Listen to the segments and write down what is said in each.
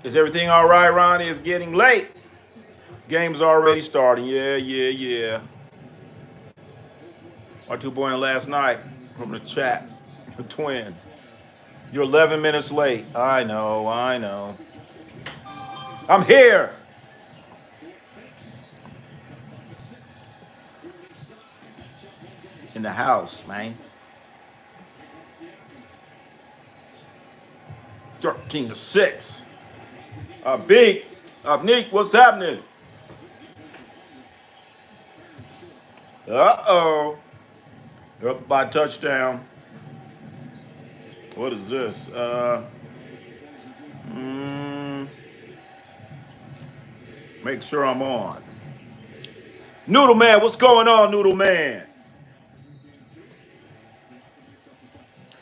Is everything all right, Ronnie? It's getting late. Game's already starting. Yeah. My two boy last night from the chat, a twin. You're 11 minutes late. I know. I'm here. In the house, man. 13 to 6. Beak. Neek, what's happening? Uh-oh. Up by touchdown. What is this? Make sure I'm on. Noodle Man, what's going on, Noodle Man?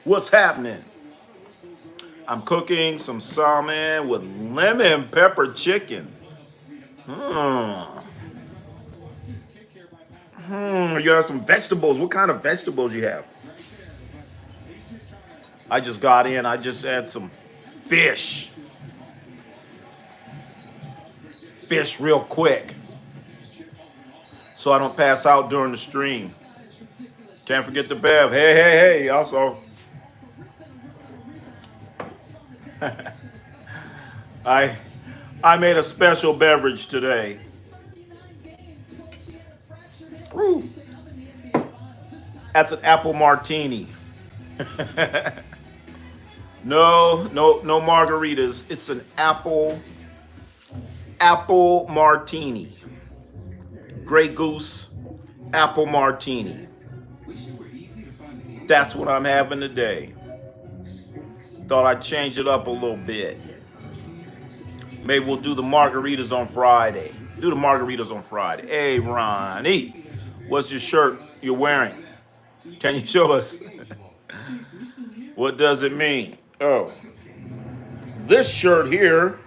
What's happening? I'm cooking some salmon with lemon pepper chicken. You have some vegetables. What kind of vegetables you have? I just got in. I just had some fish. Fish real quick. So I don't pass out during the stream. Can't forget the Bev. Hey. Also. I made a special beverage today. Woo. That's an apple martini. No margaritas. It's an apple martini. Grey Goose apple martini. That's what I'm having today. Thought I'd change it up a little bit. Maybe we'll do the margaritas on Friday. Hey, Ronnie, what's your shirt you're wearing? Can you show us? What does it mean? Oh, this shirt here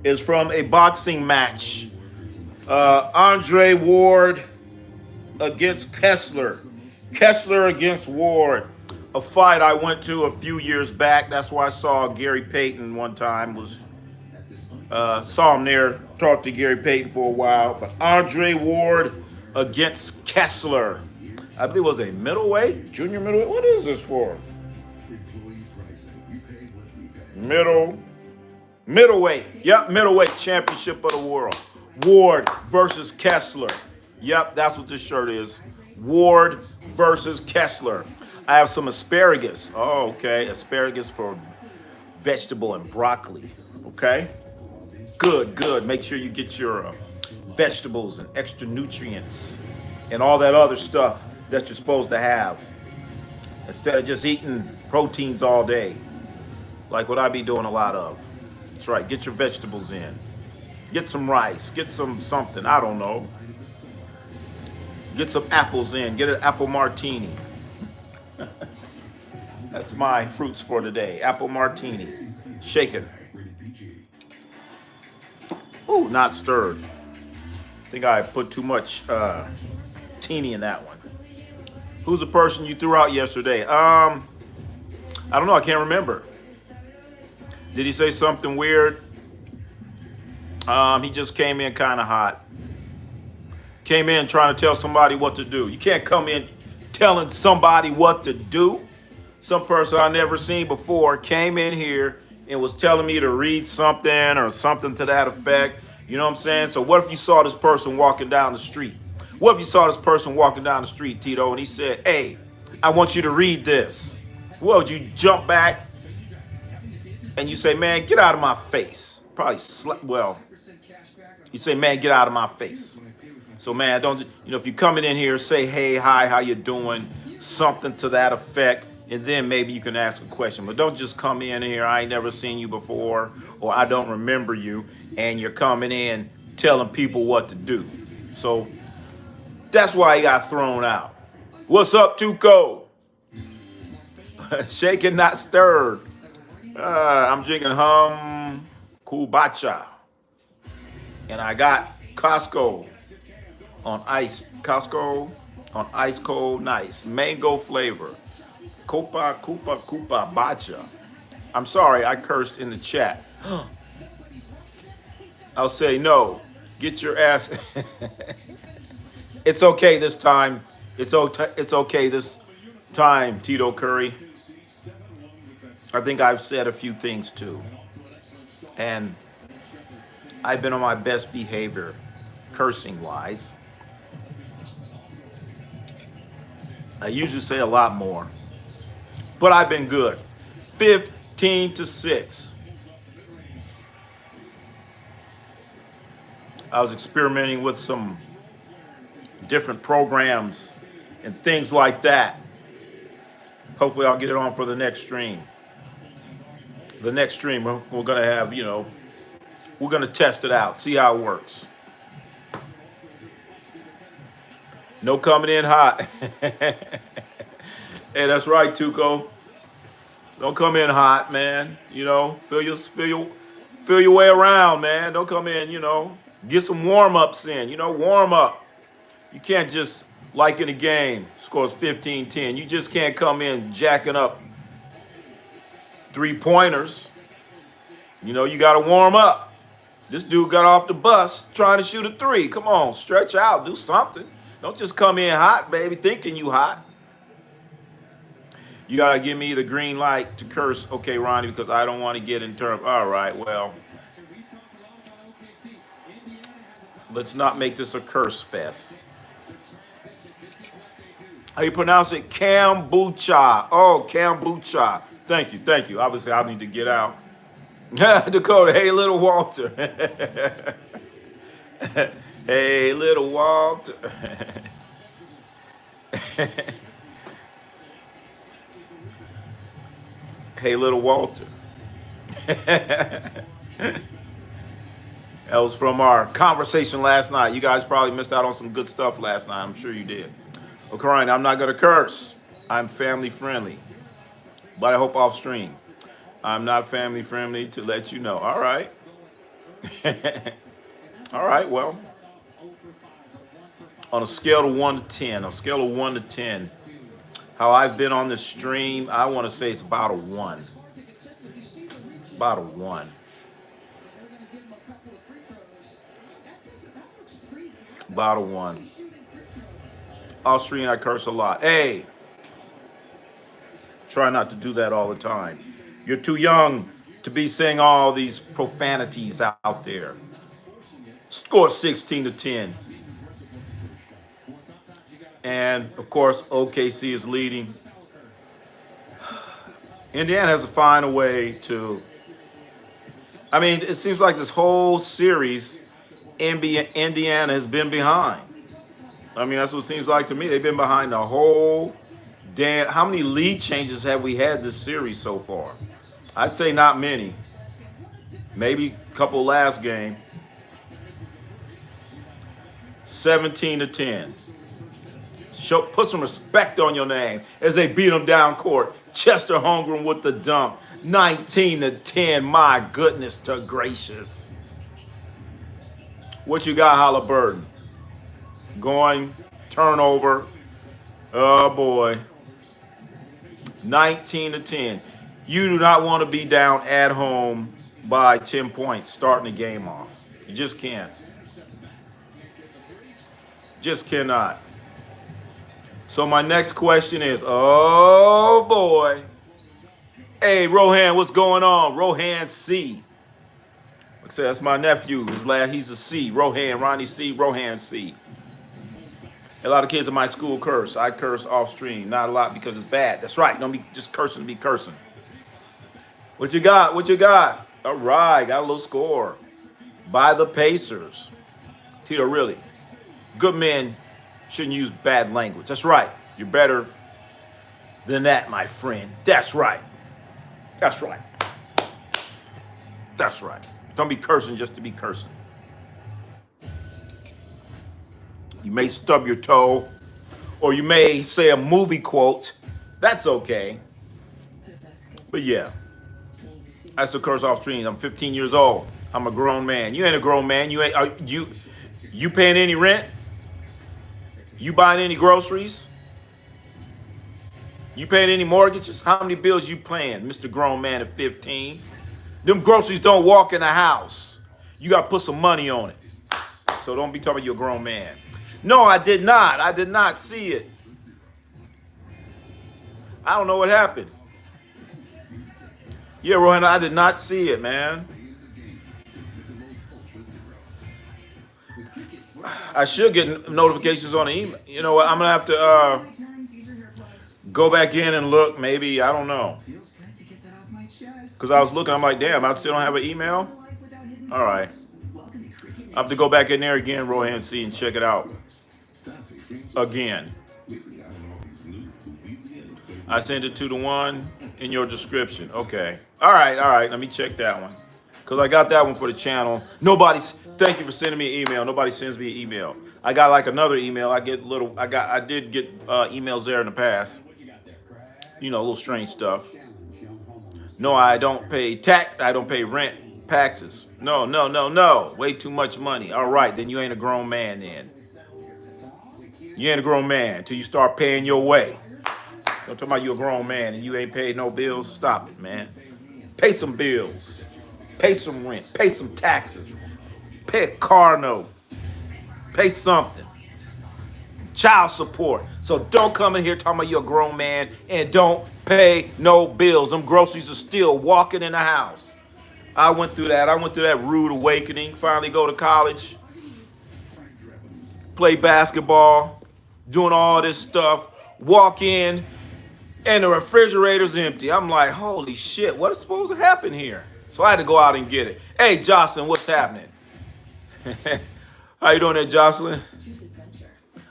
is from a boxing match. Andre Ward against Kessler. Kessler against Ward. A fight I went to a few years back. That's why I saw Gary Payton one time. Saw him there, talked to Gary Payton for a while. But Andre Ward against Kessler. I believe it was a middleweight, junior middleweight. What is this for? Middleweight. Yep, middleweight championship of the world. Ward versus Kessler. Yep, that's what this shirt is. Ward versus Kessler. I have some asparagus. Oh, okay. Asparagus for vegetable and broccoli. Okay. Good. Make sure you get your vegetables and extra nutrients and all that other stuff that you're supposed to have instead of just eating proteins all day, like what I be doing a lot of. That's right. Get your vegetables in. Get some rice. Get some something. I don't know. Get some apples in. Get an apple martini. That's my fruits for today. Apple martini. Shaken. Ooh, not stirred. I think I put too much teeny in that one. Who's the person you threw out yesterday? I don't know. I can't remember. Did he say something weird? He just came in kind of hot. Came in trying to tell somebody what to do. You can't come in telling somebody what to do. Some person I never seen before came in here and was telling me to read something or something to that effect. You know what I'm saying? So what if you saw this person walking down the street? What if you saw this person walking down the street, Tito, and he said, hey, I want you to read this. What, would you jump back and you say, man, get out of my face? Probably, you say, man, get out of my face. So, man, don't, if you're coming in here, say, hey, hi, how you doing? Something to that effect. And then maybe you can ask a question. But don't just come in here, I ain't never seen you before, or I don't remember you, and you're coming in telling people what to do. So that's why he got thrown out. What's up, Tuco? Shaken, not stirred. I'm drinking kombucha. And I got Costco on ice. Costco on ice cold, nice. Mango flavor. Copa Bacha. I'm sorry, I cursed in the chat. I'll say no. Get your ass. It's okay this time. It's okay this time, Tito Curry. I think I've said a few things too. And I've been on my best behavior, cursing wise. I usually say a lot more, but I've been good. 15-6. I was experimenting with some different programs and things like that. Hopefully I'll get it on for the next stream. The next stream, we're going to have, we're going to test it out, see how it works. No coming in hot. Hey, that's right, Tuco. Don't come in hot, man. Feel your way around, man. Don't come in, get some warm-ups in, warm up. You can't just, like in a game, scores 15-10. You just can't come in jacking up three-pointers. You got to warm up. This dude got off the bus trying to shoot a three. Come on, stretch out, do something. Don't just come in hot, baby, thinking you hot. You got to give me the green light to curse. Okay, Ronnie, because I don't want to get in terms. All right, well, let's not make this a curse fest. How you pronounce it? Kombucha. Oh, kombucha. Thank you. Obviously, I need to get out. Dakota, hey, little Walter. Hey, little Walter. Hey, little Walter. That was from our conversation last night. You guys probably missed out on some good stuff last night. I'm sure you did. Okay, Ryan, I'm not going to curse. I'm family friendly. But I hope off stream. I'm not family friendly, to let you know. All right. All right, well. On a scale of 1 to 10, how I've been on the stream, I want to say it's about a 1. About a 1. About a 1. Off stream, I curse a lot. Hey, try not to do that all the time. You're too young to be saying all these profanities out there. Score 16-10. And, of course, OKC is leading. Indiana has to find a way to... I mean, it seems like this whole series, Indiana has been behind. I mean, that's what it seems like to me. They've been behind the whole damn... How many lead changes have we had this series so far? I'd say not many. Maybe a couple last game. 17-10. Put some respect on your name as they beat them down court. Chester Holmgren with the dunk. 19-10. My goodness to gracious. What you got, Haliburton? Going, turnover. Oh, boy. 19-10. You do not want to be down at home by 10 points starting the game off. You just can't. Just cannot. So my next question is, oh boy. Hey, Rohan, what's going on? Rohan C. Like I said, that's my nephew. He's a C. Rohan, Ronnie C, Rohan C. A lot of kids in my school curse. I curse off stream. Not a lot because it's bad. That's right. Don't be just cursing to be cursing. What you got? What you got? All right. Got a little score. By the Pacers. Tito, really. Good men shouldn't use bad language. That's right. You're better than that, my friend. That's right. That's right. That's right. Don't be cursing just to be cursing. You may stub your toe, or you may say a movie quote. That's okay. But yeah, I still curse off stream. I'm 15 years old. I'm a grown man. You ain't a grown man. You ain't. You paying any rent? You buying any groceries? You paying any mortgages? How many bills you paying, Mr. Grown Man at 15? Them groceries don't walk in the house. You got to put some money on it. So don't be talking about you're a grown man. No, I did not. I did not see it. I don't know what happened. Yeah, Rohan, I did not see it, man. I should get notifications on the email. You know what? I'm going to have to go back in and look. Maybe, I don't know. Because I was looking, I'm like, damn, I still don't have an email? All right. I have to go back in there again, Rohan, see and check it out. Again. I sent it to the one in your description. Okay. All right. Let me check that one. Because I got that one for the channel. Thank you for sending me an email. Nobody sends me an email. I got like another email. I did get emails there in the past. You know, little strange stuff. No, I don't pay tax. I don't pay rent, taxes. No. Way too much money. All right, then you ain't a grown man then. You ain't a grown man until you start paying your way. Don't talk about you a grown man and you ain't paid no bills. Stop it, man. Pay some bills. Pay some rent. Pay some taxes. Pay a car note. Pay something. Child support. So don't come in here talking about you're a grown man and don't pay no bills. Them groceries are still walking in the house. I went through that. I went through that rude awakening. Finally go to college. Play basketball. Doing all this stuff. Walk in. And the refrigerator's empty. I'm like, holy shit, what is supposed to happen here? So I had to go out and get it. Hey, Jocelyn, what's happening? How you doing there, Jocelyn?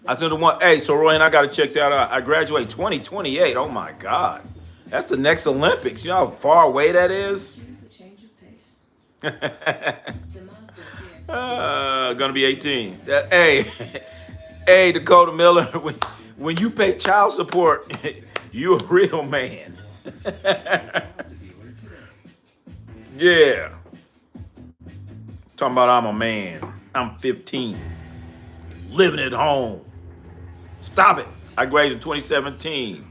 I said the one, hey, so Roy, I got to check that out. I graduate 2028. Oh, my God. That's the next Olympics. You know how far away that is? Gonna be 18. Hey, Dakota Miller, when you pay child support, you a real man. Yeah. Talking about I'm a man. I'm 15. Living at home. Stop it. I graduated in 2017.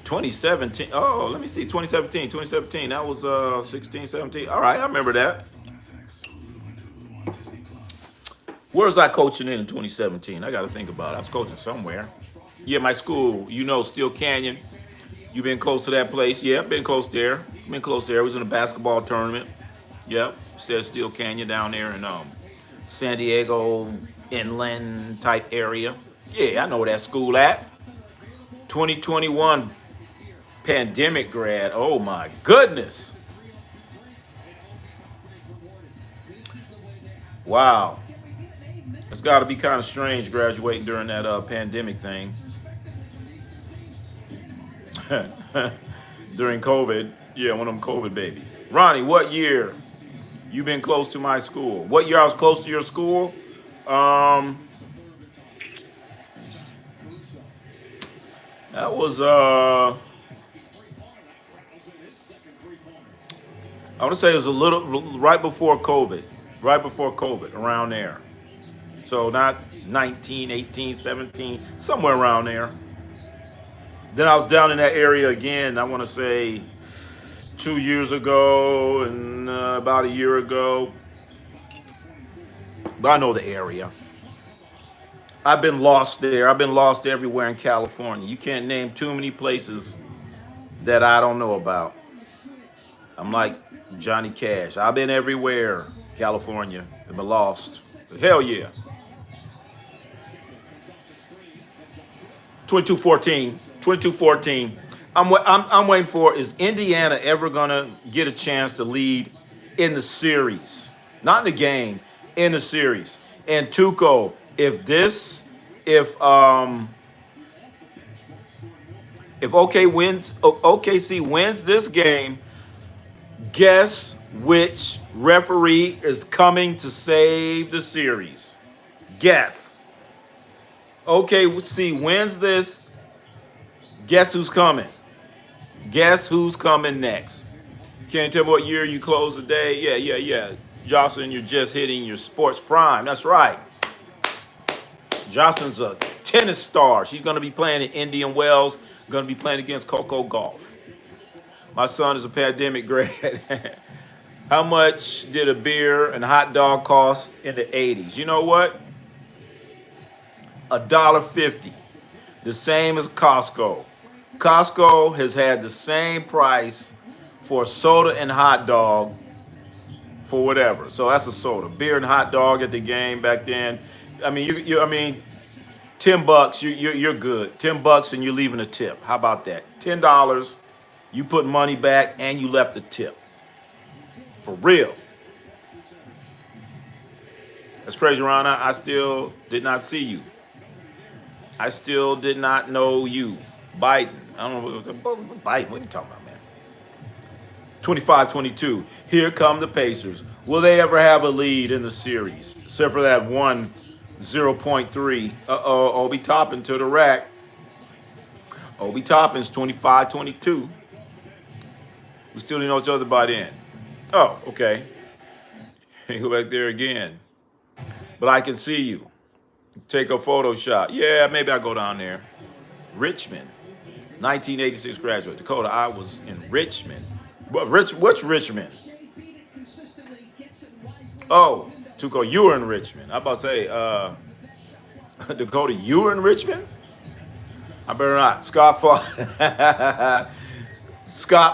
2017. Oh, let me see. 2017. That was 16, 17. All right, I remember that. Where was I coaching in 2017? I got to think about it. I was coaching somewhere. Yeah, my school, you know, Steel Canyon. You been close to that place? Yeah, been close there. It was in a basketball tournament. Yep, says Steel Canyon down there in San Diego inland type area. Yeah, I know where that school at. 2021 pandemic grad. Oh my goodness. Wow. It's got to be kind of strange graduating during that pandemic thing. During COVID. Yeah, one of them COVID babies. Ronnie, what year you been close to my school? What year I was close to your school? That was I want to say it was a little right before COVID. Right before COVID, around there. So not 19, 18, 17, somewhere around there. Then I was down in that area again, I want to say 2 years ago and about a year ago. But I know the area. I've been lost there. I've been lost everywhere in California. You can't name too many places that I don't know about. I'm like Johnny Cash. I've been everywhere, California. I've been lost. Hell yeah. 2214. I'm waiting for, is Indiana ever gonna get a chance to lead in the series? Not in the game, in the series. And Tuco, if OKC wins this game, guess which referee is coming to save the series? Guess. OKC wins this. Guess who's coming? Guess who's coming next? Can't tell me what year you close the day? Yeah. Jocelyn, you're just hitting your sports prime. That's right. Jocelyn's a tennis star. She's going to be playing in Indian Wells. Going to be playing against Coco Golf. My son is a pandemic grad. How much did a beer and a hot dog cost in the 80s? You know what? $1.50. The same as Costco. Costco has had the same price for a soda and hot dog for whatever. So that's a soda. Beer and hot dog at the game back then. I mean, $10, you're good. $10 and you're leaving a tip. How about that? $10, you put money back and you left a tip. For real. That's crazy, Ron. I still did not see you. I still did not know you. Biden. I don't know. Biden, what are you talking about, man? 25-22. Here come the Pacers. Will they ever have a lead in the series? Except for that one 0.3. Uh-oh, Obi Toppin to the rack. Obi Toppin's 25-22. We still didn't know each other by then. Oh, okay. Go back there again. But I can see you. Take a photo shot. Yeah, maybe I'll go down there. Richmond. 1986 graduate. Dakota, I was in Richmond. What's Richmond? Oh, Tuco, you were in Richmond. I'm about to say, Dakota, you were in Richmond? I better not. Scott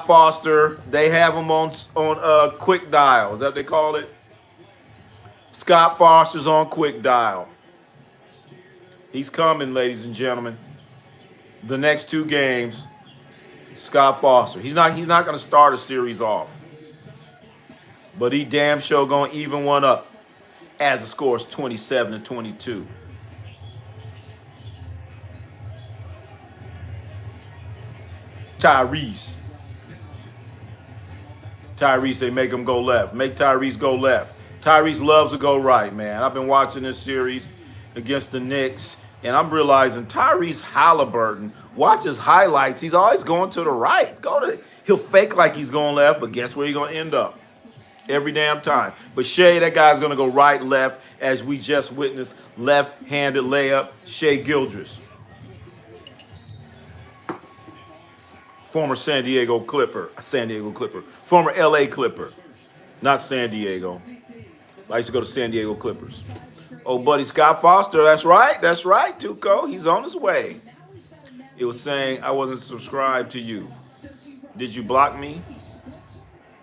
Foster, they have him on quick dial. Is that what they call it? Scott Foster's on quick dial. He's coming, ladies and gentlemen. The next two games, Scott Foster. He's not going to start a series off. But he damn sure going to even one up as the score is 27-22. Tyrese, they make him go left. Make Tyrese go left. Tyrese loves to go right, man. I've been watching this series against the Knicks, and I'm realizing Tyrese Haliburton, watch his highlights, he's always going to the right. He'll fake like he's going left, but guess where he's going to end up? Every damn time. But Shea, that guy's going to go right, left, as we just witnessed. Left-handed layup, Shea Gildress. Former San Diego Clipper. Former LA Clipper. Not San Diego. I used to go to San Diego Clippers. Oh, buddy Scott Foster. That's right, Tuco. He's on his way. It was saying I wasn't subscribed to you. Did you block me?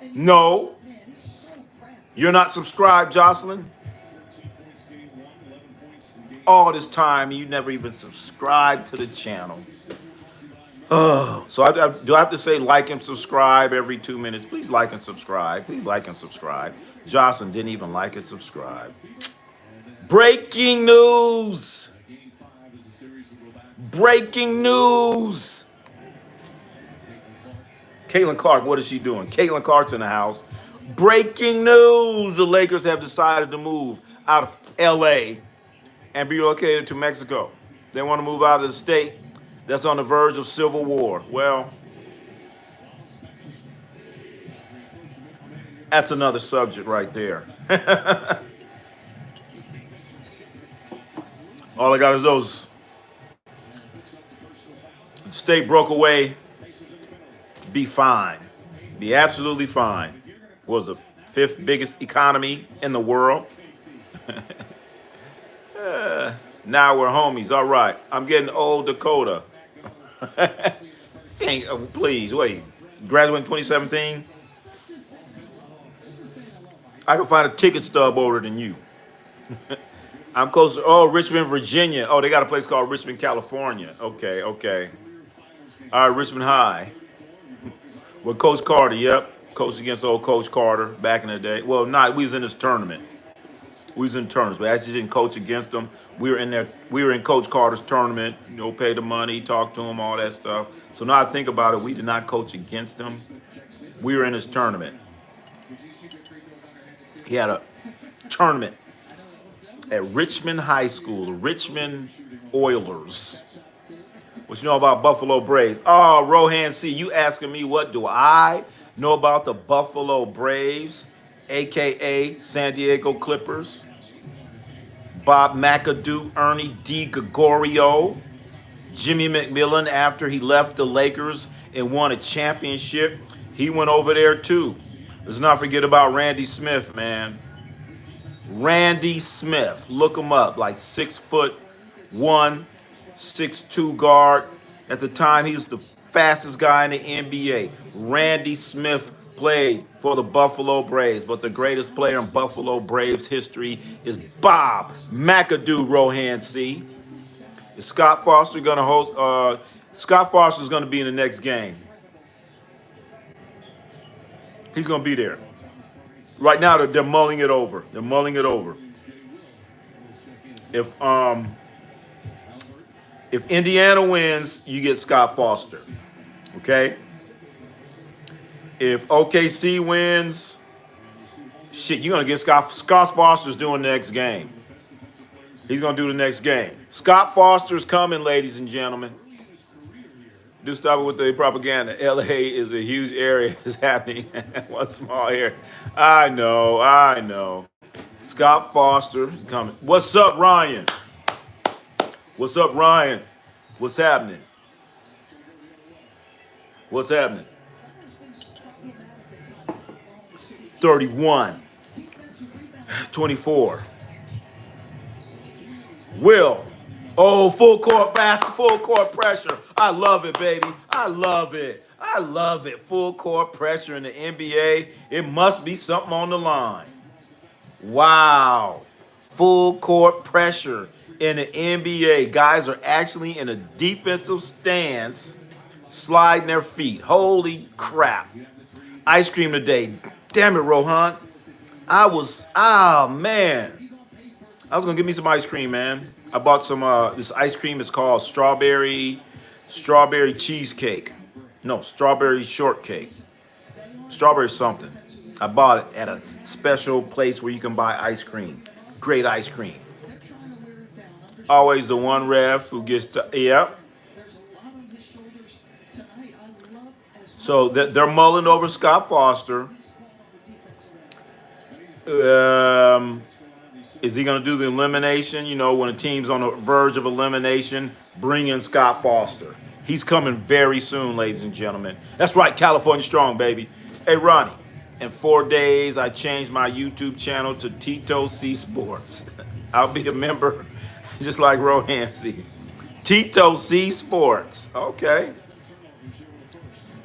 No. You're not subscribed, Jocelyn? All this time, you never even subscribed to the channel. Oh, so do I have to say like and subscribe every 2 minutes? Please like and subscribe. Please like and subscribe. Jocelyn didn't even like and subscribe. Breaking news. Breaking news. Caitlin Clark, what is she doing? Caitlin Clark's in the house. Breaking news. The Lakers have decided to move out of L.A. and be relocated to Mexico. They want to move out of the state that's on the verge of civil war. Well, that's another subject right there. All I got is those. The state broke away. Be fine. Be absolutely fine. Was the 5th biggest economy in the world. Now we're homies. All right. I'm getting old, Dakota. Please, wait. Graduating 2017? I can find a ticket stub older than you. I'm closer. Oh, Richmond, Virginia. Oh, they got a place called Richmond, California. Okay. All right, Richmond High. With Coach Carter, yep. Coached against old Coach Carter back in the day. Well, we was in this tournament. We was in tournaments. We actually didn't coach against them. We were in there. We were in Coach Carter's tournament. Pay the money, talk to him, all that stuff. So now I think about it, we did not coach against him. We were in his tournament. He had a tournament at Richmond High School, the Richmond Oilers. What you know about Buffalo Braves? Oh, Rohan C., you asking me what do I know about the Buffalo Braves, a.k.a. San Diego Clippers? Bob McAdoo, Ernie D. Gregorio. Jimmy McMillan, after he left the Lakers and won a championship, he went over there too. Let's not forget about Randy Smith, man. Randy Smith, look him up, like 6'1", 6'2" guard. At the time, he's the fastest guy in the NBA. Randy Smith played for the Buffalo Braves, but the greatest player in Buffalo Braves history is Bob McAdoo, Rohan C. Is Scott Foster going to host? Scott Foster is going to be in the next game. He's going to be there. Right now, they're mulling it over. They're mulling it over. If Indiana wins, you get Scott Foster. Okay? If OKC wins, shit, you're going to get Scott Foster's doing the next game. He's going to do the next game. Scott Foster's coming, ladies and gentlemen. Do stop it with the propaganda. LA is a huge area. It's happening. One small area. I know. Scott Foster coming. What's up, Ryan? What's up, Ryan? What's happening? What's happening? 31. 24. Will. Oh, full court basket, full court pressure. I love it, baby. I love it. Full court pressure in the NBA. It must be something on the line. Wow. Full court pressure in the NBA. Guys are actually in a defensive stance, sliding their feet. Holy crap. Ice cream today. Damn it, Rohan. Man. I was going to get me some ice cream, man. I bought some, this ice cream is called strawberry cheesecake. No, strawberry shortcake. Strawberry something. I bought it at a special place where you can buy ice cream. Great ice cream. Always the one ref who gets to, yep. So they're mulling over Scott Foster. Is he going to do the elimination? You know, when a team's on the verge of elimination, bring in Scott Foster. He's coming very soon, ladies and gentlemen. That's right, California Strong, baby. Hey, Ronnie, in 4 days, I changed my YouTube channel to Tito C Sports. I'll be a member, just like Rohan C. Tito C Sports. Okay.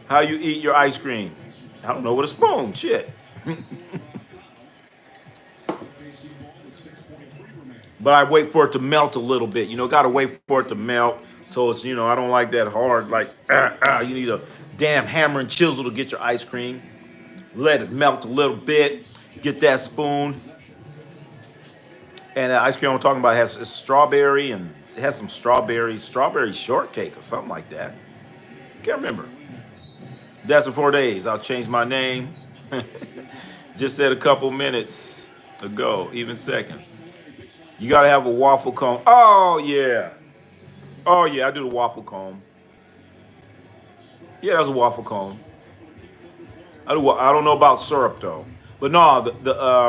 How you eat your ice cream? I don't know, with a spoon. Shit. But I wait for it to melt a little bit. You know, got to wait for it to melt. So it's, you know, I don't like that hard. Like, you need a damn hammer and chisel to get your ice cream. Let it melt a little bit. Get that spoon. And the ice cream I'm talking about has strawberry, and it has some strawberry shortcake or something like that. Can't remember. That's in 4 days. I'll change my name. Just said a couple minutes ago, even seconds. You got to have a waffle cone. Oh, yeah. I do the waffle cone. Yeah, that's a waffle cone. I don't know about syrup, though. But no,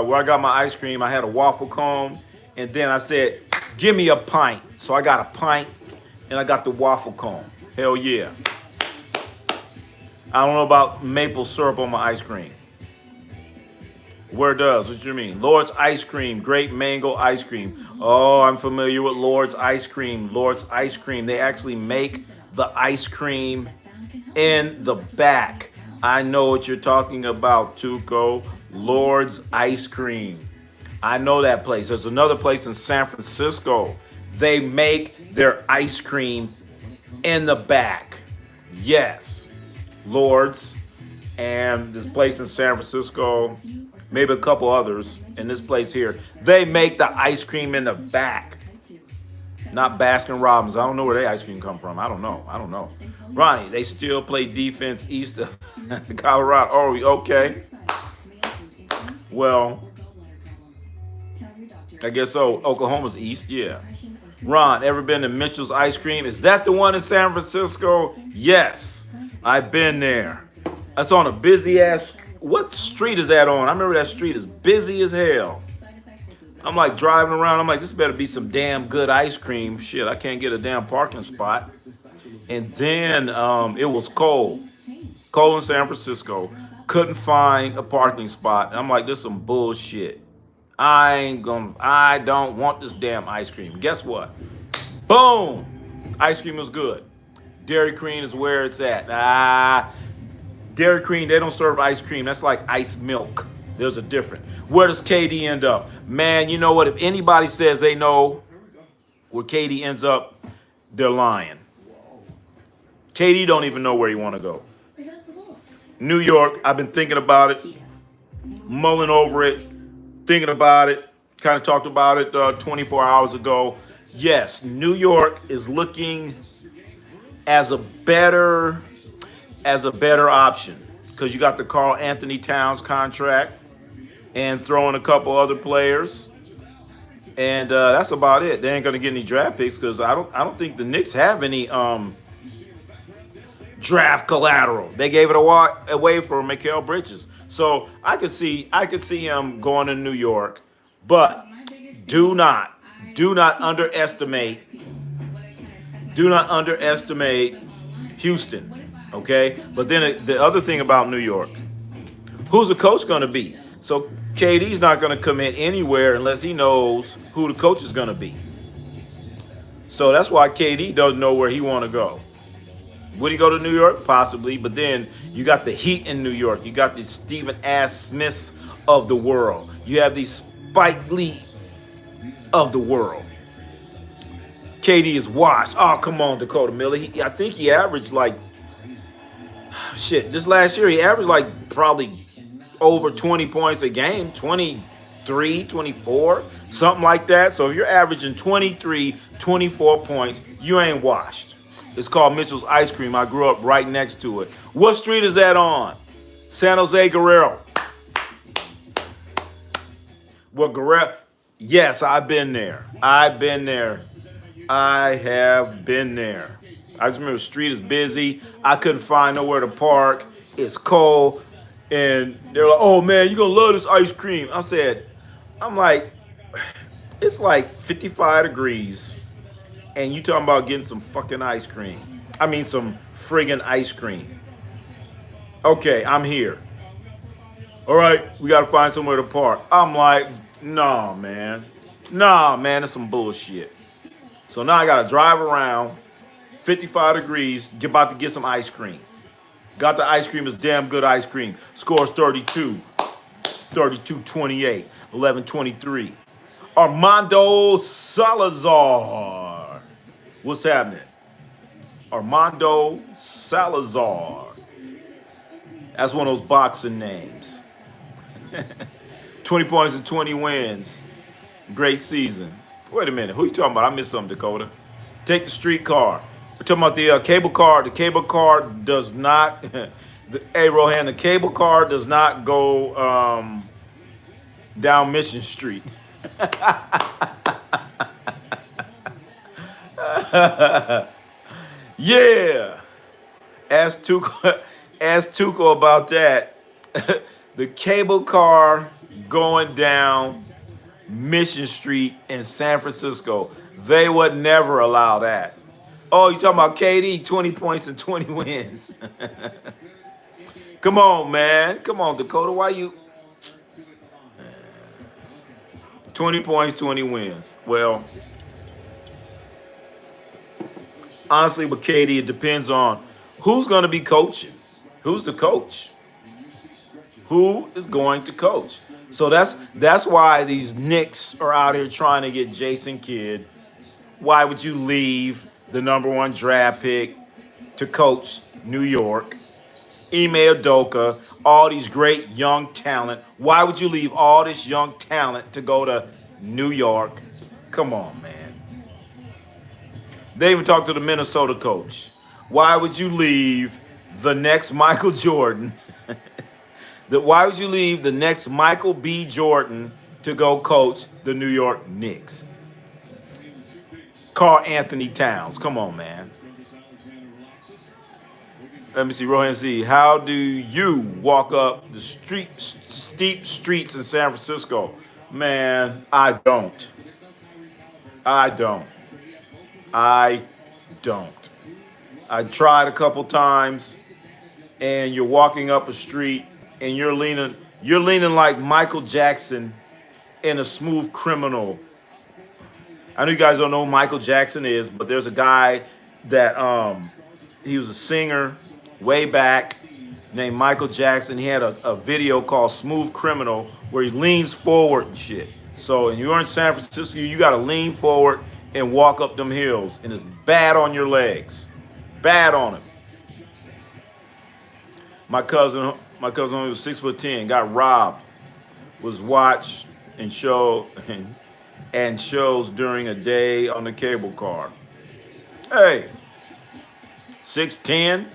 where I got my ice cream, I had a waffle cone. And then I said, give me a pint. So I got a pint, and I got the waffle cone. Hell yeah. I don't know about maple syrup on my ice cream. Where does? What do you mean? Lord's Ice Cream, great mango ice cream. Oh, I'm familiar with Lord's Ice Cream. Lord's Ice Cream. They actually make the ice cream in the back. I know what you're talking about, Tuco. Lord's Ice Cream. I know that place. There's another place in San Francisco. They make their ice cream in the back. Yes. Lord's. And this place in San Francisco, maybe a couple others, and this place here, they make the ice cream in the back. Not Baskin Robbins. I don't know where their ice cream come from. I don't know. Ronnie, they still play defense east of Colorado. Oh, okay. Well, I guess so. Oklahoma's east, yeah. Ron, ever been to Mitchell's Ice Cream? Is that the one in San Francisco? Yes, I've been there. That's on a busy ass. What street is that on? I remember that street is busy as hell. I'm like driving around. I'm like, this better be some damn good ice cream. Shit, I can't get a damn parking spot. And then it was cold in San Francisco. Couldn't find a parking spot. And I'm like, this is some bullshit. I don't want this damn ice cream. Guess what? Boom! Ice cream was good. Dairy Queen is where it's at. Dairy Queen, they don't serve ice cream. That's like ice milk. There's a difference. Where does KD end up? Man, you know what? If anybody says they know where KD ends up, they're lying. KD don't even know where he want to go. New York, I've been thinking about it, mulling over it, thinking about it, kind of talked about it 24 hours ago. Yes, New York is looking as a better option because you got the Karl Anthony Towns contract and throwing a couple other players, and that's about it. They ain't gonna get any draft picks because I don't think the Knicks have any draft collateral. They gave it away for Mikal Bridges, so I could see him going to New York, but do not underestimate Houston, okay? But then the other thing about New York, who's the coach going to be? So KD's not going to commit anywhere unless he knows who the coach is going to be. So that's why KD doesn't know where he want to go. Would he go to New York? Possibly, but then you got the Heat in New York. You got these Stephen A. Smiths of the world. You have these Spike Lee of the world. KD is washed. Oh, come on, Dakota Miller. I think he averaged like, this last year he averaged like probably over 20 points a game, 23, 24, something like that. So if you're averaging 23, 24 points, you ain't washed. It's called Mitchell's Ice Cream. I grew up right next to it. What street is that on? San Jose Guerrero. Well, Guerrero, yes, I've been there. I have been there. I just remember the street is busy. I couldn't find nowhere to park. It's cold. And they're like, oh, man, you're going to love this ice cream. I'm like, it's like 55 degrees. And you talking about getting some fucking ice cream. I mean, some friggin' ice cream. Okay, I'm here. All right, we got to find somewhere to park. I'm like, nah, man, it's some bullshit. So now I got to drive around, 55 degrees, about to get some ice cream. Got the ice cream, it's damn good ice cream. Scores 32, 28, 11-23. Armando Salazar. What's happening? Armando Salazar. That's one of those boxing names. 20 points and 20 wins. Great season. Wait a minute. Who you talking about? I missed something, Dakota. Take the streetcar. We're talking about the cable car. The cable car does not... hey, Rohan, the cable car does not go down Mission Street. Yeah. Ask Tuco about that. The cable car going down Mission Street in San Francisco. They would never allow that. Oh, you talking about KD, 20 points and 20 wins. Come on, man. Come on, Dakota. Why you... 20 points, 20 wins. Well... honestly, with KD, it depends on who's going to be coaching. Who's the coach? Who is going to coach? So that's why these Knicks are out here trying to get Jason Kidd. Why would you leave the #1 draft pick to coach New York? Ime Udoka, all these great young talent. Why would you leave all this young talent to go to New York? Come on, man. They even talked to the Minnesota coach. Why would you leave the next Michael Jordan? Why would you leave the next Michael B. Jordan to go coach the New York Knicks? Karl Anthony Towns. Come on, man. Let me see, Rohan C. How do you walk up the steep streets in San Francisco? Man, I don't. I don't. I don't. I tried a couple times, and you're walking up a street, and you're leaning like Michael Jackson in a Smooth Criminal. I know you guys don't know who Michael Jackson is, but there's a guy that he was a singer way back named Michael Jackson. He had a video called Smooth Criminal where he leans forward and shit. So, and you're in San Francisco, you got to lean forward and walk up them hills, and it's bad on your legs, bad on him. My cousin who was 6'10", got robbed, was watched and and shows during a day on the cable car. Hey, 6'10",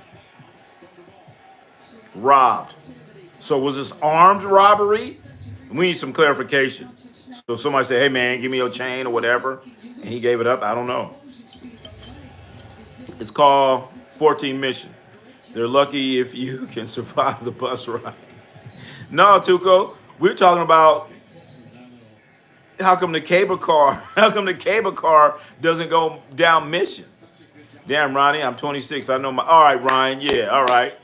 robbed. So was this armed robbery? We need some clarification. So somebody say, hey man, give me your chain or whatever, and he gave it up. I don't know. It's called 14 Mission. They're lucky if you can survive the bus ride. No, Tuco, we're talking about how come the cable car doesn't go down Mission? Damn, Ronnie, I'm 26. I know my. All right, Ryan. Yeah, all right.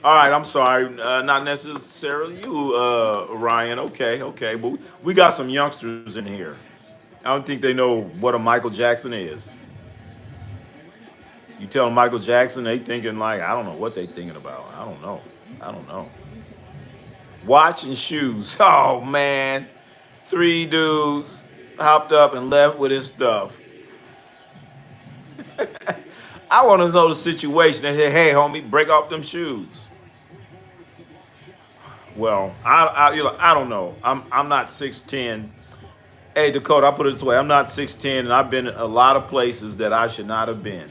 All right, I'm sorry. Not necessarily you, Ryan. Okay. But we got some youngsters in here. I don't think they know what a Michael Jackson is. You tell them Michael Jackson, they thinking like, I don't know what they thinking about. I don't know. Watch and shoes. Oh, man. 3 dudes hopped up and left with his stuff. I want to know the situation. They say, hey, homie, break off them shoes. Well, I don't know. I'm not 6'10". Hey, Dakota, I'll put it this way. I'm not 6'10", and I've been in a lot of places that I should not have been.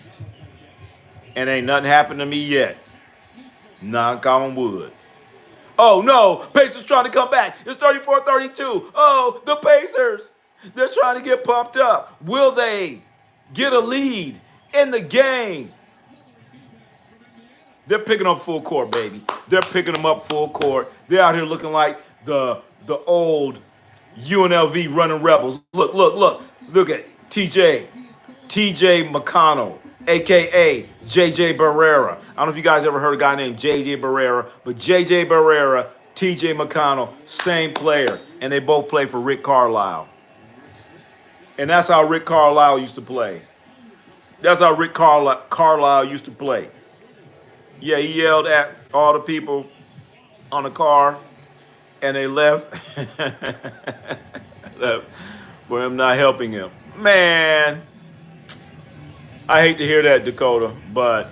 And ain't nothing happened to me yet. Knock on wood. Oh, no. Pacers trying to come back. It's 34-32. Oh, the Pacers. They're trying to get pumped up. Will they get a lead in the game? They're picking up full court, baby. They're picking them up full court. They're out here looking like the old UNLV running rebels. Look. Look at TJ McConnell, a.k.a. J.J. Barrera. I don't know if you guys ever heard a guy named J.J. Barrera, but J.J. Barrera, T.J. McConnell, same player. And they both play for Rick Carlisle. And that's how Rick Carlisle used to play. Yeah, he yelled at all the people on the car, and they left for him not helping him. Man, I hate to hear that, Dakota, but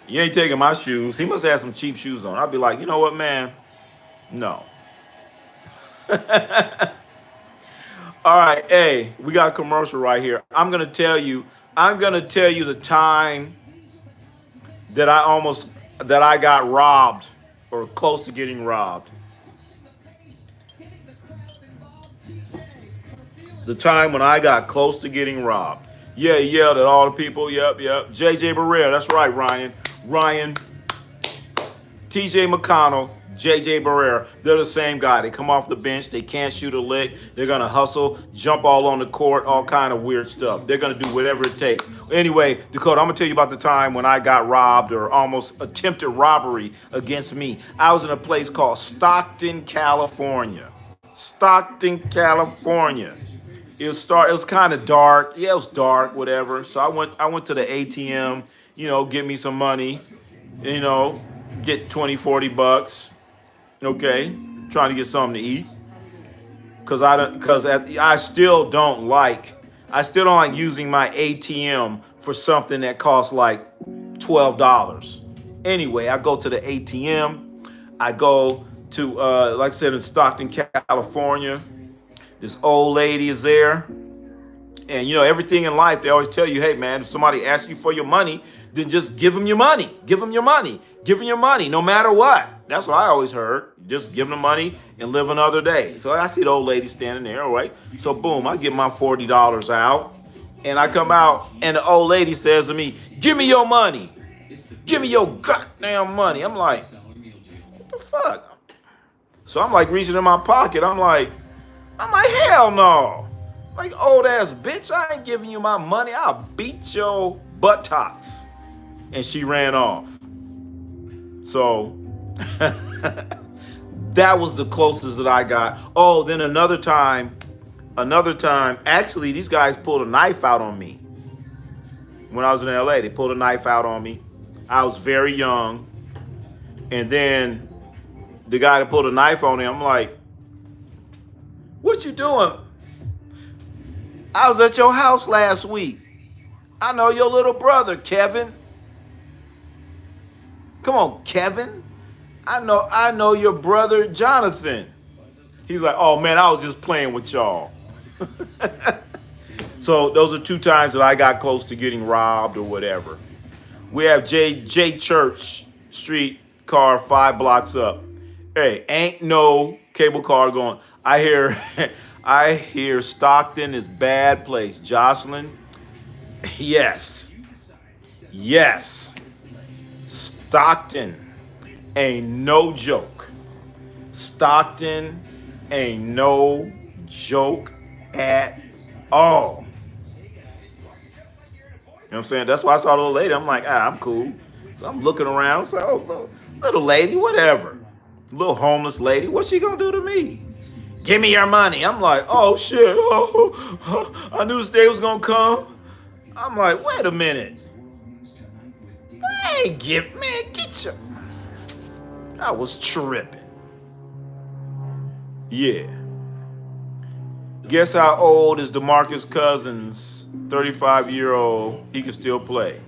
you ain't taking my shoes. He must have some cheap shoes on. I'd be like, you know what, man? No. All right, hey, we got a commercial right here. I'm gonna tell you the time that I got robbed or close to getting robbed. The time when I got close to getting robbed. Yeah, he yelled at all the people. Yep. JJ Barrera, that's right, Ryan. TJ McConnell, JJ Barrera, they're the same guy. They come off the bench. They can't shoot a lick. They're going to hustle, jump all on the court, all kind of weird stuff. They're going to do whatever it takes. Anyway, Dakota, I'm going to tell you about the time when I got robbed or almost attempted robbery against me. I was in a place called Stockton, California. It was kind of dark. Yeah, it was dark, whatever. So I went to the ATM, get me some money, get 20, 40 bucks. Okay, trying to get something to eat. I still don't like using my ATM for something that costs like $12. Anyway, I go to the ATM. I go to, like I said, in Stockton, California. This old lady is there. And, everything in life, they always tell you, hey, man, if somebody asks you for your money, then just give them your money. Give them your money, no matter what. That's what I always heard. Just give them the money and live another day. So I see the old lady standing there, all right? So, boom, I get my $40 out. And I come out, and the old lady says to me, give me your money. Give me your goddamn money. I'm like, what the fuck? So I'm like reaching in my pocket. I'm like, hell no. Like, old ass bitch, I ain't giving you my money. I'll beat your buttocks. And she ran off. So that was the closest that I got. Oh, then another time, actually, these guys pulled a knife out on me. When I was in LA, they pulled a knife out on me. I was very young. And then the guy that pulled a knife on me, I'm like, what you doing? I was at your house last week. I know your little brother, Kevin. Come on, Kevin. I know your brother, Jonathan. He's like, oh man, I was just playing with y'all. So those are 2 times that I got close to getting robbed or whatever. We have J Church Street car 5 blocks up. Hey, ain't no cable car going. I hear Stockton is bad place. Jocelyn, yes. Stockton ain't no joke. Stockton ain't no joke at all. You know what I'm saying? That's why I saw the little lady. I'm like, I'm cool. So I'm looking around. So, oh, little lady, whatever. Little homeless lady, what's she gonna do to me? Give me your money. I'm like, oh shit. I knew this day was gonna come. I'm like, wait a minute. Hey, get your. I was tripping. Yeah. Guess how old is DeMarcus Cousins? 35-year-old. He can still play.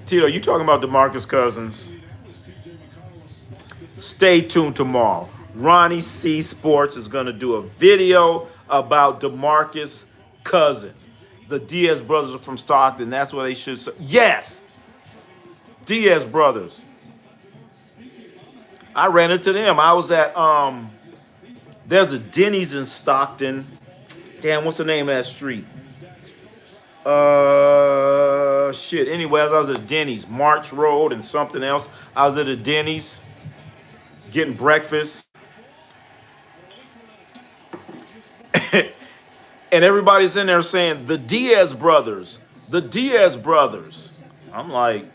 Tito, you talking about DeMarcus Cousins? Stay tuned tomorrow. Ronnie C. Sports is going to do a video about DeMarcus Cousins. The Diaz brothers are from Stockton. That's what they should say. Yes! Diaz brothers. I ran into them. I was at, there's a Denny's in Stockton. Damn, what's the name of that street? Shit. Anyways, I was at Denny's, March Road and something else. I was at a Denny's getting breakfast. And everybody's in there saying, the Diaz brothers, the Diaz brothers. I'm like,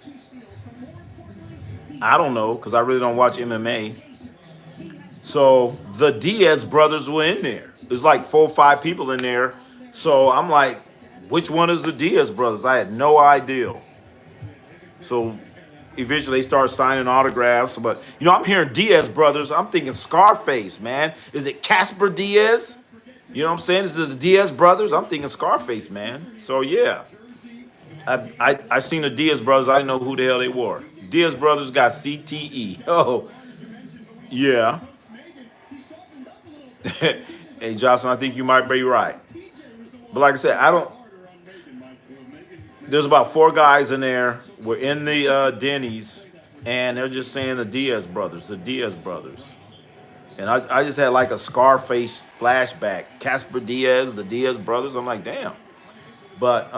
I don't know, because I really don't watch MMA. So the Diaz brothers were in there. There's like 4 or 5 people in there. So I'm like, which one is the Diaz brothers? I had no idea. So eventually they start signing autographs. But, you know, I'm hearing Diaz brothers. I'm thinking Scarface, man. Is it Casper Diaz? You know what I'm saying? Is it the Diaz brothers? I'm thinking Scarface, man. So, yeah. I seen the Diaz brothers. I didn't know who the hell they were. Diaz brothers got CTE. Oh, yeah. Hey, Jocelyn, I think you might be right. But like I said, there's about 4 guys in there. We're in the Denny's, and they're just saying the Diaz brothers, the Diaz brothers. And I just had like a Scarface flashback. Casper Diaz, the Diaz brothers. I'm like, damn. But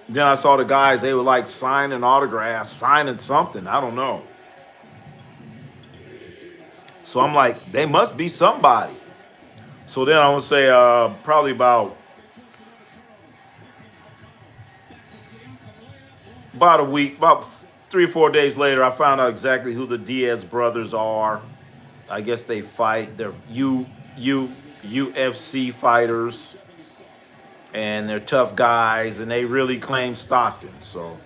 then I saw the guys, they were like signing autographs, signing something. I don't know. So I'm like, they must be somebody. So then I would say probably about a week, about 3 or 4 days later, I found out exactly who the Diaz brothers are. I guess they fight. They're UFC fighters. And they're tough guys, and they really claim Stockton. So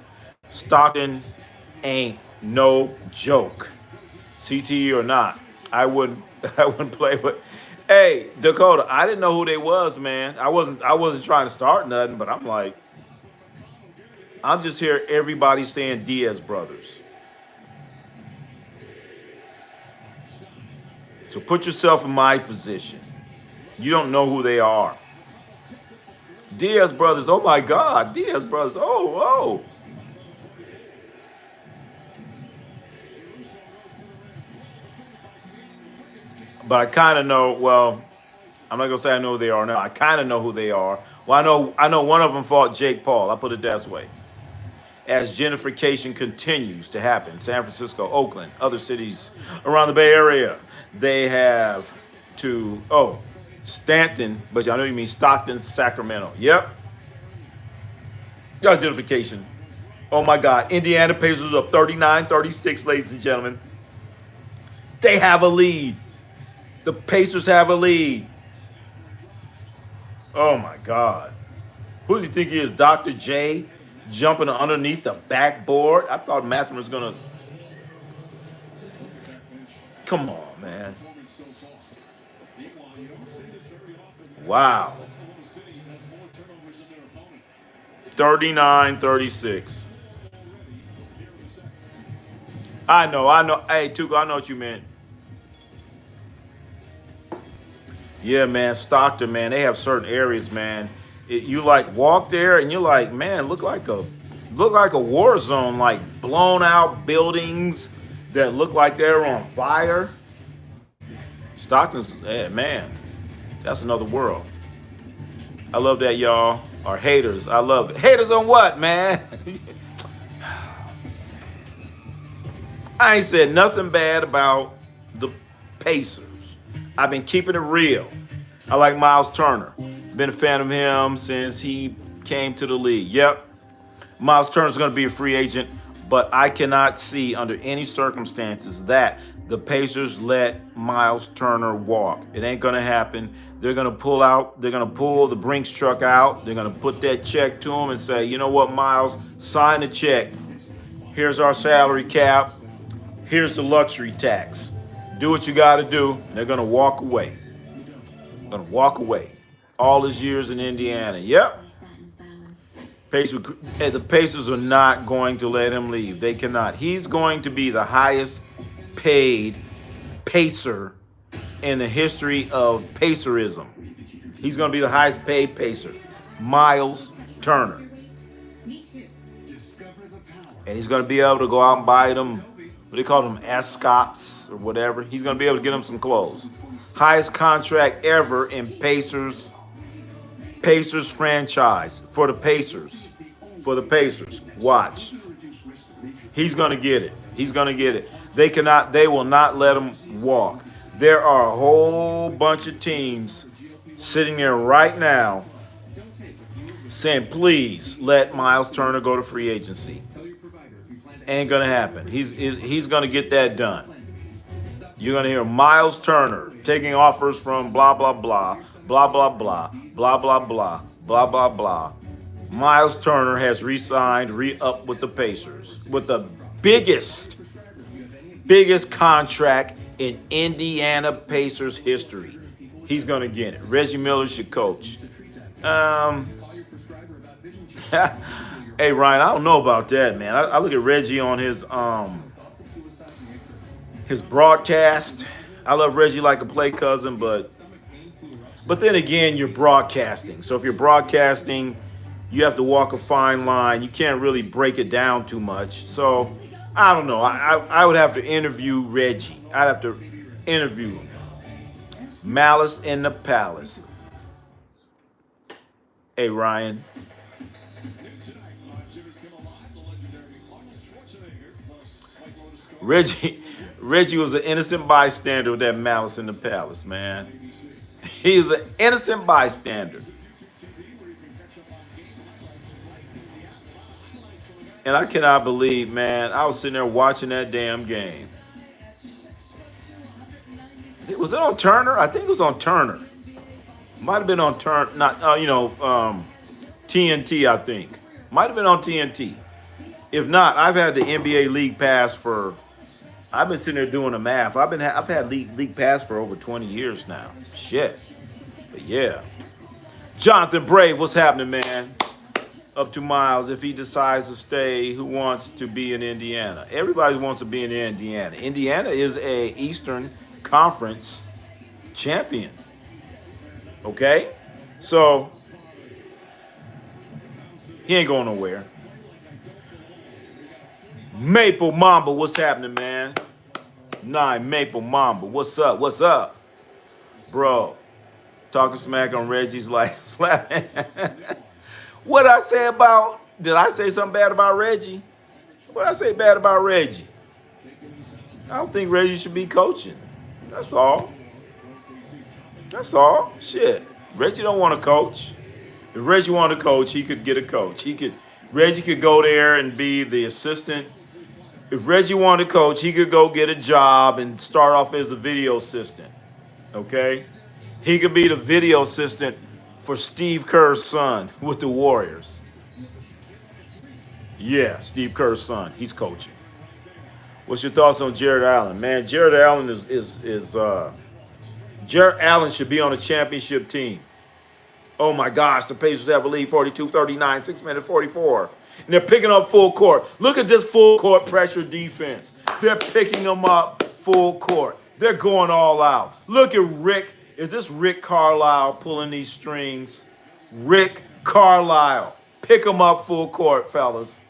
Stockton ain't no joke. CTE or not. I wouldn't play with. Hey, Dakota, I didn't know who they was, man. I wasn't trying to start nothing, but I'm like, I'm just hearing everybody saying Diaz brothers. So put yourself in my position. You don't know who they are. Diaz brothers, oh my God, Diaz brothers, oh. But I kind of know, well, I'm not going to say I know who they are now. I kind of know who they are. Well, I know one of them fought Jake Paul. I put it that way. as gentrification continues to happen. San Francisco, Oakland, other cities around the Bay Area, they have to, Stanton, but I know you mean Stockton, Sacramento. Yep. Got gentrification. Oh my God. Indiana Pacers up 39-36, ladies and gentlemen. They have a lead. The Pacers have a lead. Oh my God. Who does he think he is? Dr. J jumping underneath the backboard? I thought Matthew was going to. Come on, man. Wow. 39-36. I know. Hey, Tuco, I know what you meant. Yeah, man, Stockton, man, they have certain areas, man. You like walk there and you're like, man, look like a war zone, like blown out buildings that look like they're on fire. Stockton's, man, that's another world. I love that, y'all. Our haters, I love it. Haters on what, man? I ain't said nothing bad about the Pacers. I've been keeping it real. I like Miles Turner. Been a fan of him since he came to the league. Yep. Miles Turner's going to be a free agent, but I cannot see under any circumstances that the Pacers let Miles Turner walk. It ain't going to happen. They're going to pull the Brinks truck out. They're going to put that check to him and say, you know what, Miles, sign the check. Here's our salary cap. Here's the luxury tax. Do what you got to do. And they're going to walk away. Going to walk away. All his years in Indiana. Yep. The Pacers are not going to let him leave. They cannot. He's going to be the highest paid Pacer in the history of Pacerism. He's going to be the highest paid Pacer. Miles Turner. And he's going to be able to go out and buy them, what they call them, Ascops or whatever. He's going to be able to get them some clothes. Highest contract ever in Pacers franchise for the Pacers. For the Pacers. Watch. He's going to get it. He's going to get it. They will not let him walk. There are a whole bunch of teams sitting there right now saying, please let Miles Turner go to free agency. Ain't going to happen. He's going to get that done. You're going to hear Miles Turner taking offers from blah, blah, blah, blah, blah, blah, blah, blah, blah, blah, blah, blah. Miles Turner has re-signed, re-upped with the Pacers with the biggest contract in Indiana Pacers history. He's going to get it. Reggie Miller should coach. Hey, Ryan, I don't know about that, man. I look at Reggie on his broadcast. I love Reggie like a play cousin, but then again, you're broadcasting. So if you're broadcasting, you have to walk a fine line. You can't really break it down too much. So I don't know. I would have to interview Reggie. I'd have to interview him. Malice in the Palace. Hey, Ryan. Reggie was an innocent bystander with that Malice in the Palace, man. He was an innocent bystander. And I cannot believe, man, I was sitting there watching that damn game. Was it on Turner? I think it was on Turner. Might have been on Turner, TNT, I think. Might have been on TNT. If not, I've had the NBA League Pass I've been sitting there doing the math. I've had League Pass for over 20 years now. Shit. But yeah. Jonathan Brave, what's happening, man? Up to Miles, if he decides to stay, who wants to be in Indiana? Everybody wants to be in Indiana. Indiana is a Eastern Conference champion. Okay? So, he ain't going nowhere. Maple Mamba, what's happening, man? 9 Maple Mamba, what's up? What's up? Bro, talking smack on Reggie's like slapping. What I say about Did I say something bad about Reggie? What did I say bad about Reggie? I don't think Reggie should be coaching. That's all. That's all. Shit. Reggie don't want to coach. If Reggie wanted to coach, he could get a coach. Reggie could go there and be the assistant. If Reggie wanted to coach, he could go get a job and start off as a video assistant. Okay? He could be the video assistant for Steve Kerr's son with the Warriors. Yeah, Steve Kerr's son. He's coaching. What's your thoughts on Jared Allen? Man, Jared Allen Jared Allen should be on a championship team. Oh my gosh, the Pacers have a lead 42-39, 6 minutes 44. And they're picking up full court. Look at this full court pressure defense. They're picking them up full court. They're going all out. Look at Rick. Is this Rick Carlisle pulling these strings? Rick Carlisle. Pick them up full court, fellas.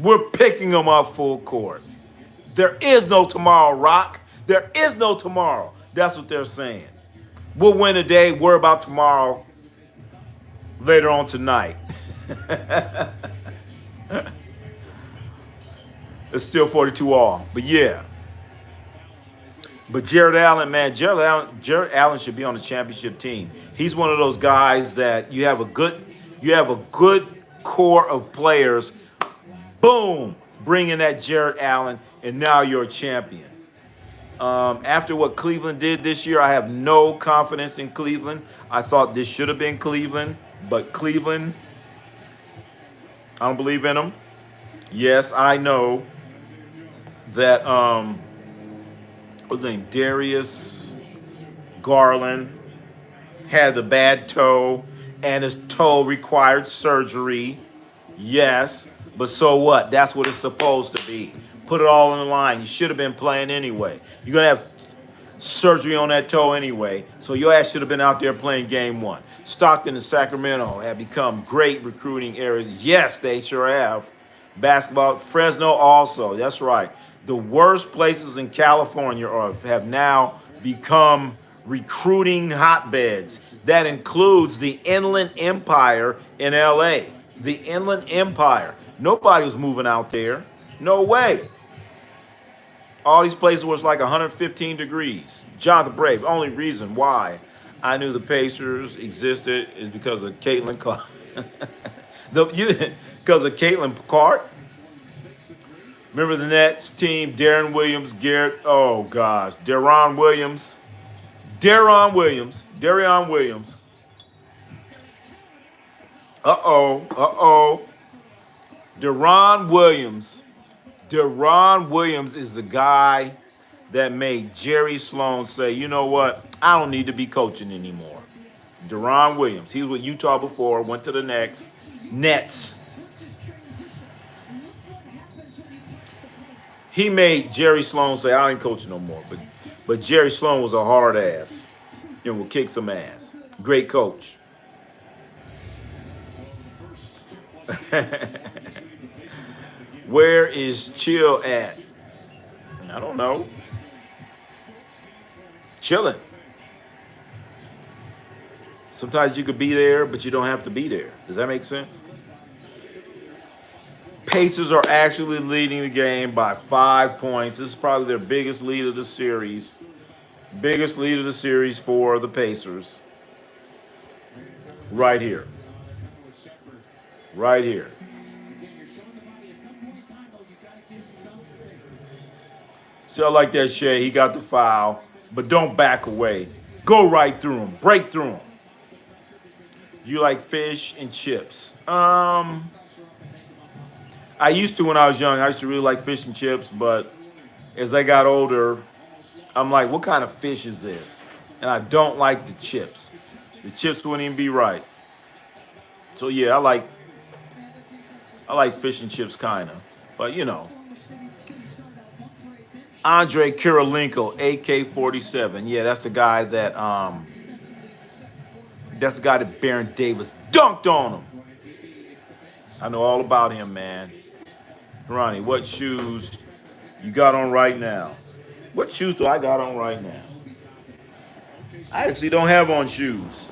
We're picking them up full court. There is no tomorrow, Rock. There is no tomorrow. That's what they're saying. We'll win today. Worry about tomorrow later on tonight. It's still 42 all. But yeah. But Jared Allen, man, Jared Allen should be on the championship team. He's one of those guys that you have a good core of players. Boom, bring in that Jared Allen, and now you're a champion. After what Cleveland did this year, I have no confidence in Cleveland. I thought this should have been Cleveland, but Cleveland, I don't believe in them. Yes, I know that, what's his name, Darius Garland had the bad toe, and his toe required surgery. Yes, but so what? That's what it's supposed to be. Put it all on the line. You should have been playing anyway. You're going to have surgery on that toe anyway, so your ass should have been out there playing game one. Stockton and Sacramento have become great recruiting areas. Yes, they sure have. Basketball, Fresno also. That's right. The worst places in California have now become recruiting hotbeds. That includes the Inland Empire in LA. The Inland Empire. Nobody was moving out there. No way. All these places was like 115 degrees. Jonathan Brave. Only reason why I knew the Pacers existed is because of Caitlin Clark. Because of Caitlin Clark. Remember the Nets team, Deron Williams, Garrett, oh gosh, Deron Williams. Deron Williams is the guy that made Jerry Sloan say, you know what, I don't need to be coaching anymore. Deron Williams, he was with Utah before, went to the Nets. He made Jerry Sloan say, I ain't coaching no more. But Jerry Sloan was a hard ass and will kick some ass. Great coach. Where is Chill at? I don't know. Chilling. Sometimes you could be there, but you don't have to be there. Does that make sense? Pacers are actually leading the game by 5 points. This is probably their biggest lead of the series. Biggest lead of the series for the Pacers. Right here. Right here. See, I like that Shea. He got the foul. But don't back away. Go right through him. Break through him. You like fish and chips? I used to when I was young. I used to really like fish and chips. But as I got older, I'm like, what kind of fish is this? And I don't like the chips. The chips wouldn't even be right. So, yeah, I like fish and chips kind of. But, you know. Andre Kirilenko, AK-47. Yeah, that's the guy that Baron Davis dunked on him. I know all about him, man. Ronnie, what shoes you got on right now? What shoes do I got on right now? I actually don't have on shoes.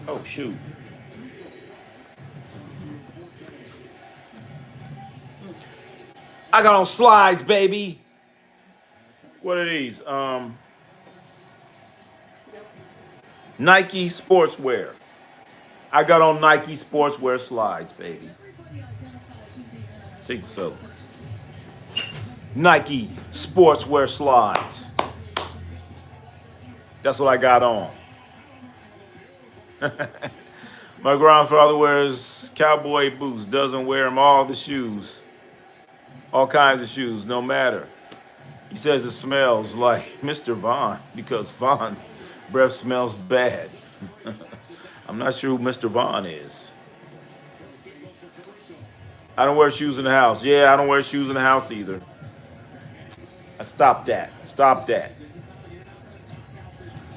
Oh, shoot. I got on slides, baby. What are these? Nike sportswear. I got on Nike sportswear slides, baby. Take so. Nike sportswear slides. That's what I got on. My grandfather wears cowboy boots, doesn't wear them all the shoes. All kinds of shoes, no matter. He says it smells like Mr. Vaughn because Vaughn breath smells bad. I'm not sure who Mr. Vaughn is. I don't wear shoes in the house. Yeah, I don't wear shoes in the house either. I stopped that. Stop that.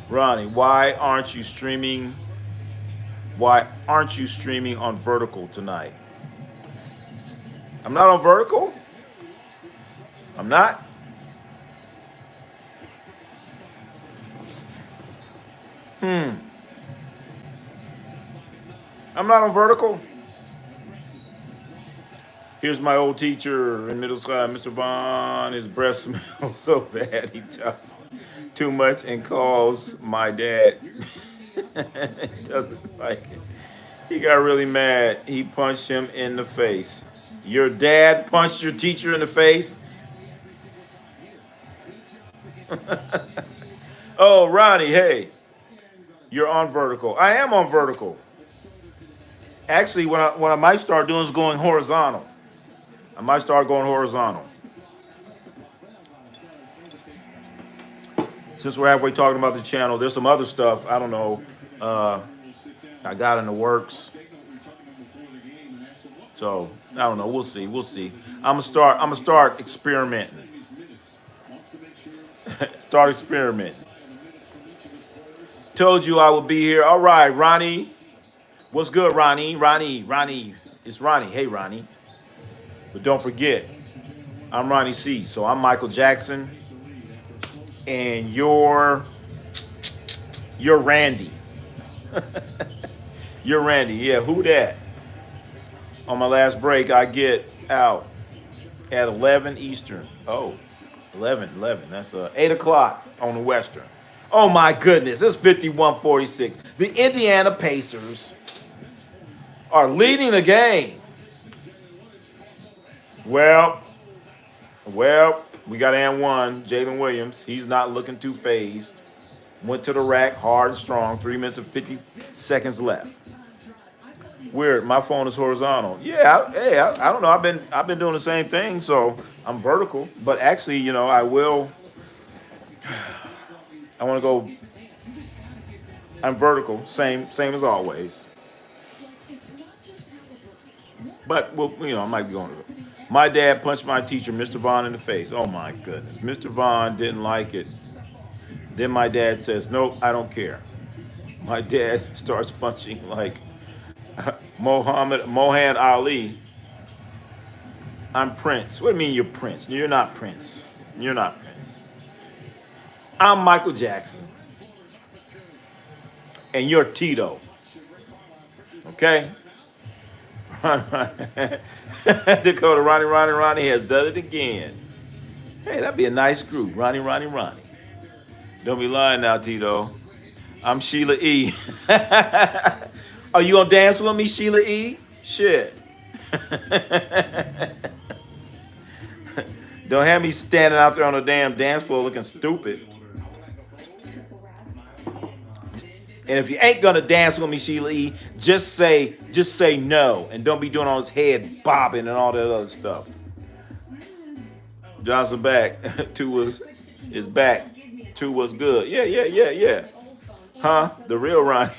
Ronnie, why aren't you streaming? Why aren't you streaming on Vertical tonight? I'm not on Vertical? I'm not? I'm not on Vertical. Here's my old teacher in middle school, Mr. Vaughn. His breath smells so bad he talks too much and calls my dad. Doesn't like it. He got really mad. He punched him in the face. Your dad punched your teacher in the face? Oh, Ronnie, hey. You're on Vertical. I am on Vertical. Actually, what I might start doing is going horizontal. I might start going horizontal. Since we're halfway talking about the channel, there's some other stuff, I don't know, I got in the works. So, I don't know, we'll see. I'm gonna start experimenting. Start experimenting. Told you I would be here. All right, Ronnie. What's good, Ronnie? Ronnie. It's Ronnie. Hey, Ronnie. But don't forget, I'm Ronnie C. So I'm Michael Jackson. And you're Randy. You're Randy. Yeah, who that? On my last break, I get out at 11 Eastern. Oh, 11. That's 8 o'clock on the Western. Oh, my goodness. It's 51-46. The Indiana Pacers are leading the game. Well, we got and one, Jalen Williams. He's not looking too phased. Went to the rack hard and strong. 3 minutes and 50 seconds left. Weird. My phone is horizontal. Yeah, I don't know. I've been doing the same thing, so I'm vertical. But actually, I will. I want to go. I'm vertical, same as always. But I might be going to. My dad punched my teacher, Mr. Vaughn, in the face. Oh my goodness. Mr. Vaughn didn't like it. Then my dad says, nope, I don't care. My dad starts punching like Mohan Ali. I'm Prince. What do you mean you're Prince? You're not Prince. You're not Prince. I'm Michael Jackson. And you're Tito. Okay? Dakota, Ronnie has done it again. Hey, that'd be a nice group. Ronnie. Don't be lying now, Tito. I'm Sheila E. Are you gonna dance with me, Sheila E? Shit. Don't have me standing out there on the damn dance floor looking stupid. And if you ain't gonna dance with me, Sheila E, just say no, and don't be doing all this head bobbing and all that other stuff. Johnson back. Two is back. Two was good. Yeah. Huh? The real Ronnie.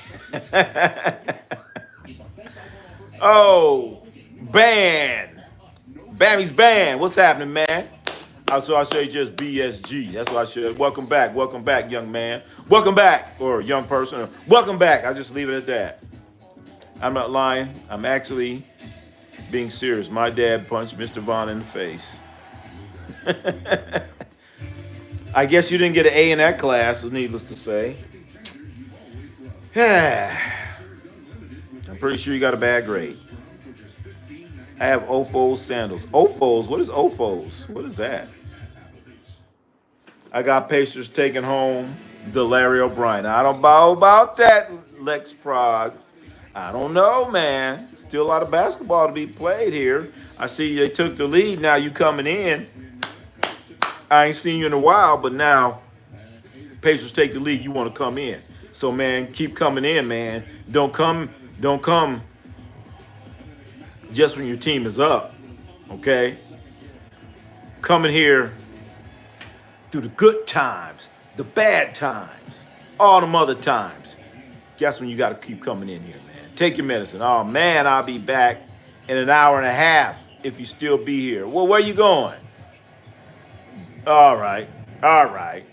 Oh, Bammy's band. What's happening, man? So I say just BSG. That's what I should. Welcome back, young man. Welcome back, or young person. Welcome back. I'll just leave it at that. I'm not lying. I'm actually being serious. My dad punched Mr. Vaughn in the face. I guess you didn't get an A in that class, needless to say. I'm pretty sure you got a bad grade. I have Ofos sandals. Ofos? What is Ofos? What is that? I got Pacers taking home the Larry O'Brien. I don't know about that, Lex Prod. I don't know, man. Still a lot of basketball to be played here. I see they took the lead. Now you coming in. I ain't seen you in a while, but now Pacers take the lead. You want to come in. So, man, keep coming in, man. Don't come just when your team is up, okay? Coming here through the good times, the bad times, all them other times. Guess when you got to keep coming in here, man. Take your medicine. Oh, man, I'll be back in an hour and a half if you still be here. Well, where you going? All right. All right.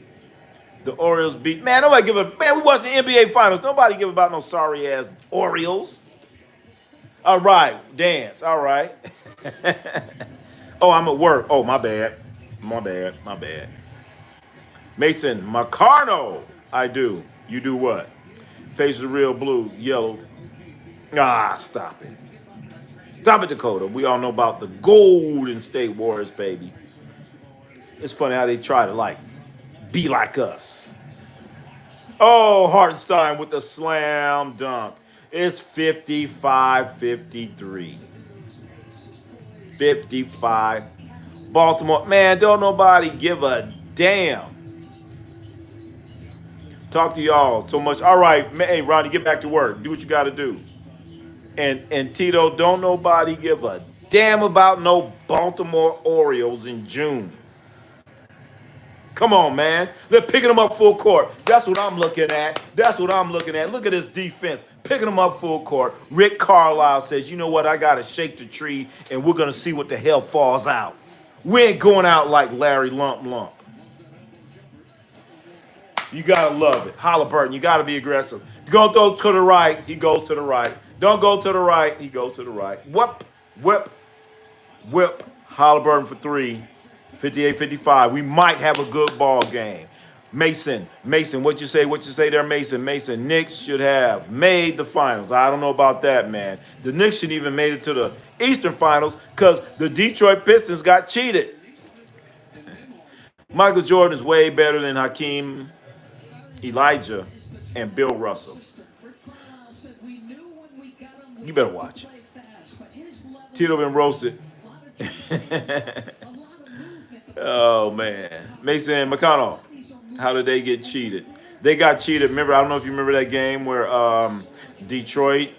The Orioles beat. Man, nobody give a. Man, we watched the NBA Finals. Nobody give about no sorry ass Orioles. All right. Dance. All right. Oh, I'm at work. Oh, my bad. My bad. My bad. Mason Macarno. I do. You do what? Pacers real blue, yellow. Ah, stop it. Stop it, Dakota. We all know about the Golden State Warriors, baby. It's funny how they try to, like, be like us. Oh, Hartenstein with the slam dunk. It's 55-53. 55. Baltimore. Man, don't nobody give a damn. Talk to y'all so much. All right, hey, Ronnie, get back to work. Do what you got to do. And Tito, don't nobody give a damn about no Baltimore Orioles in June. Come on, man. They're picking them up full court. That's what I'm looking at. That's what I'm looking at. Look at this defense. Picking them up full court. Rick Carlisle says, you know what? I got to shake the tree, and we're going to see what the hell falls out. We ain't going out like Larry Lump. You got to love it. Haliburton, you got to be aggressive. You're going to throw to the right, he goes to the right. Don't go to the right, he goes to the right. Whip. Haliburton for three. 58-55. We might have a good ball game. Mason, what you say there, Mason? Knicks should have made the finals. I don't know about that, man. The Knicks should even made it to the Eastern Finals because the Detroit Pistons got cheated. Michael Jordan is way better than Hakeem, Elijah, and Bill Russell. You better watch it. Tito been roasted. Oh, man. Mason McConnell, how did they get cheated? They got cheated. Remember, I don't know if you remember that game where Detroit,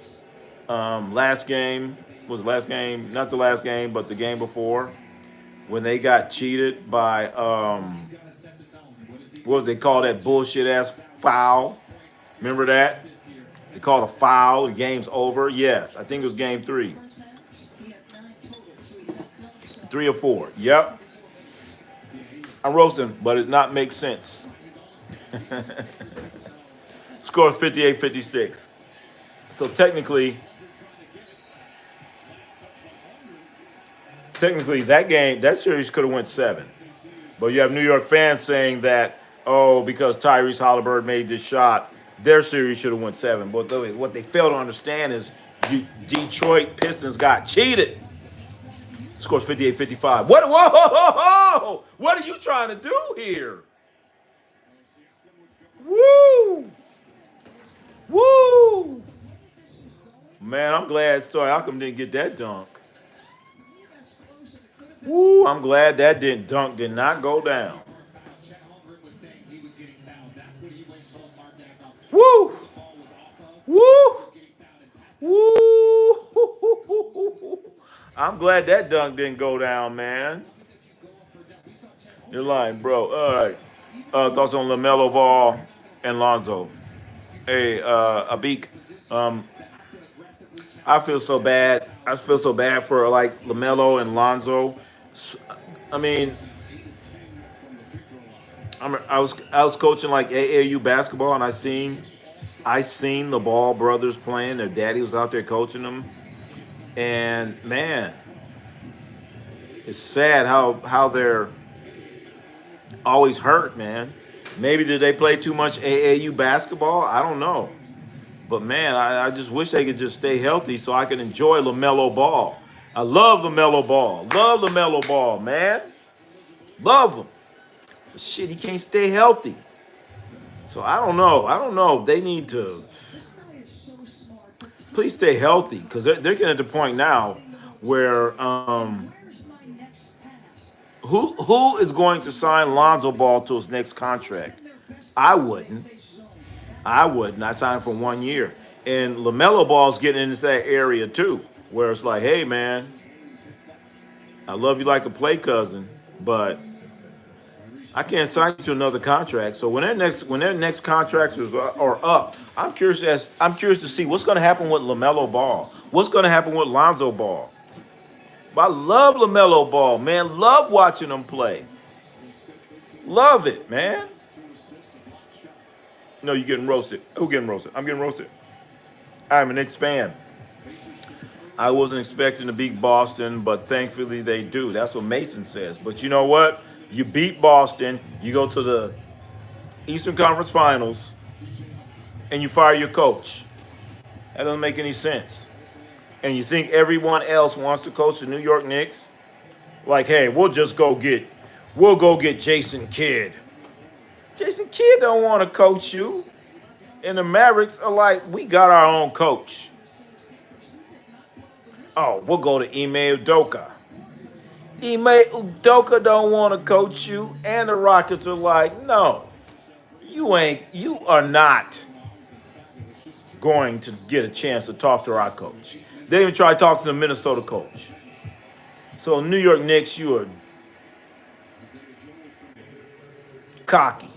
last game, was the last game? Not the last game, but the game before, when they got cheated by, what did they call that bullshit-ass foul? Remember that? They called a foul. The game's over. Yes, I think it was game 3. 3 or 4. Yep. I'm roasting, but it not make sense. Score 58-56. So technically that series could have went 7. But you have New York fans saying that, oh, because Tyrese Haliburton made this shot, their series should have went 7. But what they fail to understand is Detroit Pistons got cheated. Scores 58-55. Whoa! What are you trying to do here? Woo! Man, I'm glad Siakam didn't get that dunk. Woo! I'm glad that did not go down. Woo! I'm glad that dunk didn't go down, man. You're lying, bro. All right. Thoughts on LaMelo Ball and Lonzo? Hey, Abik. I feel so bad. I feel so bad for like LaMelo and Lonzo. I mean, I was coaching like AAU basketball, and I seen the Ball brothers playing. Their daddy was out there coaching them. And man, it's sad how they're always hurt, man. Maybe did they play too much AAU basketball? I don't know. But man, I just wish they could just stay healthy so I could enjoy LaMelo Ball. I love LaMelo Ball. Love LaMelo Ball, man. Love him. But shit, he can't stay healthy. So I don't know. I don't know if they need to please stay healthy because they're getting at the point now where who is going to sign Lonzo Ball to his next contract? I wouldn't. I wouldn't. I signed for 1 year. And LaMelo Ball's getting into that area too, where it's like, hey man, I love you like a play cousin, but I can't sign you to another contract. So when their next contracts are up, I'm curious to see what's going to happen with LaMelo Ball. What's going to happen with Lonzo Ball? But I love LaMelo Ball, man. Love watching him play. Love it, man. No, you're getting roasted. Who getting roasted? I'm getting roasted. I'm a Knicks fan. I wasn't expecting to beat Boston, but thankfully they do. That's what Mason says. But you know what? You beat Boston, you go to the Eastern Conference Finals, and you fire your coach. That doesn't make any sense. And you think everyone else wants to coach the New York Knicks? Like, hey, we'll go get Jason Kidd. Jason Kidd don't want to coach you. And the Mavericks are like, we got our own coach. Oh, we'll go to Ime Udoka. Ime Udoka don't want to coach you, and the Rockets are like, no, you are not going to get a chance to talk to our coach. They even try to talk to the Minnesota coach. So New York Knicks, you are cocky.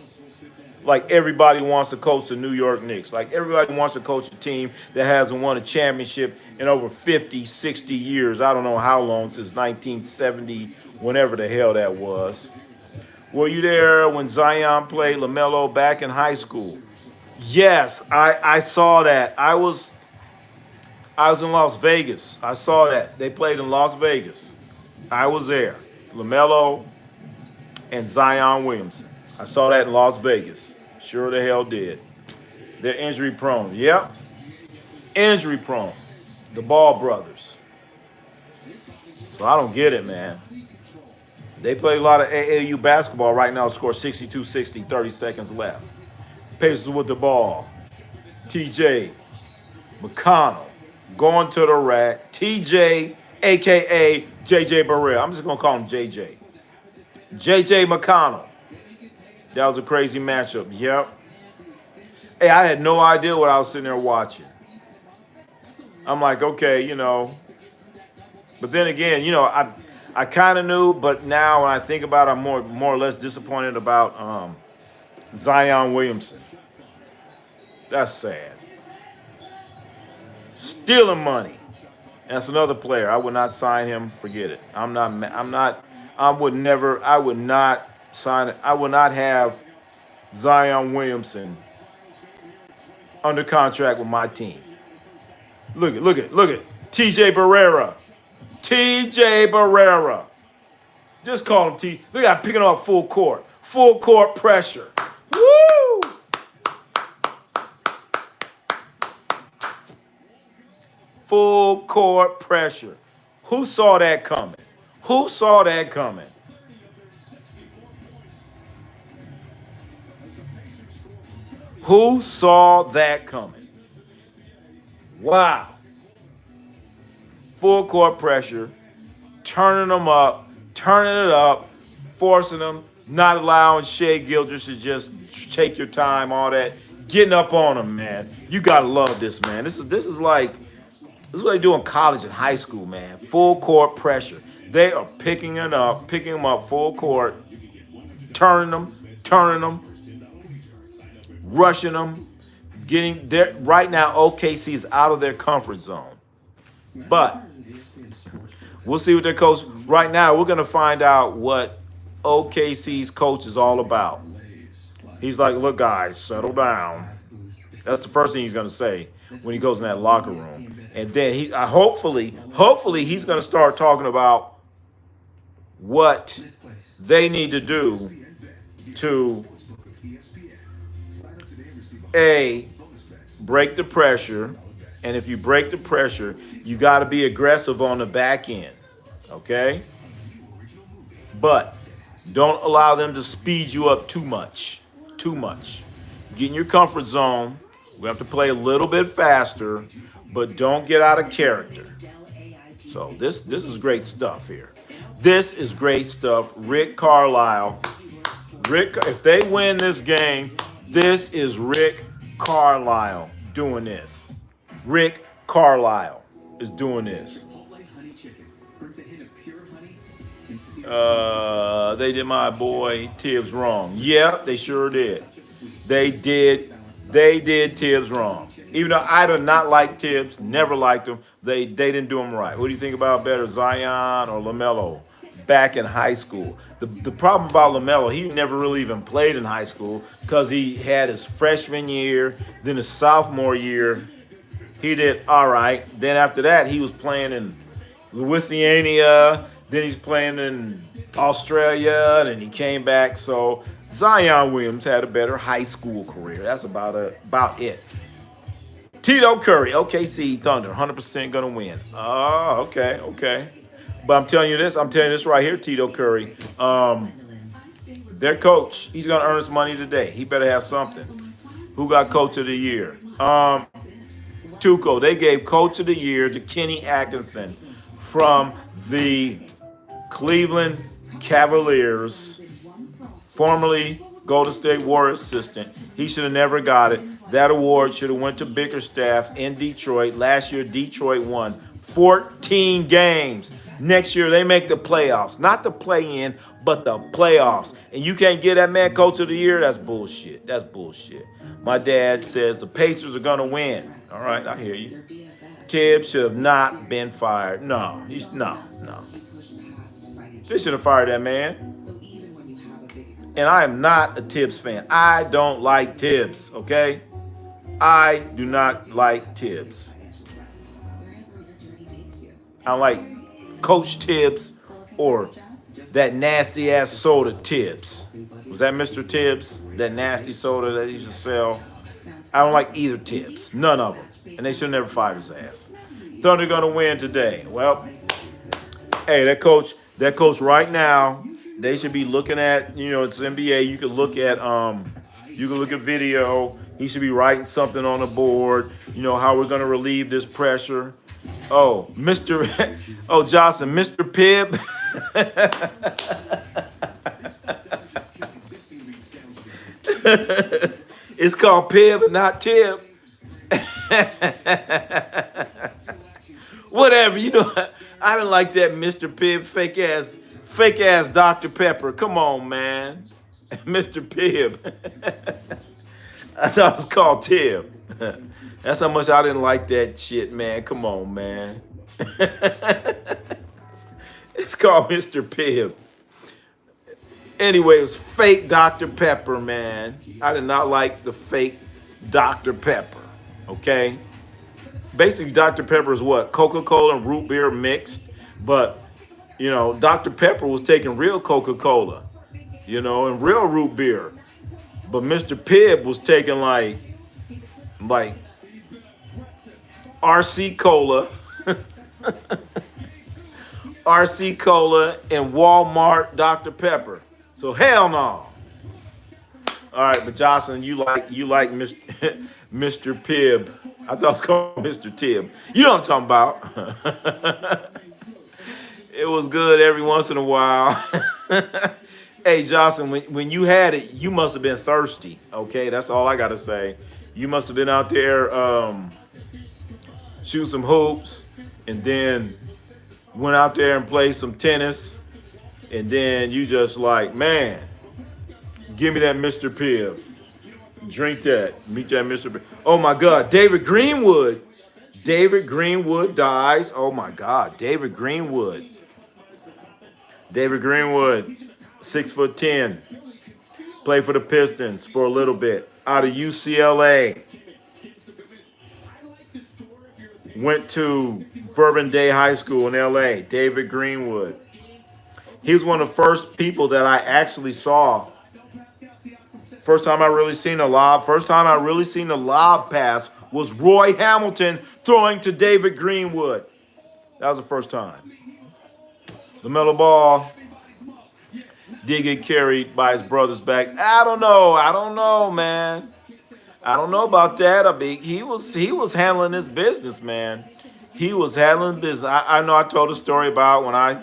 Like everybody wants to coach the New York Knicks. Like everybody wants to coach a team that hasn't won a championship in over 50, 60 years. I don't know how long, since 1970, whenever the hell that was. Were you there when Zion played LaMelo back in high school? Yes, I saw that. I was in Las Vegas. I saw that. They played in Las Vegas. I was there. LaMelo and Zion Williamson. I saw that in Las Vegas. Sure the hell did. They're injury prone. Yep. Injury prone. The Ball brothers. So I don't get it, man. They play a lot of AAU basketball right now. Score 62-60, 30 seconds left. Pacers with the ball. TJ McConnell going to the rack. TJ, a.k.a. JJ Barrera. I'm just going to call him JJ. JJ McConnell. That was a crazy matchup. Yep. Hey, I had no idea what I was sitting there watching. I'm like, okay, But then again, I kind of knew, but now when I think about it, I'm more or less disappointed about Zion Williamson. That's sad. Stealing money. That's another player. I would not sign him. Forget it. I would not sign it. I would not have Zion Williamson under contract with my team. Look at TJ Barrera. TJ Barrera. Just call him T. Look at him picking up full court. Full court pressure. Woo! Full court pressure. Who saw that coming? Who saw that coming? Who saw that coming? Wow. Full court pressure, turning them up, turning it up, forcing them, not allowing Shea Gilders to just take your time, all that. Getting up on them, man. You gotta love this, man. This is what they do in college and high school, man. Full court pressure. They are picking them up full court, turning them, rushing them, getting there. Right now, OKC is out of their comfort zone. But we'll see what their coach. Right now, we're going to find out what OKC's coach is all about. He's like, look, guys, settle down. That's the first thing he's going to say when he goes in that locker room. And then hopefully he's going to start talking about what they need to do to break the pressure And if you break the pressure, you got to be aggressive on the back end. Okay? But don't allow them to speed you up too much. Too much. Get in your comfort zone. We have to play a little bit faster, but don't get out of character. So this is great stuff here. This is great stuff. Rick Carlisle. If they win this game, this is Rick Carlisle doing this. Rick Carlisle is doing this. They did my boy Tibbs wrong. Yeah, they sure did. They did Tibbs wrong. Even though I do not like Tibbs, never liked him, they didn't do him right. What do you think about better, Zion or LaMelo back in high school? The problem about LaMelo, he never really even played in high school because he had his freshman year, then his sophomore year, he did all right. Then after that, he was playing in Lithuania, then he's playing in Australia, and then he came back. So Zion Williams had a better high school career. That's about it. Tito Curry, OKC Thunder, 100% going to win. Oh, okay. But I'm telling you this right here, Tito Curry. Their coach, he's going to earn his money today. He better have something. Who got coach of the year? Tuco, they gave coach of the year to Kenny Atkinson from the Cleveland Cavaliers, formerly Golden State Warriors assistant. He should have never got it. That award should have went to Bickerstaff in Detroit. Last year, Detroit won 14 games. Next year, they make the playoffs. Not the play-in, but the playoffs. And you can't get that man coach of the year? That's bullshit. That's bullshit. My dad says the Pacers are going to win. All right, I hear you. Tibbs should have not been fired. No. They should have fired that man. And I am not a Tibbs fan. I don't like Tibbs, okay? I do not like Tibbs. I like Coach Tibbs or that nasty ass soda Tibbs. Was that Mr. Tibbs? That nasty soda that he used to sell? I don't like either Tibbs. None of them. And they should have never fired his ass. Thunder gonna win today. Well, hey, that coach right now, they should be looking at, it's NBA. You can look at video. He should be writing something on the board. How we're gonna relieve this pressure. Oh, Johnson, Mr. Pibb. It's called Pibb, not Tib. Whatever, I didn't like that Mr. Pibb, fake ass Dr. Pepper. Come on, man. Mr. Pibb. I thought it was called Tib. That's how much I didn't like that shit, man. Come on, man. It's called Mr. Pibb. Anyway, it was fake Dr. Pepper, man. I did not like the fake Dr. Pepper, okay? Basically, Dr. Pepper is what? Coca-Cola and root beer mixed. But, Dr. Pepper was taking real Coca-Cola, and real root beer. But Mr. Pibb was taking like RC Cola, RC Cola, and Walmart Dr. Pepper. So hell no. All right, but Jocelyn, you like Mr. Pibb. I thought it was called Mr. Tibb. You know what I'm talking about. It was good every once in a while. Hey, Jocelyn, when you had it, you must have been thirsty. Okay, that's all I got to say. You must have been out there shoot some hoops, and then went out there and played some tennis, and then you just like, man, give me that Mr. Pibb. Drink that. Meet that Mr. Pibb. Oh, my God. David Greenwood. David Greenwood dies. Oh, my God. David Greenwood. 6'10". Played for the Pistons for a little bit. Out of UCLA. Went to Bourbon Day High School in L.A. David Greenwood. He was one of the first people that I actually saw. First time I really seen a lob pass was Roy Hamilton throwing to David Greenwood. That was the first time. LaMelo Ball did get carried by his brother's back. I don't know, man. I don't know about that. I mean, he was handling his business, man. He was handling business. I know I told a story about when I,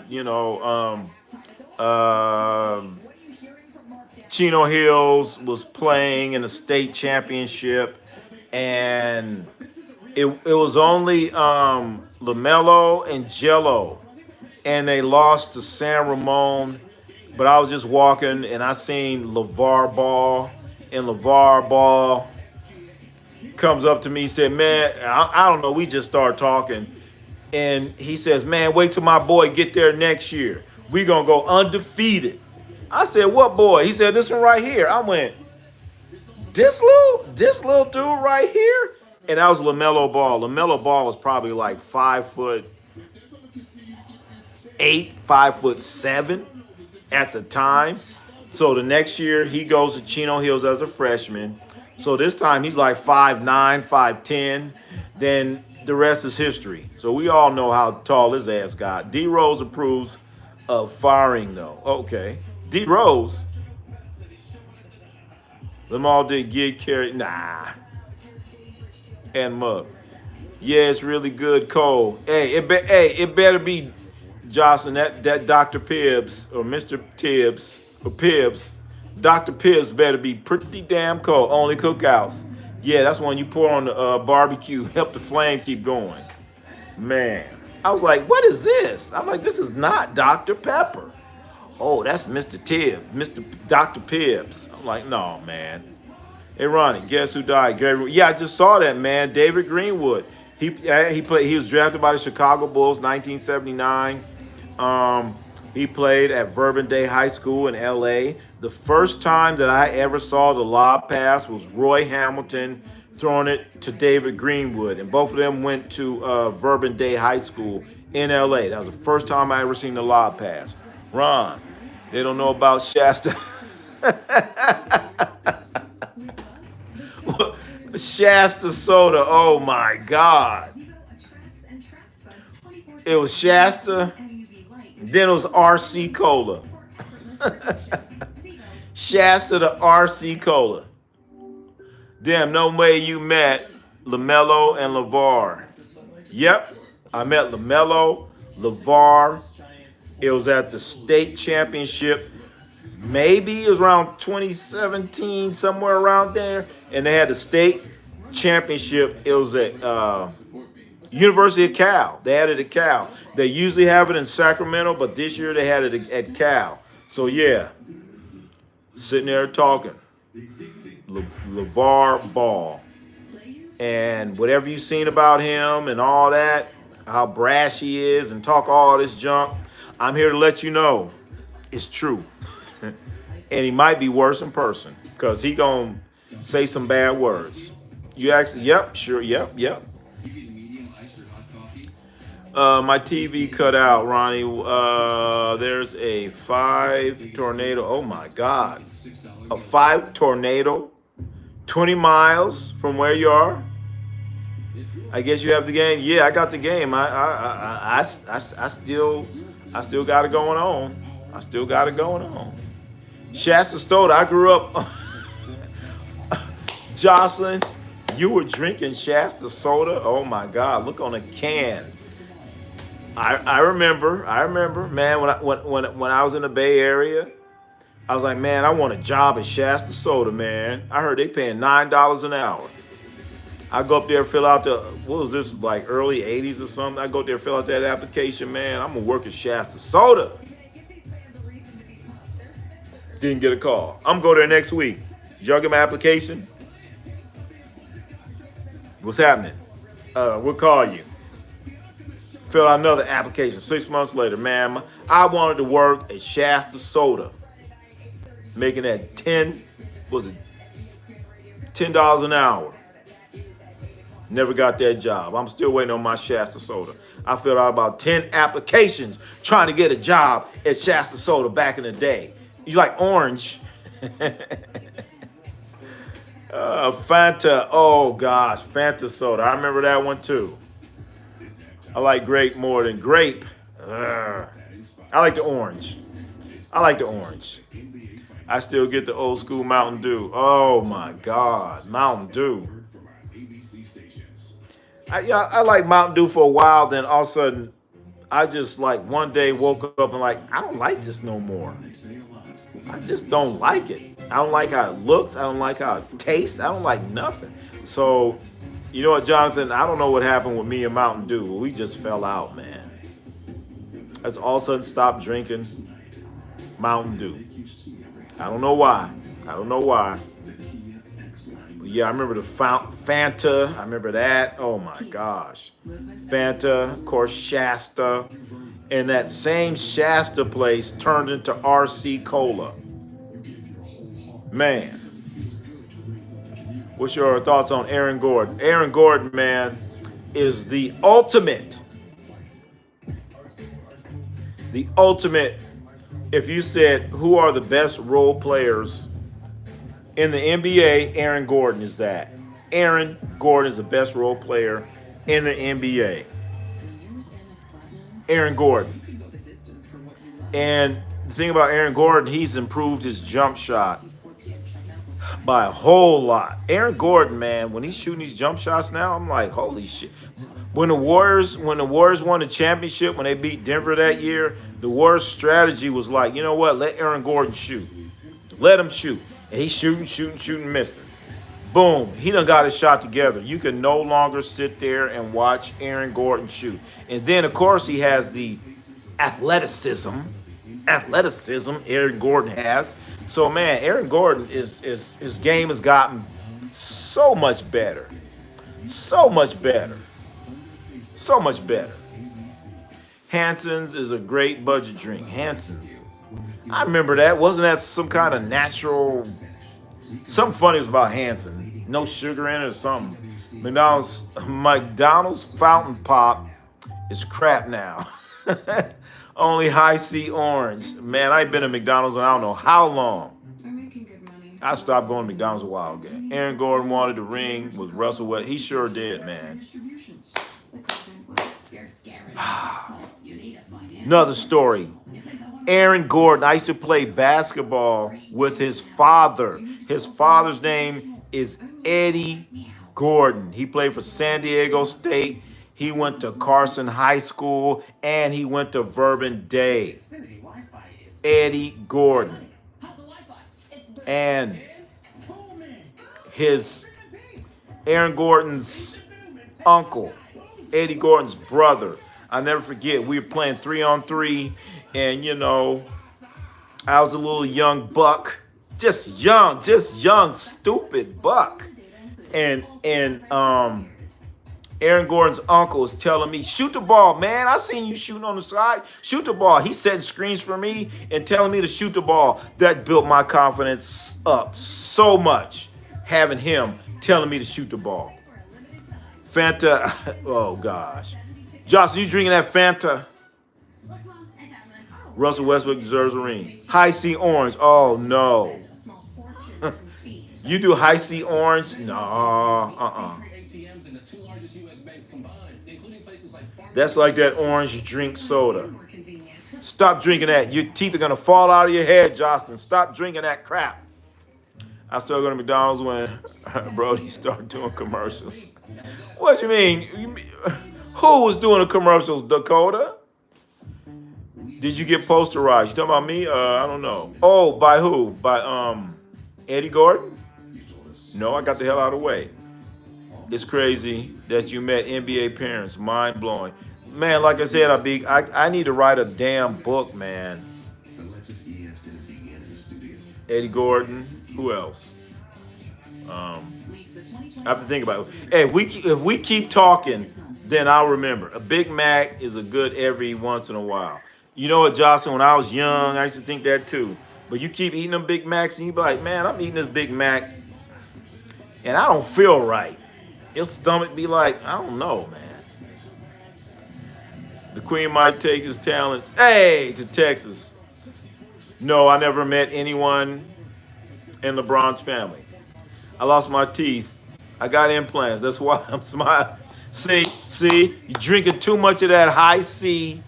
Chino Hills was playing in a state championship, and it was only LaMelo and Jello, and they lost to San Ramon. But I was just walking, and I seen LeVar Ball, and LeVar Ball comes up to me, he said, man, I don't know, we just started talking, and he says, man, wait till my boy get there next year. We gonna go undefeated. I said, what boy? He said, this one right here. I went, this little dude right here? And that was LaMelo Ball. LaMelo Ball was probably like 5'8", 5'7" at the time. So the next year he goes to Chino Hills as a freshman. So this time he's like 5'9", 5'10". Then the rest is history. So we all know how tall his ass got. D Rose approves of firing though. Okay. D Rose. Them all did get carried. Nah. And Mug. Yeah, it's really good, Cole. Hey, it better be Jocelyn, that Dr. Pibbs or Mr. Tibbs or Pibbs. Dr. Pibbs better be pretty damn cold. Only cookouts. Yeah, that's when you pour on the barbecue, help the flame keep going. Man, I was like, what is this? I'm like, this is not Dr. Pepper. Oh, that's Mr. Tibbs, Mr. Dr. Pibbs. I'm like, no, man. Hey, Ronnie, guess who died? Gary. Yeah, I just saw that, man. David Greenwood. He was drafted by the Chicago Bulls, 1979. He played at Verbum Day High School in L.A. The first time that I ever saw the lob pass was Roy Hamilton throwing it to David Greenwood, and both of them went to Verbum Day High School in L.A. That was the first time I ever seen the lob pass. Ron, they don't know about Shasta. Shasta soda, oh my God. It was Shasta, then it was RC Cola. Shasta to RC Cola. Damn, no way you met LaMelo and LeVar. Yep, I met LaMelo, LeVar. It was at the state championship. Maybe it was around 2017, somewhere around there. And they had the state championship. It was at University of Cal. They had it at Cal. They usually have it in Sacramento, but this year they had it at Cal. So, yeah, sitting there talking. LeVar Ball. And whatever you've seen about him and all that, how brash he is and talk all this junk, I'm here to let you know it's true. And he might be worse in person because he gonna say some bad words. You actually, yep, sure, yep. My TV cut out, Ronnie. There's a 5 tornado. Oh my God, a 5 tornado, 20 miles from where you are. I guess you have the game. Yeah, I got the game. I still got it going on. I still got it going on. Shasta soda. I grew up. Jocelyn, you were drinking Shasta soda. Oh my God! Look on the can. I remember, man. When I was in the Bay Area, I was like, man, I want a job at Shasta Soda, man. I heard they paying $9 an hour. I go up there, fill out the, what was this, like early 80s or something? I go up there, fill out that application, man. I'm gonna work at Shasta Soda. Didn't get a call. I'm gonna go there next week. Did y'all get my application? What's happening? We'll call you. Fill out another application 6 months later, man. I wanted to work at Shasta Soda. Making that $10 an hour. Never got that job. I'm still waiting on my Shasta Soda. I filled out about 10 applications trying to get a job at Shasta Soda back in the day. You like orange? Fanta. Oh gosh, Fanta soda. I remember that one too. I like grape more than grape. Ugh. I like the orange. I like the orange. I still get the old school Mountain Dew. Oh my God, Mountain Dew. I like Mountain Dew for a while. Then all of a sudden, I just like one day woke up and like I don't like this no more. I just don't like it. I don't like how it looks. I don't like how it tastes. I don't like nothing. So, you know what, Jonathan? I don't know what happened with me and Mountain Dew. We just fell out, man. Let's all of a sudden stop drinking Mountain Dew. I don't know why. I don't know why. But yeah, I remember the Fanta. I remember that. Oh my gosh. Fanta, of course, Shasta. And that same Shasta place turned into RC Cola. Man. What's your thoughts on Aaron Gordon? Aaron Gordon, man, is the ultimate. The ultimate. If you said who are the best role players in the NBA, Aaron Gordon is that. Aaron Gordon is the best role player in the NBA. Aaron Gordon. And the thing about Aaron Gordon, he's improved his jump shot by a whole lot. Aaron Gordon, man, when he's shooting these jump shots now, I'm like, holy shit. When the Warriors won the championship, when they beat Denver that year, the Warriors' strategy was like, you know what? Let Aaron Gordon shoot. Let him shoot. And he's shooting, missing. Boom. He done got his shot together. You can no longer sit there and watch Aaron Gordon shoot. And then, of course, he has the athleticism Aaron Gordon has. So, man, Aaron Gordon his game has gotten so much better. So much better. So much better. Hanson's is a great budget drink. Hanson's. I remember that. Wasn't that some kind of natural... Something funny was about Hanson. No sugar in it or something. McDonald's fountain pop is crap now. Only high C orange. Man, I ain't been to McDonald's in I don't know how long. I stopped going to McDonald's a while ago. Aaron Gordon wanted to ring with Russell Westbrook. He sure did, man. Another story. Aaron Gordon, I used to play basketball with his father. His father's name is Eddie Gordon. He played for San Diego State. He went to Carson High School, and he went to Verbum Day. Eddie Gordon. And Aaron Gordon's uncle, Eddie Gordon's brother. I'll never forget, we were playing 3-on-3, and, you know, I was a little young buck. Just young, stupid buck. And Aaron Gordon's uncle is telling me, shoot the ball, man. I seen you shooting on the side. Shoot the ball. He's setting screens for me and telling me to shoot the ball. That built my confidence up so much, having him telling me to shoot the ball. Fanta, oh gosh. Johnson, you drinking that Fanta? Russell Westbrook deserves a ring. High C orange, oh no. You do high C orange? No, That's like that orange drink soda. Stop drinking that. Your teeth are gonna fall out of your head, Justin. Stop drinking that crap. I still go to McDonald's when Brody started doing commercials. What you mean? Who was doing the commercials, Dakota? Did you get posterized? You talking about me? I don't know. Oh, by who? By Eddie Gordon? No, I got the hell out of the way. It's crazy that you met NBA parents. Mind blowing. Man, like I said, I need to write a damn book, man. Eddie Gordon. Who else? I have to think about it. Hey, if we keep talking, then I'll remember. A Big Mac is a good every once in a while. You know what, Jocelyn? When I was young, I used to think that too. But you keep eating them Big Macs, and you be like, man, I'm eating this Big Mac, and I don't feel right. Your stomach be like, I don't know, man. The Queen might take his talents, hey, to Texas. No, I never met anyone in LeBron's family. I lost my teeth. I got implants. That's why I'm smiling. See, See, you're drinking too much of that high C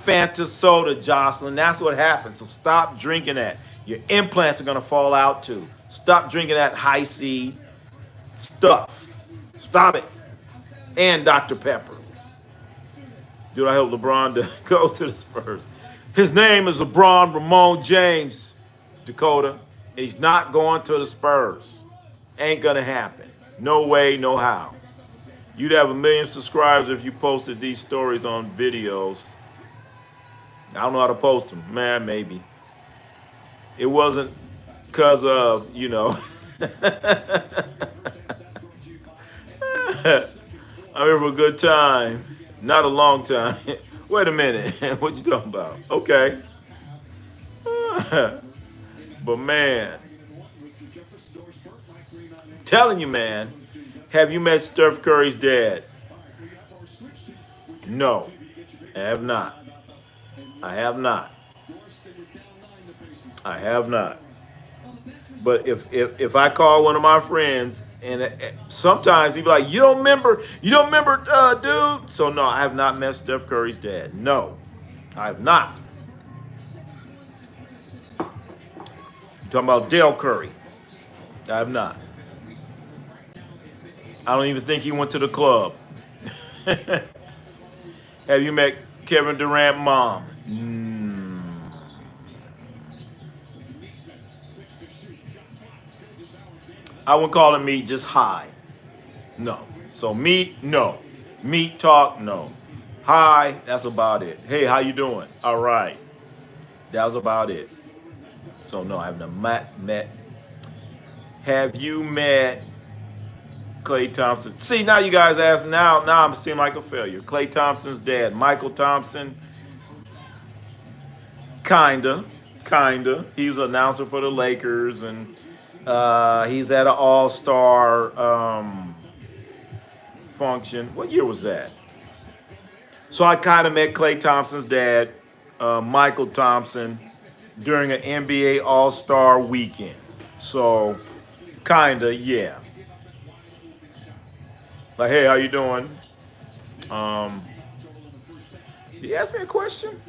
Fanta soda, Jocelyn. That's what happens. So stop drinking that. Your implants are going to fall out too. Stop drinking that high C stuff. Stop it. And Dr. Pepper. Dude, I hope LeBron goes to the Spurs. His name is LeBron Ramon James, Dakota. And he's not going to the Spurs. Ain't going to happen. No way, no how. You'd have 1 million subscribers if you posted these stories on videos. I don't know how to post them. Man, maybe. It wasn't because of, you know. I'm here for a good time. Not a long time. Wait a minute. What you talking about? Okay. But man. Telling you, man. Have you met Steph Curry's dad? No. I have not. I have not. I have not. But if I call one of my friends and sometimes he'd be like, you don't remember, dude. So no, I have not met Steph Curry's dad. No, I have not. I'm talking about Dale Curry. I have not. I don't even think he went to the club. Have you met Kevin Durant's mom? I wouldn't call it meet, just hi. No. So meet, no. Meet, talk, no. Hi, that's about it. Hey, how you doing? All right. That was about it. So no, I have not met. Have you met Klay Thompson? See, now you guys ask, now I'm seeming like a failure. Klay Thompson's dad, Michael Thompson, kinda. He was an announcer for the Lakers, and he's at an all-star function. What year was that? So I kind of met Klay Thompson's dad, Michael Thompson, during an NBA all-star weekend. So kinda, yeah. Like, hey, how you doing? Did he ask me a question?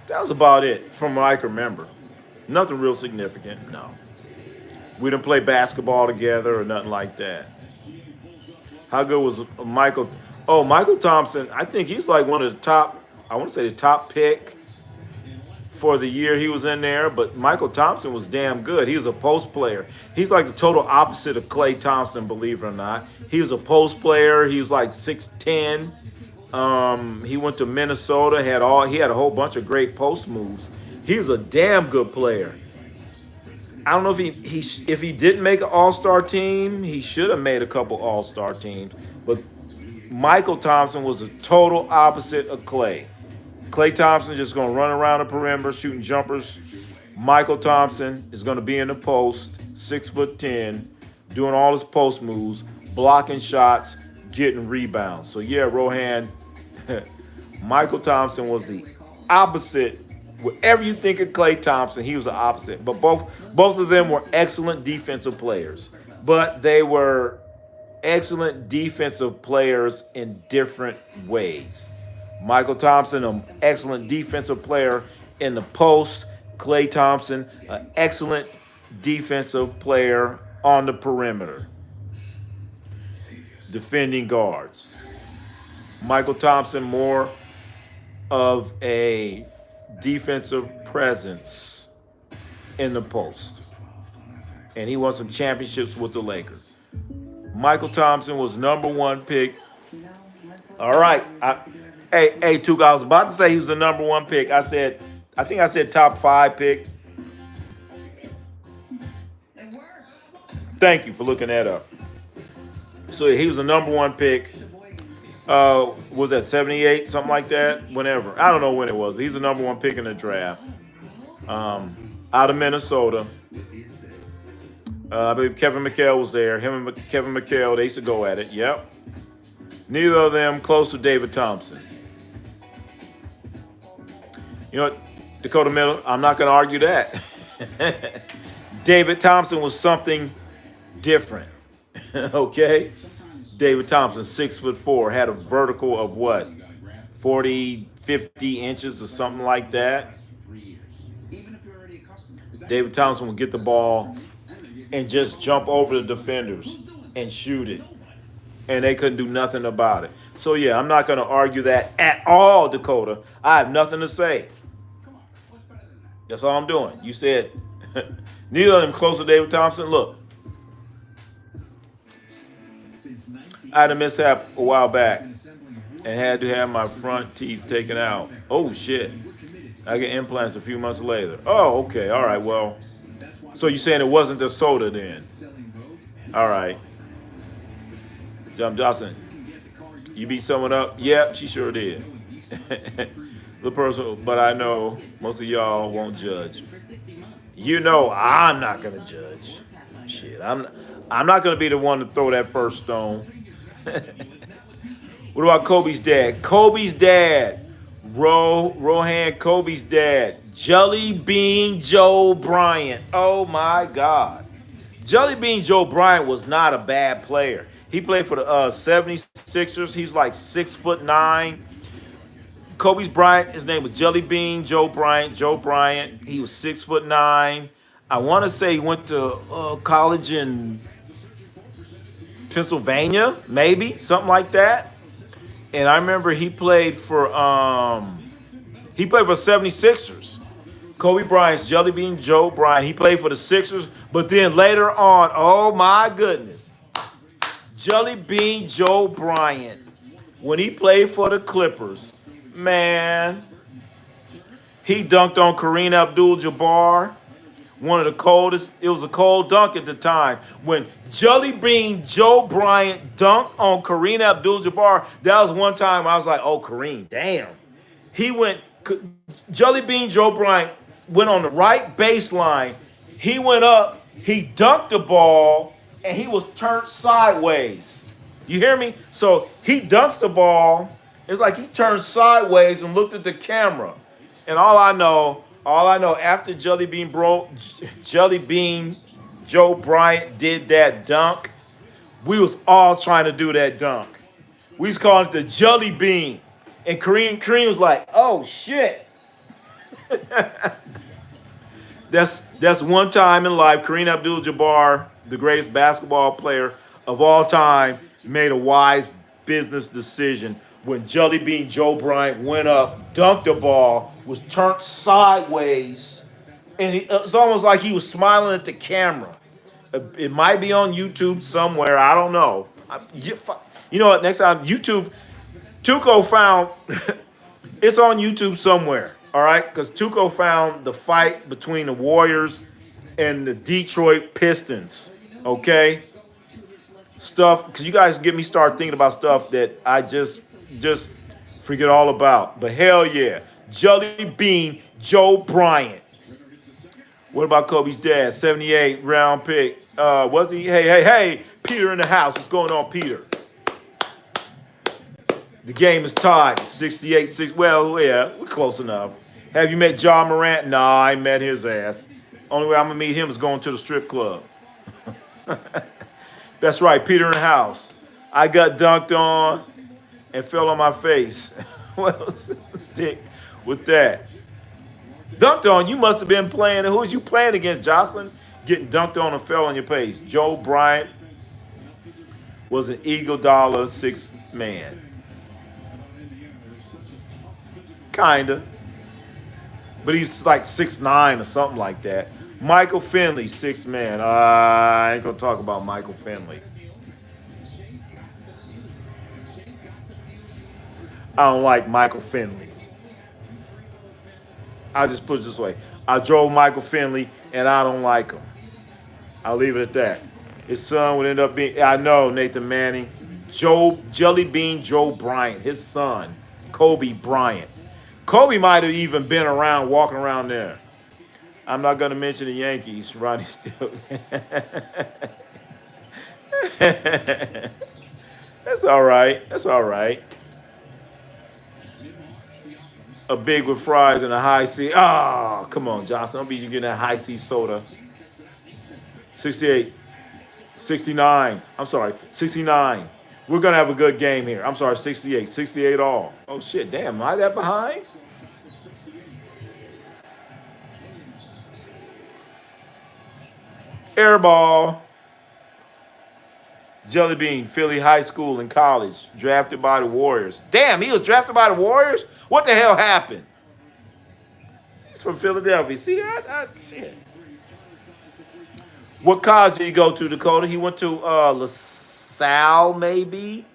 That was about it from what I can remember. Nothing real significant, no. We didn't play basketball together or nothing like that. How good was Michael? Oh, Michael Thompson, I think he's like one of the top, I want to say the top pick for the year he was in there, but Michael Thompson was damn good. He was a post player. He's like the total opposite of Klay Thompson, believe it or not. He was a post player. He was like 6'10". He went to Minnesota, he had a whole bunch of great post moves. He was a damn good player. I don't know if he didn't make an all-star team, he should have made a couple all-star teams. But Michael Thompson was a total opposite of Klay. Klay Thompson just going to run around the perimeter shooting jumpers. Michael Thompson is going to be in the post, 6'10", doing all his post moves, blocking shots, getting rebounds. So yeah, Rohan, Michael Thompson was the opposite. Whatever you think of Klay Thompson, he was the opposite. But both of them were excellent defensive players. But they were excellent defensive players in different ways. Michael Thompson, an excellent defensive player in the post. Klay Thompson, an excellent defensive player on the perimeter, defending guards. Michael Thompson, more of a defensive presence in the post. And he won some championships with the Lakers. Michael Thompson was #1 pick. All right. Hey, Tuka, I was about to say he was the #1 pick. I think I said top 5 pick. Thank you for looking that up. So he was the #1 pick. Was that 78, something like that? Whenever. I don't know when it was, but he's the #1 pick in the draft. Out of Minnesota. I believe Kevin McHale was there. Him and Kevin McHale, they used to go at it. Yep. Neither of them close to David Thompson. You know what, Dakota Miller, I'm not going to argue that. David Thompson was something different. Okay? David Thompson, 6'4", had a vertical of what, 40, 50 inches or something like that. David Thompson would get the ball and just jump over the defenders and shoot it. And they couldn't do nothing about it. So, yeah, I'm not going to argue that at all, Dakota. I have nothing to say. That's all I'm doing. You said neither of them close to David Thompson. Look, I had a mishap a while back and had to have my front teeth taken out. Oh, shit. I get implants a few months later. Oh, okay. All right. Well, so you're saying it wasn't the soda then? All right. John Johnson, you beat someone up? Yep, she sure did. The person, but I know most of y'all won't judge. You know I'm not gonna judge. Shit, I'm not gonna be the one to throw that first stone. What about Kobe's dad? Kobe's dad, Rohan Kobe's dad, Jelly Bean Joe Bryant. Oh my God, Jelly Bean Joe Bryant was not a bad player. He played for the 76ers. He's like 6'9". Kobe's Bryant, his name was Jelly Bean Joe Bryant. Joe Bryant, he was 6'9". I want to say he went to college in Pennsylvania, maybe something like that. And I remember he played for 76ers. Kobe Bryant's Jelly Bean Joe Bryant. He played for the Sixers, but then later on, oh my goodness, Jelly Bean Joe Bryant, when he played for the Clippers, man, he dunked on Kareem Abdul-Jabbar. One of the coldest. It was a cold dunk at the time. When Jelly Bean Joe Bryant dunked on Kareem Abdul-Jabbar, that was one time I was like, oh, Kareem, damn. Jelly Bean Joe Bryant went on the right baseline. He went up, he dunked the ball, and he was turned sideways. You hear me? So he dunks the ball. It's like he turned sideways and looked at the camera. And all I know, after Jelly Bean Joe Bryant did that dunk, we was all trying to do that dunk. We was calling it the Jelly Bean. And Kareem was like, oh shit. That's one time in life Kareem Abdul-Jabbar, the greatest basketball player of all time, made a wise business decision when Jelly Bean Joe Bryant went up, dunked the ball, was turned sideways, and it's almost like he was smiling at the camera. It might be on YouTube somewhere. I don't know. You know what? Next time, YouTube, Tuco found, it's on YouTube somewhere, all right? Because Tuco found the fight between the Warriors and the Detroit Pistons, okay? Stuff, because you guys get me started thinking about stuff that I just forget all about. But hell yeah, Jelly Bean Joe Bryant. What about Kobe's dad? 78 round pick. Was he? Hey, Peter in the house. What's going on, Peter? The game is tied. 68-6. Well, yeah, we're close enough. Have you met John Morant? Nah, I ain't met his ass. Only way I'm going to meet him is going to the strip club. That's right, Peter in the house. I got dunked on and fell on my face. Well, stick with that. Dunked on, you must have been playing. Who was you playing against, Jocelyn? Getting dunked on and fell on your face. Joe Bryant was an Eagle Dollar sixth man. Kinda. But he's like 6'9" or something like that. Michael Finley, sixth man. I ain't gonna talk about Michael Finley. I don't like Michael Finley. I'll just put it this way. I drove Michael Finley, and I don't like him. I'll leave it at that. His son would end up being, I know, Nathan Manning. Jelly Bean Joe Bryant, his son, Kobe Bryant. Kobe might have even been around, walking around there. I'm not going to mention the Yankees, Ronnie Still. That's all right. That's all right. A big with fries and a high C. Oh, come on, Johnson. Don't be you getting that high C soda. 68. 69. I'm sorry, 69. We're going to have a good game here. I'm sorry, 68. 68 all. Oh, shit. Damn, am I that behind? Air ball. Jelly Bean, Philly High School and college, drafted by the Warriors. Damn, he was drafted by the Warriors? What the hell happened? He's from Philadelphia. See, shit. What college did he go to, Dakota? He went to LaSalle, maybe?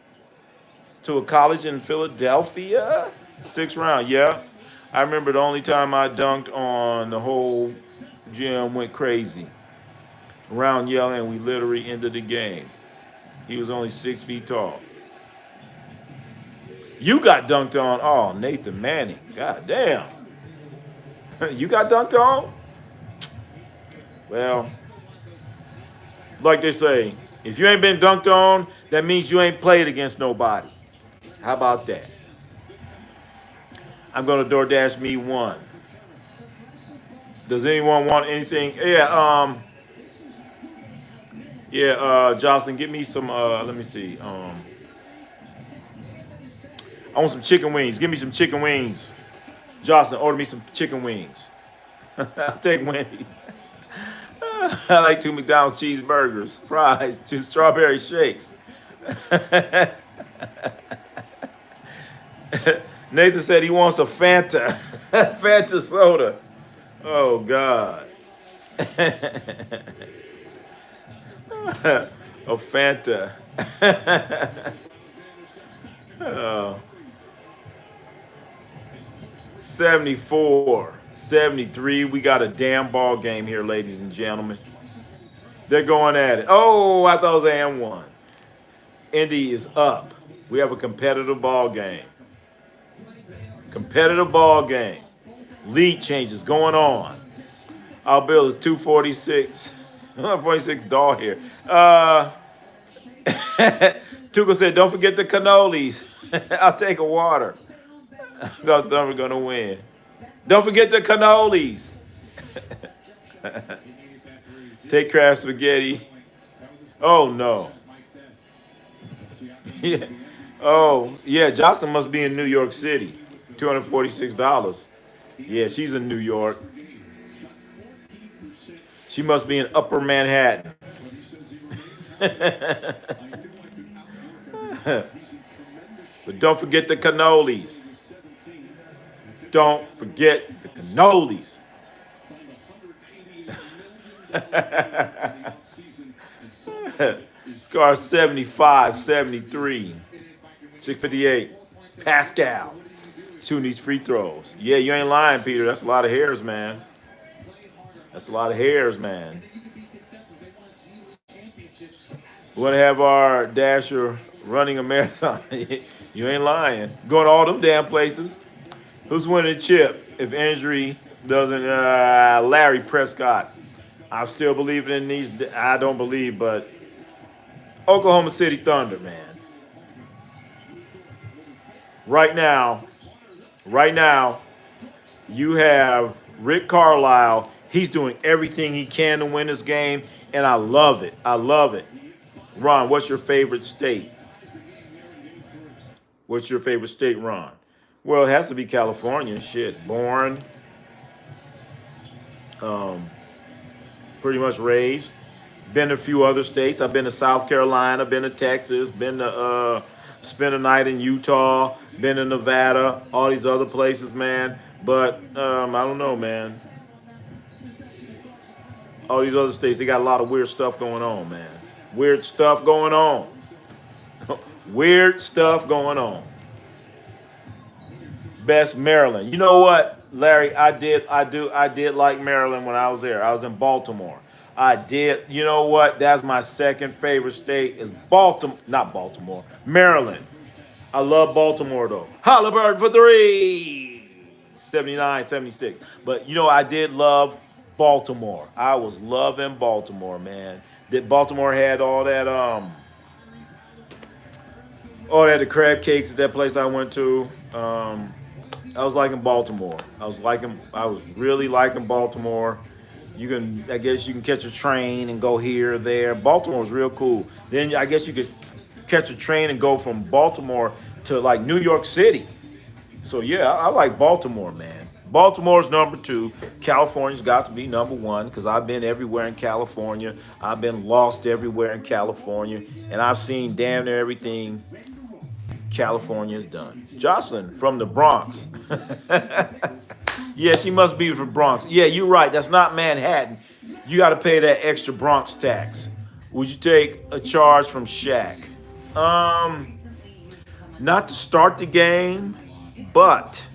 To a college in Philadelphia? 6th round, yeah. I remember the only time I dunked on, the whole gym went crazy. Around yelling, we literally ended the game. He was only 6 feet tall. You got dunked on. Oh, Nathan Manning. God damn. You got dunked on? Well, like they say, if you ain't been dunked on, that means you ain't played against nobody. How about that? I'm going to DoorDash me one. Does anyone want anything? Yeah, Jocelyn, get me some, let me see. I want some chicken wings. Give me some chicken wings. Jocelyn, order me some chicken wings. I'll take Wendy. I like 2 McDonald's cheeseburgers, fries, 2 strawberry shakes. Nathan said he wants a Fanta. Fanta soda. Oh, God. A Fanta. Oh. 74, 73. We got a damn ball game here, ladies and gentlemen. They're going at it. Oh, I thought it was and one. Indy is up. We have a competitive ball game. Competitive ball game. Lead changes going on. Our bill is 246. 46 doll here. Tuka said, don't forget the cannolis. I'll take a water. I thought we're going to win. Don't forget the cannolis. Take Kraft spaghetti. Oh, no. Yeah. Oh, yeah, Jocelyn must be in New York City. $246. Yeah, she's in New York. She must be in Upper Manhattan. But don't forget the cannolis. Don't forget the cannolis. Scar 75, 73, 658. Pascal shooting these free throws. Yeah, you ain't lying, Peter. That's a lot of hairs, man. That's a lot of hairs, man. We want to have our dasher running a marathon. You ain't lying. Going to all them damn places. Who's winning the chip if injury doesn't? Larry Prescott. I'm still believing in these. I don't believe, but Oklahoma City Thunder, man. Right now, you have Rick Carlisle. He's doing everything he can to win this game, and I love it. I love it. Ron, what's your favorite state? What's your favorite state, Ron? Well, it has to be California. Shit, born, pretty much raised. Been to a few other states. I've been to South Carolina, been to Texas, been to spent a night in Utah, been to Nevada, all these other places, man. But I don't know, man. All these other states, they got a lot of weird stuff going on, man. Weird stuff going on. Weird stuff going on. Best Maryland. You know what, Larry? I did like Maryland when I was there. I was in Baltimore. I did. You know what? That's my second favorite state is Baltimore. Not Baltimore. Maryland. I love Baltimore, though. Haliburton for 3. 79, 76. But, you know, I did love Baltimore. I was loving Baltimore, man. That Baltimore had all that, the crab cakes at that place I went to. I was liking Baltimore. I was really liking Baltimore. I guess you can catch a train and go here or there. Baltimore was real cool. Then I guess you could catch a train and go from Baltimore to like New York City. So yeah, I like Baltimore, man. Baltimore's number two. California's got to be number one because I've been everywhere in California. I've been lost everywhere in California, and I've seen damn near everything California's done. Jocelyn from the Bronx. Yeah, she must be from Bronx. Yeah, you're right. That's not Manhattan. You got to pay that extra Bronx tax. Would you take a charge from Shaq? Not to start the game, but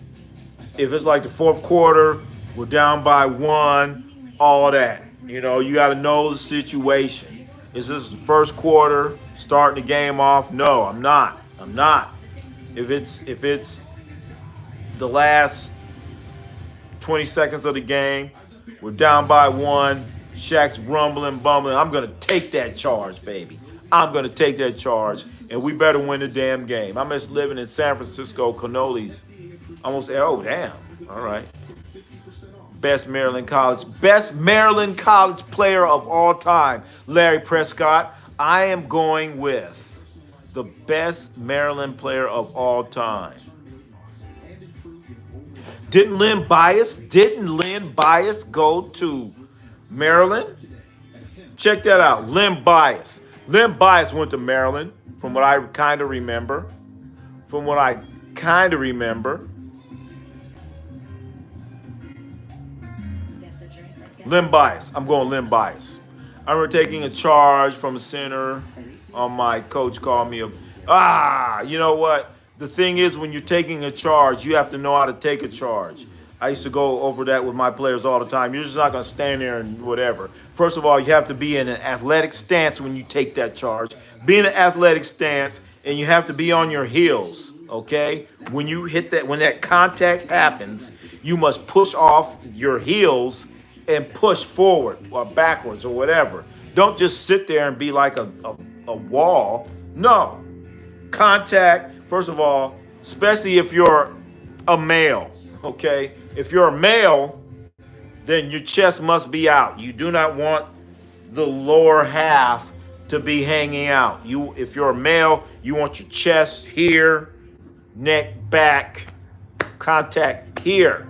if it's like the fourth quarter, we're down by one, all that. You know, you got to know the situation. Is this the first quarter, starting the game off? No, I'm not. I'm not. If it's the last 20 seconds of the game, we're down by one, Shaq's rumbling, bumbling, I'm going to take that charge, baby. I'm going to take that charge, and we better win the damn game. I miss living in San Francisco, cannolis. Almost, oh, damn. All right. Best Maryland College player of all time, Larry Prescott. I am going with the best Maryland player of all time. Didn't Lynn Bias go to Maryland? Check that out. Lynn Bias. Lynn Bias went to Maryland, from what I kind of remember. Lynn Bias. I'm going Lynn Bias. I remember taking a charge from a center on my coach called me you know what? The thing is, when you're taking a charge, you have to know how to take a charge. I used to go over that with my players all the time. You're just not going to stand there and whatever. First of all, you have to be in an athletic stance when you take that charge. Be in an athletic stance, and you have to be on your heels, okay? When you hit that, when that contact happens, you must push off your heels and push forward or backwards or whatever. Don't just sit there and be like a wall. No. Contact, first of all, especially if you're a male, okay? If you're a male, then your chest must be out. You do not want the lower half to be hanging out. If you're a male, you want your chest here, neck back, contact here.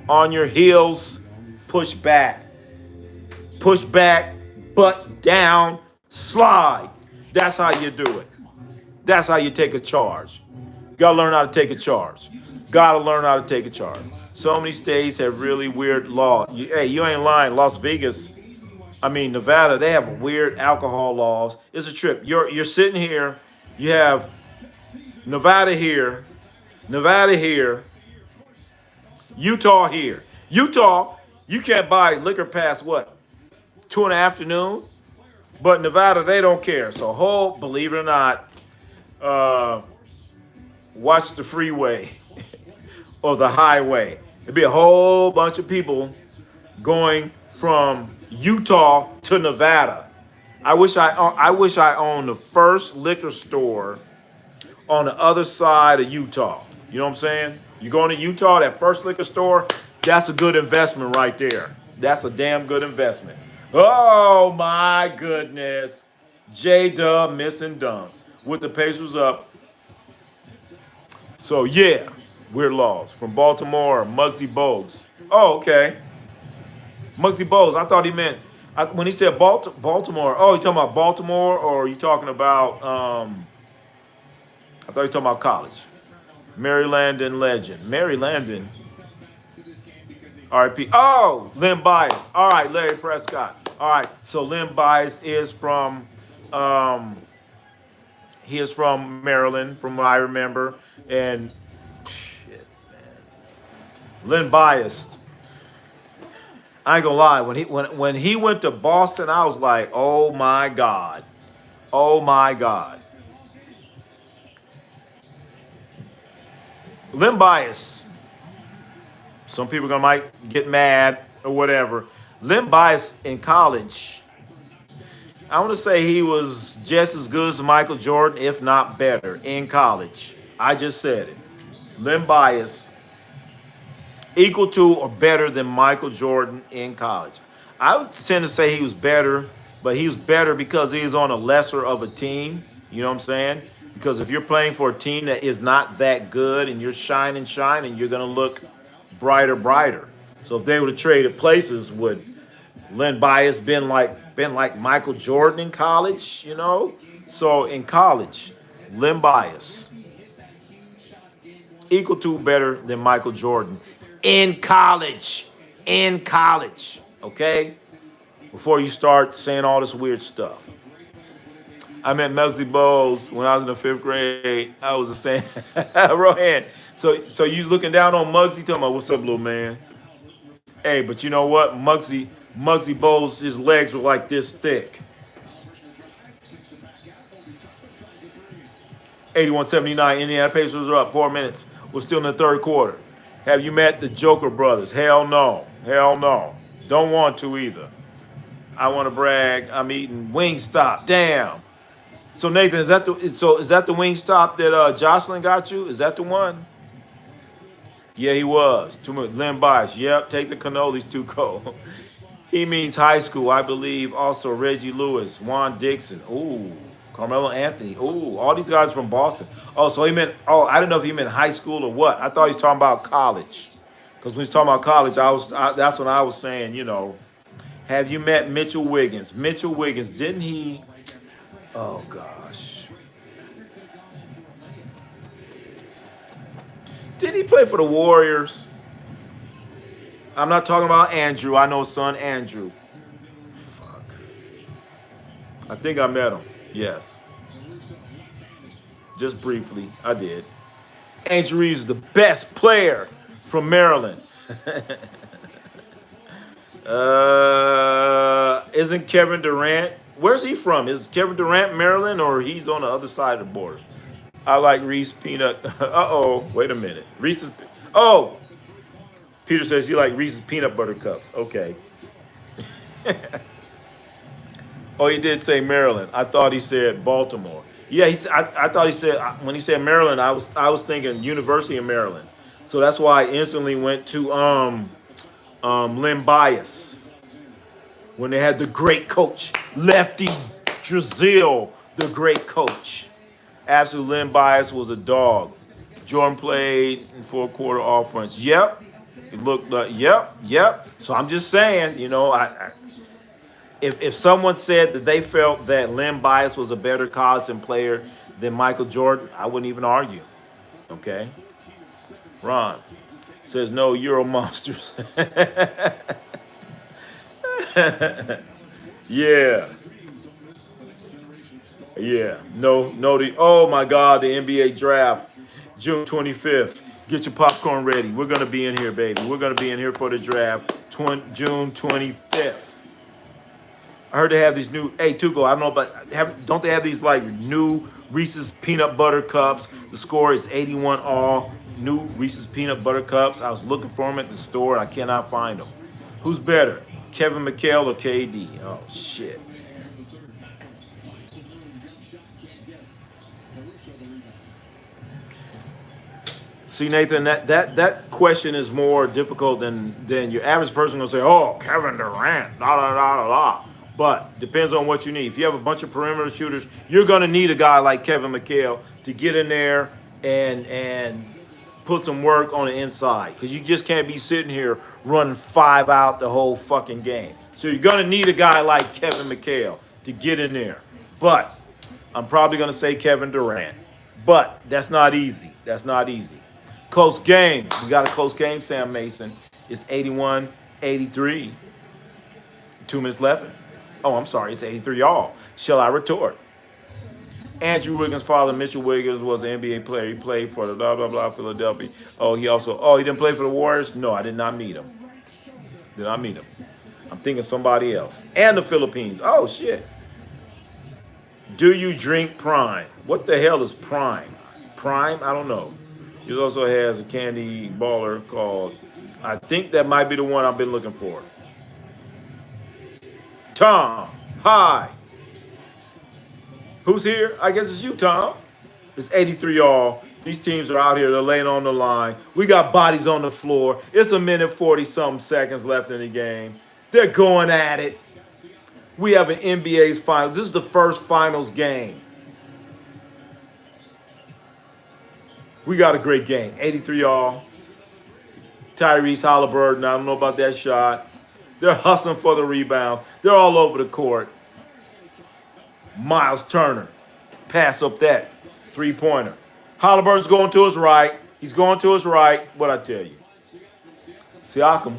On your heels, push back, butt down, slide. That's how you do it. That's how you take a charge. You gotta learn how to take a charge. So many states have really weird law. Hey, you ain't lying. Nevada, they have weird alcohol laws. It's a trip. You're sitting here. You have Nevada here, Utah here. Utah, you can't buy liquor past what, 2 in the afternoon? But Nevada, they don't care. So, believe it or not, watch the freeway or the highway. It'd be a whole bunch of people going from Utah to Nevada. I wish I owned the first liquor store on the other side of Utah. You know what I'm saying? You're going to Utah, that first liquor store, that's a good investment right there. That's a damn good investment. Oh, my goodness. J-Dub missing dunks with the Pacers up. So, yeah, we're lost. From Baltimore, Muggsy Bogues. Oh, okay. Muggsy Bogues, I thought he meant, when he said Baltimore, you talking about Baltimore, or are you talking about, I thought you were talking about college. Mary Landon legend. Mary Landon. R.I.P. Oh, Lynn Bias. All right, Larry Prescott. All right, so Lynn Bias is from, he is from Maryland, from what I remember. And, shit, man. Lynn Bias. I ain't gonna lie, when he went to Boston, I was like, oh my God. Oh my God. Lynn Bias. Some people might get mad or whatever. Lynn Bias in college, I want to say he was just as good as Michael Jordan, if not better, in college. I just said it. Lynn Bias, equal to or better than Michael Jordan in college. I would tend to say he was better, but he was better because he was on a lesser of a team. You know what I'm saying? Because if you're playing for a team that is not that good and you're shining, you're gonna look brighter. So if they would have traded places, would Len Bias been like Michael Jordan in college? You know? So in college, Len Bias equal to better than Michael Jordan in college. In college. Okay? Before you start saying all this weird stuff. I met Muggsy Bowles when I was in the 5th grade. I was the same. Rohan. So you looking down on Muggsy, talking about what's up, little man? Hey, but you know what? Muggsy Bowles, his legs were like this thick. 81-79, Indiana Pacers are up 4 minutes. We're still in the 3rd quarter. Have you met the Joker brothers? Hell no. Hell no. Don't want to either. I want to brag. I'm eating Wingstop. Damn. So Nathan, is that the Wingstop that Jocelyn got you? Is that the one? Yeah, he was. Too much. Len Bias. Yep. Take the cannolis too cold. He means high school, I believe. Also Reggie Lewis, Juan Dixon. Ooh, Carmelo Anthony. Ooh, all these guys from Boston. Oh, so he meant. Oh, I don't know if he meant high school or what. I thought he was talking about college. Because when he's talking about college, that's when I was saying, you know. Have you met Mitchell Wiggins? Mitchell Wiggins, didn't he? Oh, gosh. Didn't he play for the Warriors? I'm not talking about Andrew. I know his son, Andrew. Fuck. I think I met him. Yes. Just briefly, I did. Andrew Reeves is the best player from Maryland. Isn't Kevin Durant? Where's he from? Is Kevin Durant Maryland or he's on the other side of the border? I like Reese's peanut. Uh-oh. Wait a minute. Reese's. Oh. Peter says you like Reese's peanut butter cups. Okay. Oh, he did say Maryland. I thought he said Baltimore. Yeah, I thought he said when he said Maryland, I was thinking University of Maryland. So that's why I instantly went to Len Bias when they had the great coach Lefty Driesell, the great coach. Absolute Len Bias was a dog. Jordan played in 4th quarter offense. Yep. It looked like, yep. So I'm just saying, you know, if someone said that they felt that Len Bias was a better college player than Michael Jordan, I wouldn't even argue. Okay? Ron says no Euro monsters. Yeah. Oh my God, the NBA draft, June 25th. Get your popcorn ready. We're gonna be in here, baby. We're gonna be in here for the draft, June 25th. I heard they have these new. Hey, Tuco, I don't know, but don't they have these like new Reese's peanut butter cups? The score is 81 all. New Reese's peanut butter cups. I was looking for them at the store. I cannot find them. Who's better, Kevin McHale or KD? Oh shit. See, Nathan, that question is more difficult than your average person gonna say, oh, Kevin Durant, da da da da da. But depends on what you need. If you have a bunch of perimeter shooters, you're gonna need a guy like Kevin McHale to get in there and put some work on the inside. Because you just can't be sitting here running 5 out the whole fucking game. So you're gonna need a guy like Kevin McHale to get in there. But I'm probably gonna say Kevin Durant. But that's not easy. That's not easy. Close game. We got a close game, Sam Mason. It's 81-83. 2 minutes left. Oh, I'm sorry. It's 83 all. Shall I retort? Andrew Wiggins' father, Mitchell Wiggins, was an NBA player. He played for the blah, blah, blah, Philadelphia. Oh, he didn't play for the Warriors? No, I did not meet him. I'm thinking somebody else. And the Philippines. Oh, shit. Do you drink Prime? What the hell is Prime? Prime? I don't know. He also has a candy baller called, I think that might be the one I've been looking for. Tom, hi. Who's here? I guess it's you, Tom. It's 83 all. These teams are out here. They're laying on the line. We got bodies on the floor. It's a minute 40-something seconds left in the game. They're going at it. We have an NBA's final. This is the first finals game. We got a great game. 83 all. Tyrese Haliburton, I don't know about that shot. They're hustling for the rebound. They're all over the court. Miles Turner, pass up that three-pointer. Haliburton's going to his right. He's going to his right. What'd I tell you? Siakam,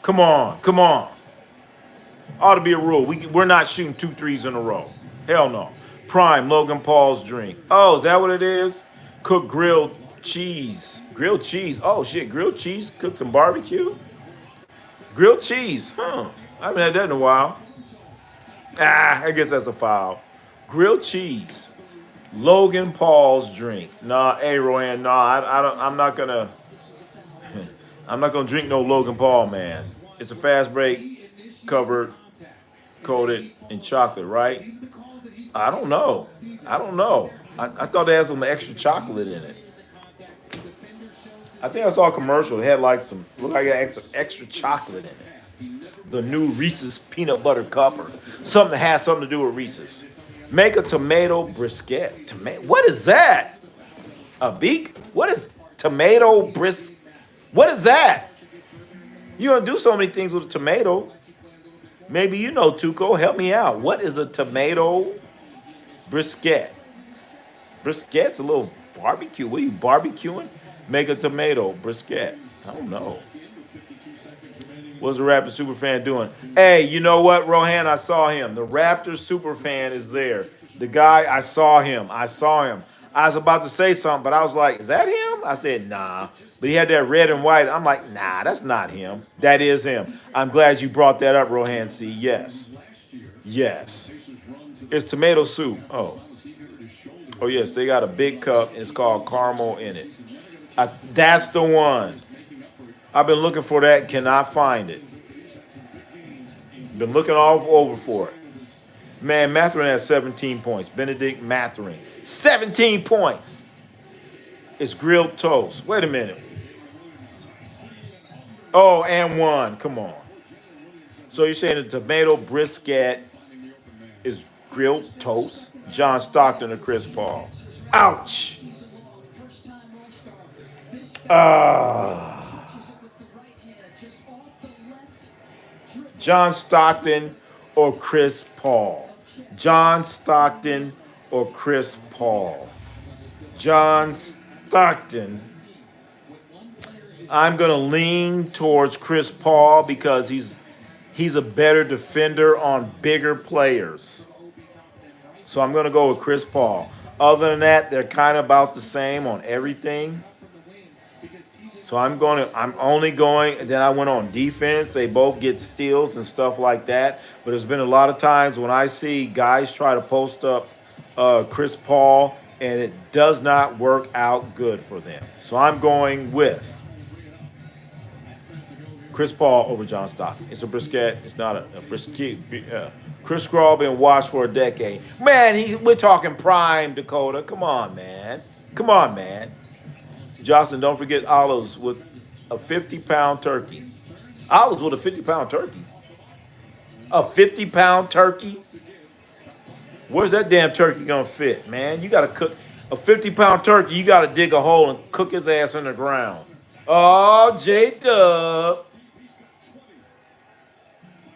come on, come on. Ought to be a rule. We're not shooting 2 threes in a row. Hell no. Prime Logan Paul's drink. Oh, is that what it is? Cook grilled cheese. Grilled cheese. Oh, shit, grilled cheese? Cook some barbecue? Grilled cheese. Huh. I haven't had that in a while. I guess that's a foul. Grilled cheese. Logan Paul's drink. Nah, hey, Rohan, nah, I'm not gonna drink no Logan Paul, man. It's a fast break covered, coated in chocolate, right? I don't know. I thought they had some extra chocolate in it. I think I saw a commercial. It had like looked like it had extra chocolate in it. The new Reese's peanut butter cup or something that has something to do with Reese's. Make a tomato brisket. What is that? A beak? What is tomato brisket? What is that? You don't do so many things with a tomato. Maybe you know, Tuco. Help me out. What is a tomato brisket? Brisket's a little barbecue. What are you barbecuing? Make a tomato brisket. I don't know. What's the Raptors superfan doing? Hey, you know what, Rohan? I saw him. The Raptors superfan is there. The guy, I saw him. I was about to say something, but I was like, is that him? I said, nah. But he had that red and white. I'm like, nah, that's not him. That is him. I'm glad you brought that up, Rohan C. Yes. It's tomato soup. Oh, yes, they got a big cup, and it's called caramel in it. That's the one. I've been looking for that, cannot find it. Been looking all over for it. Man, Mathurin has 17 points. Benedict Mathurin. 17 points. It's grilled toast. Wait a minute. Oh, and one. Come on. So you're saying the tomato brisket is grilled toast? John Stockton or Chris Paul? Ouch. John Stockton or Chris Paul? John Stockton or Chris Paul? John Stockton. I'm going to lean towards Chris Paul because he's a better defender on bigger players. So I'm going to go with Chris Paul. Other than that, they're kind of about the same on everything. So I'm only going, and then I went on defense. They both get steals and stuff like that. But there's been a lot of times when I see guys try to post up Chris Paul, and it does not work out good for them. So I'm going with Chris Paul over John Stockton. It's a brisket. It's not a brisket. Chris Paul been washed for a decade. Man, we're talking prime, Dakota. Come on, man. Jocelyn, don't forget olives with a 50-pound turkey. Olives with a 50-pound turkey? A 50-pound turkey? Where's that damn turkey gonna fit, man? You gotta cook a 50-pound turkey. You gotta dig a hole and cook his ass in the ground. Oh, J-Dub.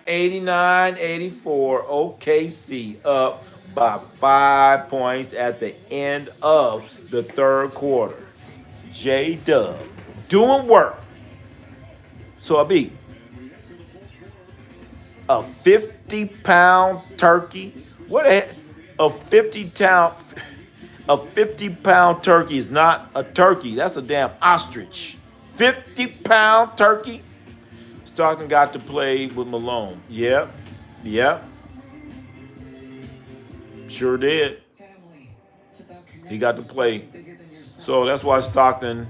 89-84. OKC up by 5 points at the end of the third quarter. J-Dub doing work. So I beat a 50-pound turkey. What a 50-pound turkey is not a turkey. That's a damn ostrich. 50-pound turkey. Stockton got to play with Malone. Yep. Sure did. He got to play. So that's why Stockton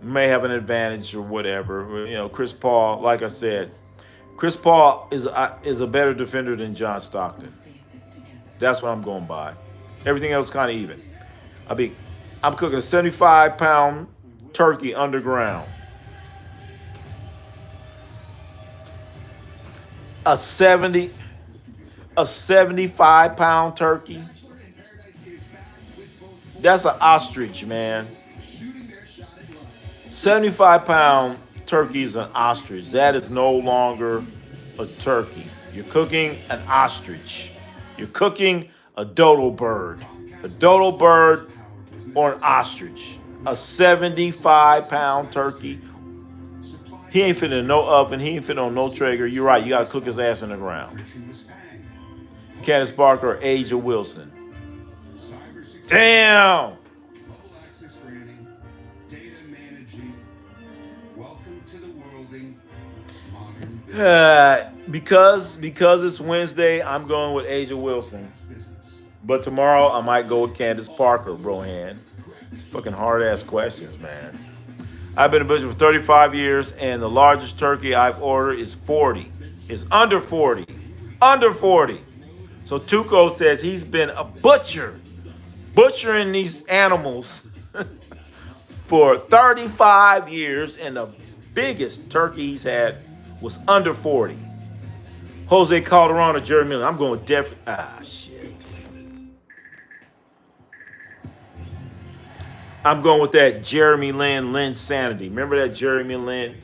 may have an advantage or whatever. You know, Chris Paul, like I said, Chris Paul is a better defender than John Stockton. That's what I'm going by. Everything else kind of even. I'm cooking a 75-pound turkey underground. A 75-pound turkey. That's an ostrich, man. 75-pound turkey is an ostrich. That is no longer a turkey. You're cooking an ostrich. You're cooking a dodo bird. A dodo bird or an ostrich. A 75-pound turkey. He ain't fit in no oven. He ain't fit on no Traeger. You're right. You got to cook his ass in the ground. Candace Parker or Aja Wilson. Damn. Because it's Wednesday, I'm going with Aja Wilson. But tomorrow I might go with Candace Parker, Brohan. It's fucking hard ass questions, man. I've been a butcher for 35 years, and the largest turkey I've ordered is 40. It's under 40. Under 40. So Tuco says he's been a butchering these animals for 35 years, and the biggest turkey he's had was under 40. Jose Calderon or Jerry Miller. I'm going with shit. I'm going with that Jeremy Lin Sanity. Remember that Jeremy Lin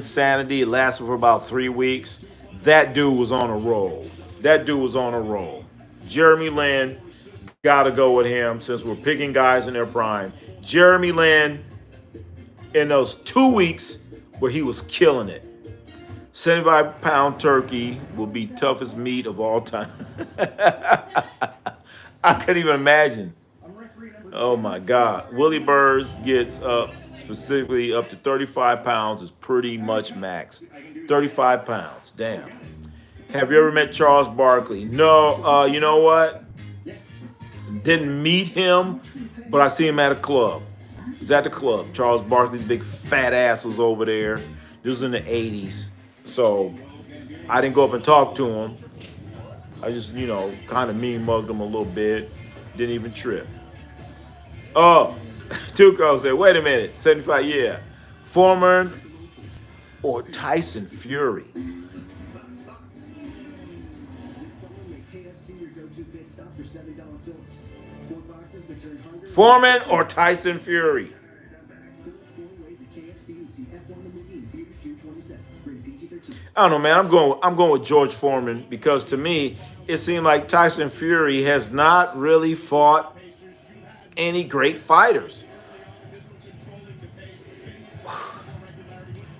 Sanity? It lasted for about 3 weeks. That dude was on a roll. Jeremy Lin, gotta go with him since we're picking guys in their prime. Jeremy Lin, in those 2 weeks where he was killing it. 75-pound turkey will be toughest meat of all time. I couldn't even imagine. Oh my God. Willie Burrs gets up specifically up to 35 pounds is pretty much max. 35 pounds. Damn. Have you ever met Charles Barkley? No. You know what? Didn't meet him, but I see him at a club. He's at the club. Charles Barkley's big fat ass was over there. This was in the 80s. So I didn't go up and talk to him. I just, kind of mean mugged him a little bit. Didn't even trip. Oh, Tuco said, wait a minute. 75, yeah. Foreman or Tyson Fury? Foreman or Tyson Fury? I don't know, man. I'm going with George Foreman because to me, it seemed like Tyson Fury has not really fought any great fighters.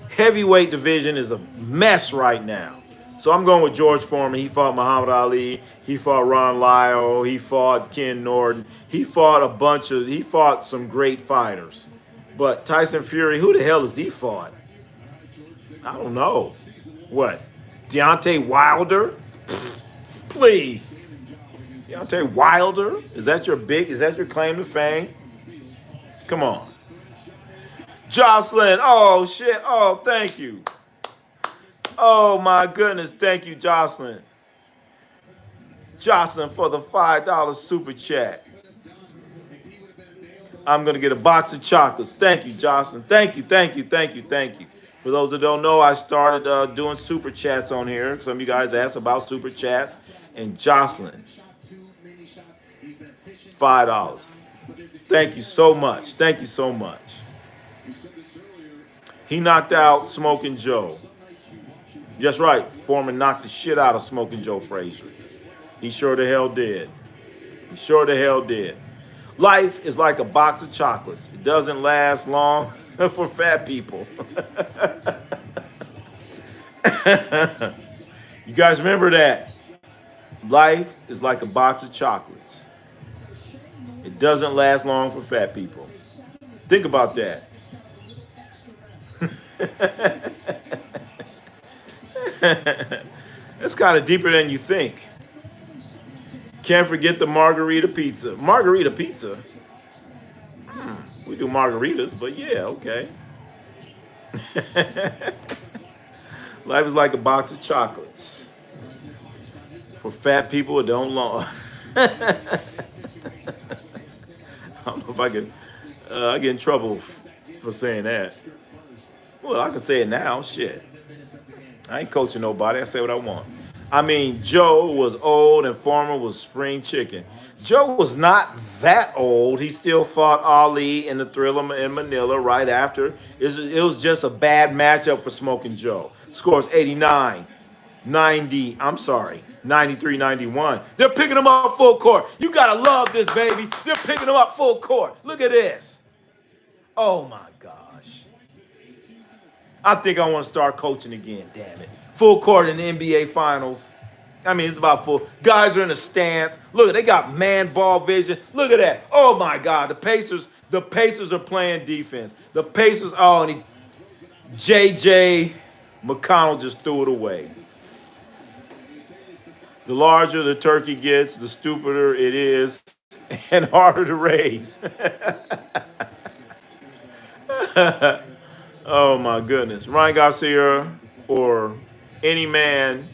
Heavyweight division is a mess right now. So I'm going with George Foreman. He fought Muhammad Ali. He fought Ron Lyle. He fought Ken Norton. He fought some great fighters. But Tyson Fury, who the hell has he fought? I don't know. What? Deontay Wilder? Please. Deontay Wilder? Is that your claim to fame? Come on. Jocelyn. Oh, shit. Oh, thank you. Oh, my goodness. Thank you, Jocelyn. Jocelyn for the $5 super chat. I'm going to get a box of chocolates. Thank you, Jocelyn. Thank you. For those that don't know, I started doing super chats on here. Some of you guys asked about super chats. And Jocelyn, $5. Thank you so much. He knocked out Smoking Joe. That's right. Foreman knocked the shit out of Smoking Joe Frazier. He sure the hell did. Life is like a box of chocolates. It doesn't last long for fat people. You guys remember that? Life is like a box of chocolates. It doesn't last long for fat people. Think about that. That's kind of deeper than you think. Can't forget the margarita pizza. Margarita pizza? We do margaritas, but yeah, okay. Life is like a box of chocolates. For fat people, it don't long. I don't know if I get in trouble for saying that. Well, I can say it now. Shit. I ain't coaching nobody. I say what I want. I mean, Joe was old and Foreman was spring chicken. Joe was not that old. He still fought Ali in the Thriller in Manila right after. It was just a bad matchup for Smoking Joe. Scores 89, 90. I'm sorry, 93, 91. They're picking him up full court. You got to love this, baby. They're picking him up full court. Look at this. Oh, my gosh. I think I want to start coaching again, damn it. Full court in the NBA Finals. I mean, it's about full. Guys are in a stance. Look, they got man ball vision. Look at that. Oh my God, the Pacers are playing defense. The Pacers, oh, and JJ McConnell just threw it away. The larger the turkey gets, the stupider it is and harder to raise. Oh my goodness. Ryan Garcia or any man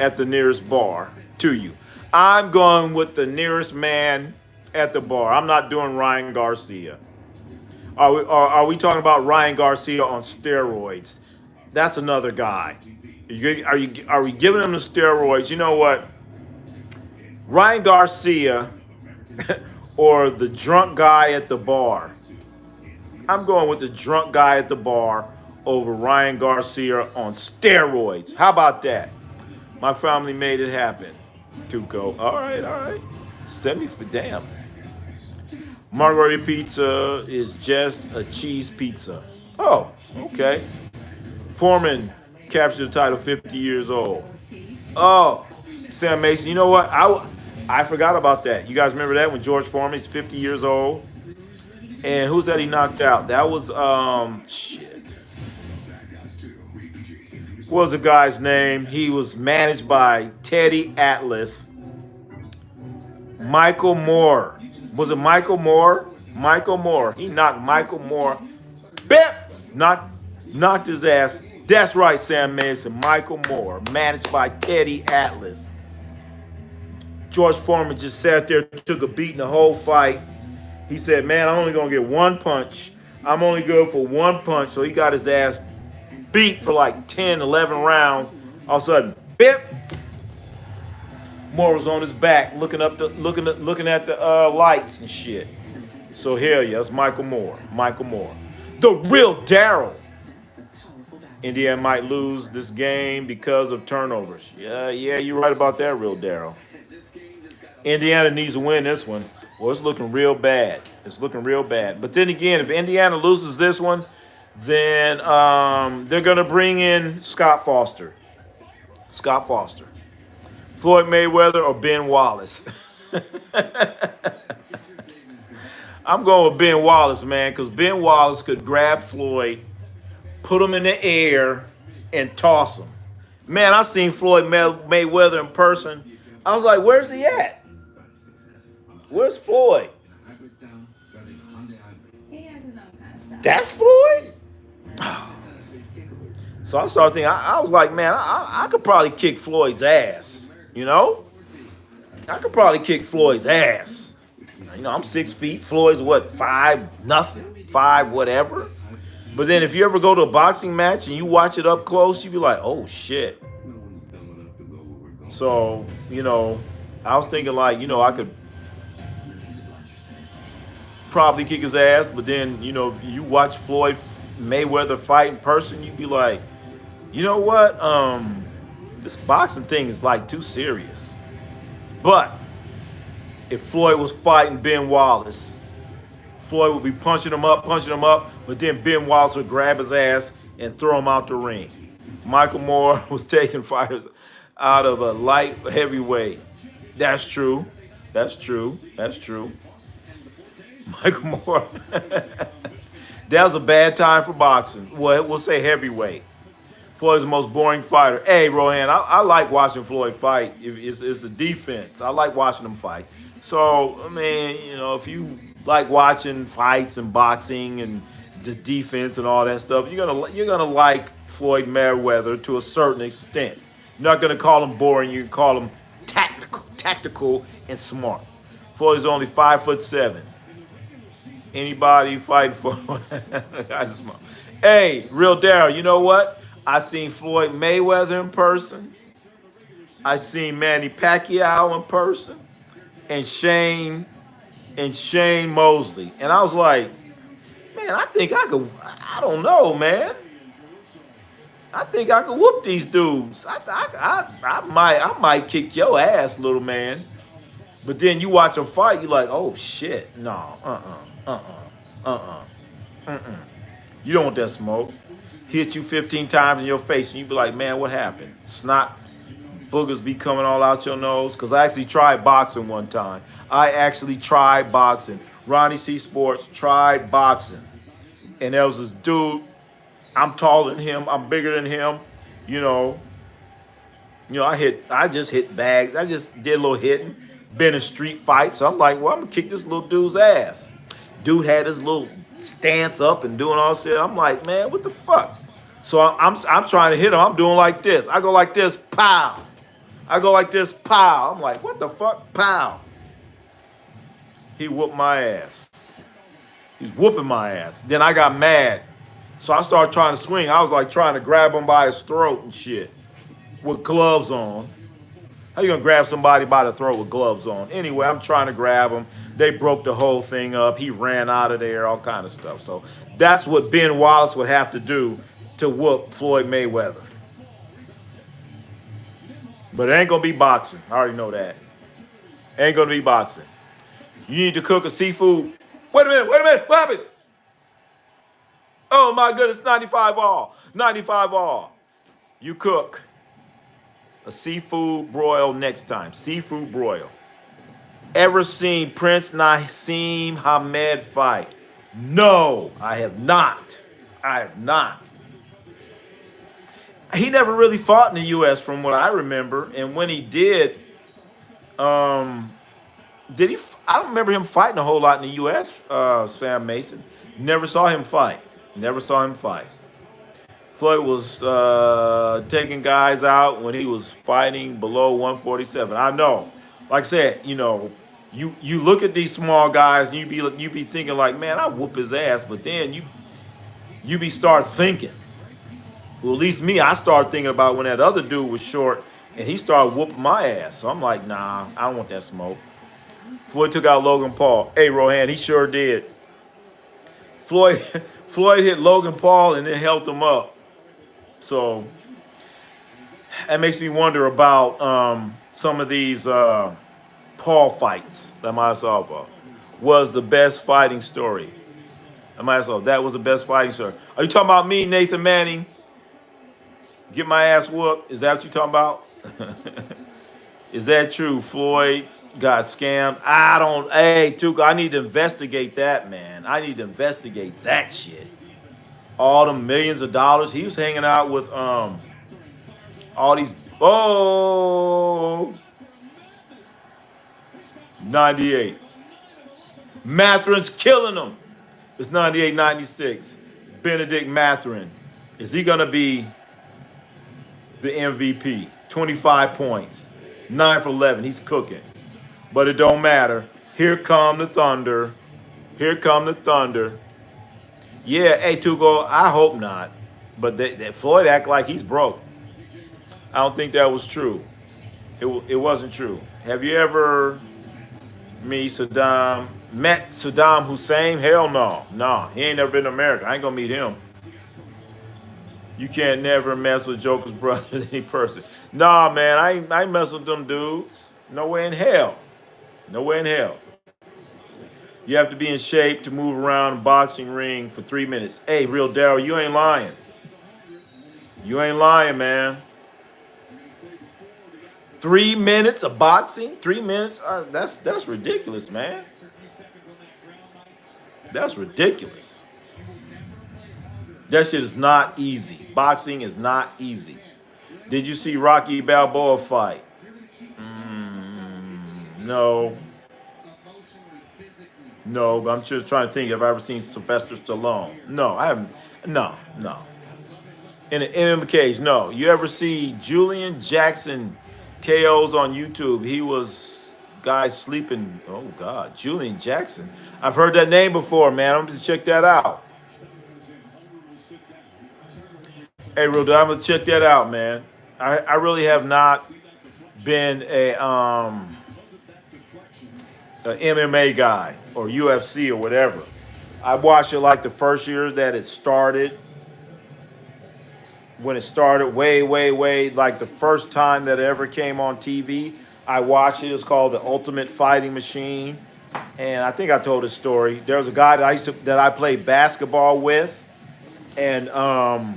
at the nearest bar to you. I'm going with the nearest man at the bar. I'm not doing Ryan Garcia. Are we talking about Ryan Garcia on steroids? That's another guy. Are we giving him the steroids? You know what? Ryan Garcia or the drunk guy at the bar. I'm going with the drunk guy at the bar over Ryan Garcia on steroids. How about that? My family made it happen. Tuco. All right. 70 for damn. Margherita pizza is just a cheese pizza. Oh, okay. Foreman captured the title 50 years old. Oh, Sam Mason. You know what? I forgot about that. You guys remember that when George Foreman is 50 years old? And who's that he knocked out? That was, shit. What was the guy's name? He was managed by Teddy Atlas. Michael Moore. Was it Michael Moore? Michael Moore. He knocked Michael Moore. Bip! Knocked his ass. That's right, Sam Mason. Michael Moore. Managed by Teddy Atlas. George Foreman just sat there, took a beat in the whole fight. He said, man, I'm only going to get one punch. I'm only good for one punch. So he got his ass beat for like 10, 11 rounds. All of a sudden, bip. Moore was on his back looking at the lights and shit. So hell yeah, it's Michael Moore. Michael Moore. The real Daryl. Indiana might lose this game because of turnovers. Yeah, you're right about that, real Daryl. Indiana needs to win this one. Well, it's looking real bad. But then again, if Indiana loses this one, then they're going to bring in Scott Foster. Floyd Mayweather or Ben Wallace. I'm going with Ben Wallace, man, because Ben Wallace could grab Floyd, put him in the air, and toss him. Man, I seen Floyd Mayweather in person. I was like, where's he at? Where's Floyd? He has his own kind of stuff. That's Floyd? So I started thinking, I was like, man, I could probably kick Floyd's ass. You know? I could probably kick Floyd's ass. You know, I'm 6 feet. Floyd's what, 5 nothing? 5 whatever. But then if you ever go to a boxing match and you watch it up close, you be like, oh shit. So, you know, I was thinking like, you know, I could probably kick his ass, but then, you know, you watch Floyd Mayweather fight in person, you'd be like, you know what? This boxing thing is like too serious. But if Floyd was fighting Ben Wallace, Floyd would be punching him up, but then Ben Wallace would grab his ass and throw him out the ring. Michael Moore was taking fighters out of a light heavyweight. That's true. Michael Moore. That was a bad time for boxing. Well, we'll say heavyweight. Floyd's the most boring fighter. Hey, Rohan, I like watching Floyd fight. It's the defense. I like watching him fight. So, I mean, you know, if you like watching fights and boxing and the defense and all that stuff, you're gonna like Floyd Mayweather to a certain extent. You're not gonna call him boring. You can call him tactical and smart. Floyd's only 5'7". Anybody fighting for guys smart. Hey, real Daryl, you know what? I seen Floyd Mayweather in person. I seen Manny Pacquiao in person. and Shane Mosley. And I was like, man, I think I could, I don't know, man. I think I could whoop these dudes. I might kick your ass, little man. But then you watch them fight, you're like, oh shit, no, you don't want that smoke. Hit you 15 times in your face, and you be like, man, what happened? Snot boogers be coming all out your nose. Because I actually tried boxing one time. Ronnie C. Sports tried boxing. And there was this dude, I'm taller than him, I'm bigger than him, you know. I just hit bags. I just did a little hitting. Been in street fights. So I'm like, well, I'm gonna kick this little dude's ass. Dude had his little stance up and doing all this shit. I'm like, man, what the fuck? So I'm trying to hit him. I'm doing like this. I go like this, pow. I go like this, pow. I'm like, what the fuck? Pow. He whooped my ass. He's whooping my ass. Then I got mad. So I started trying to swing. I was like trying to grab him by his throat and shit with gloves on. How you gonna grab somebody by the throat with gloves on? Anyway, I'm trying to grab him. They broke the whole thing up. He ran out of there, all kind of stuff. So that's what Ben Wallace would have to do to whoop Floyd Mayweather. But it ain't gonna be boxing. I already know that. Ain't gonna be boxing. You need to cook a seafood. Wait a minute, what happened? Oh my goodness, 95 all. 95 all. You cook a seafood broil next time. Seafood broil. Ever seen Prince Nassim Hamed fight? No, I have not. I have not. He never really fought in the U.S. from what I remember. And when he did he? I don't remember him fighting a whole lot in the U.S., Sam Mason. Never saw him fight. Never saw him fight. Floyd was taking guys out when he was fighting below 147. I know. Like I said, you look at these small guys and you be thinking like, man, I whoop his ass. But then you start thinking. Well, at least me, I started thinking about when that other dude was short and he started whooping my ass. So I'm like, nah, I don't want that smoke. Floyd took out Logan Paul. Hey, Rohan, he sure did. Floyd hit Logan Paul and then helped him up. So that makes me wonder about some of these Paul fights that I saw. Was the best fighting story. That was the best fighting story. Are you talking about me, Nathan Manning? Get my ass whooped? Is that what you're talking about? Is that true? Floyd got scammed? Hey, Tuka, I need to investigate that, man. I need to investigate that shit. All the millions of dollars. He was hanging out with all these 98. Matherin's killing him. It's 98-96. Benedict Mathurin. Is he gonna be the MVP? 25 points. 9 for 11. He's cooking. But it don't matter. Here come the Thunder. Here come the Thunder. Yeah, hey, Tugo, I hope not. But that Floyd act like he's broke. I don't think that was true. It wasn't true. Have you ever met Saddam Hussein? Hell no. No, he ain't never been to America. I ain't gonna meet him. You can't never mess with Joker's brother, any person. Nah, man, I ain't mess with them dudes. No way in hell. No way in hell. You have to be in shape to move around a boxing ring for 3 minutes. Hey, Real Daryl, you ain't lying. You ain't lying, man. 3 minutes of boxing? 3 minutes? That's ridiculous, man. That's ridiculous. That shit is not easy. Boxing is not easy. Did you see Rocky Balboa fight? No. No, but I'm just trying to think if I've ever seen Sylvester Stallone. No, I haven't. No. In an MMA cage, no. You ever see Julian Jackson KOs on YouTube? He was guys sleeping. Oh, God. Julian Jackson. I've heard that name before, man. I'm going to check that out. Hey, Rudy, I'm going to check that out, man. I really have not been a an MMA guy or UFC or whatever. I watched it like the first year that it started. When it started, way, like the first time that it ever came on TV, I watched it. It's called The Ultimate Fighting Machine. And I think I told this story. There was a guy that I played basketball with, and guy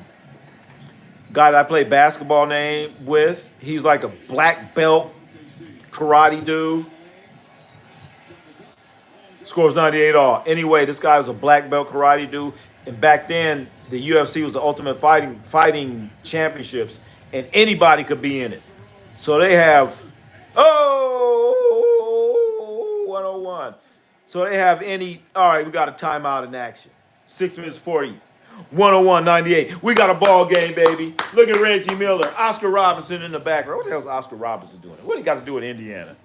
that I played basketball with, he's like a black belt karate dude. Scores 98 all. Anyway, this guy was a black belt karate dude. And back then, the UFC was the Ultimate Fighting Championships, and anybody could be in it. So they have, 101. So they have all right, we got a timeout in action. 6 minutes 40. 101, 98. We got a ball game, baby. Look at Reggie Miller. Oscar Robinson in the background. What the hell is Oscar Robinson doing? What he got to do with Indiana?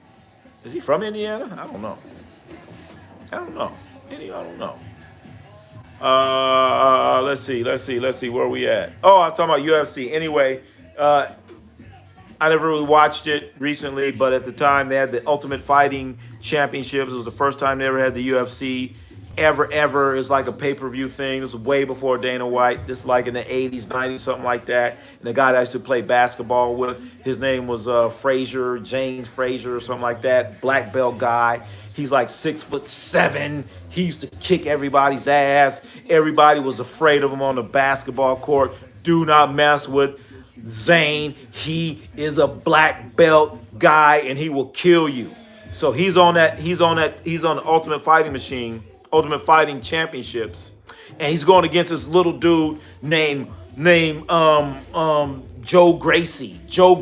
Is he from Indiana? I don't know. I don't know. Let's see. Where are we at? Oh, I was talking about UFC. Anyway, I never really watched it recently, but at the time they had the Ultimate Fighting Championships. It was the first time they ever had the UFC ever. It was like a pay-per-view thing. This was way before Dana White. This is like in the 80s, 90s, something like that. And the guy that I used to play basketball with, his name was James Frazier or something like that. Black belt guy. He's like 6'7". He used to kick everybody's ass. Everybody was afraid of him on the basketball court. Do not mess with Zane. He is a black belt guy and he will kill you. So he's on the Ultimate Fighting Machine, Ultimate Fighting Championships, and he's going against this little dude named Joe Gracie. Joe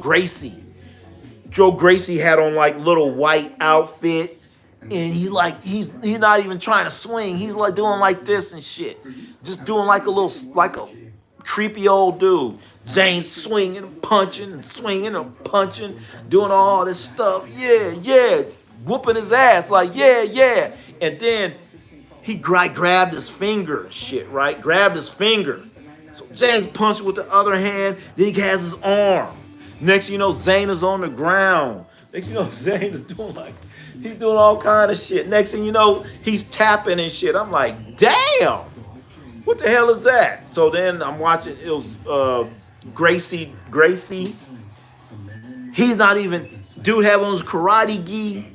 Gracie had on like little white outfit. And he's not even trying to swing. He's like doing like this and shit. Just doing like a creepy old dude. Zane's swinging and punching, doing all this stuff. Yeah. Whooping his ass like, yeah. And then he grabbed his finger and shit, right? Grabbed his finger. So Zane's punching with the other hand. Then he has his arm. Next thing you know, Zane is on the ground. Next thing you know, Zane is he's doing all kind of shit. Next thing you know, he's tapping and shit. I'm like, damn, what the hell is that? So then I'm watching, it was Gracie. He's not even, dude have on his karate gi,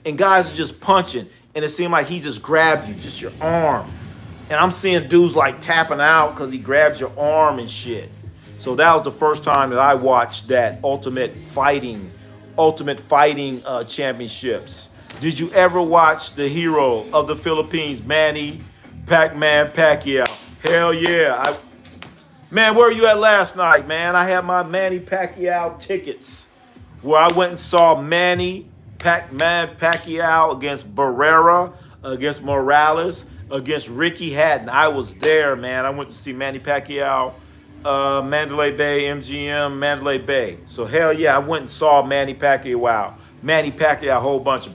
and guys are just punching. And it seemed like he just grabbed you, just your arm. And I'm seeing dudes like tapping out because he grabs your arm and shit. So that was the first time that I watched that Ultimate Fighting Championships. Did you ever watch the hero of the Philippines, Manny Pacquiao? Hell yeah. Man, where were you at last night, man? I had my Manny Pacquiao tickets where I went and saw Manny Pacquiao against Barrera, against Morales, against Ricky Hatton. I was there, man. I went to see Manny Pacquiao, Mandalay Bay, MGM, Mandalay Bay. So hell yeah, I went and saw Manny Pacquiao a whole bunch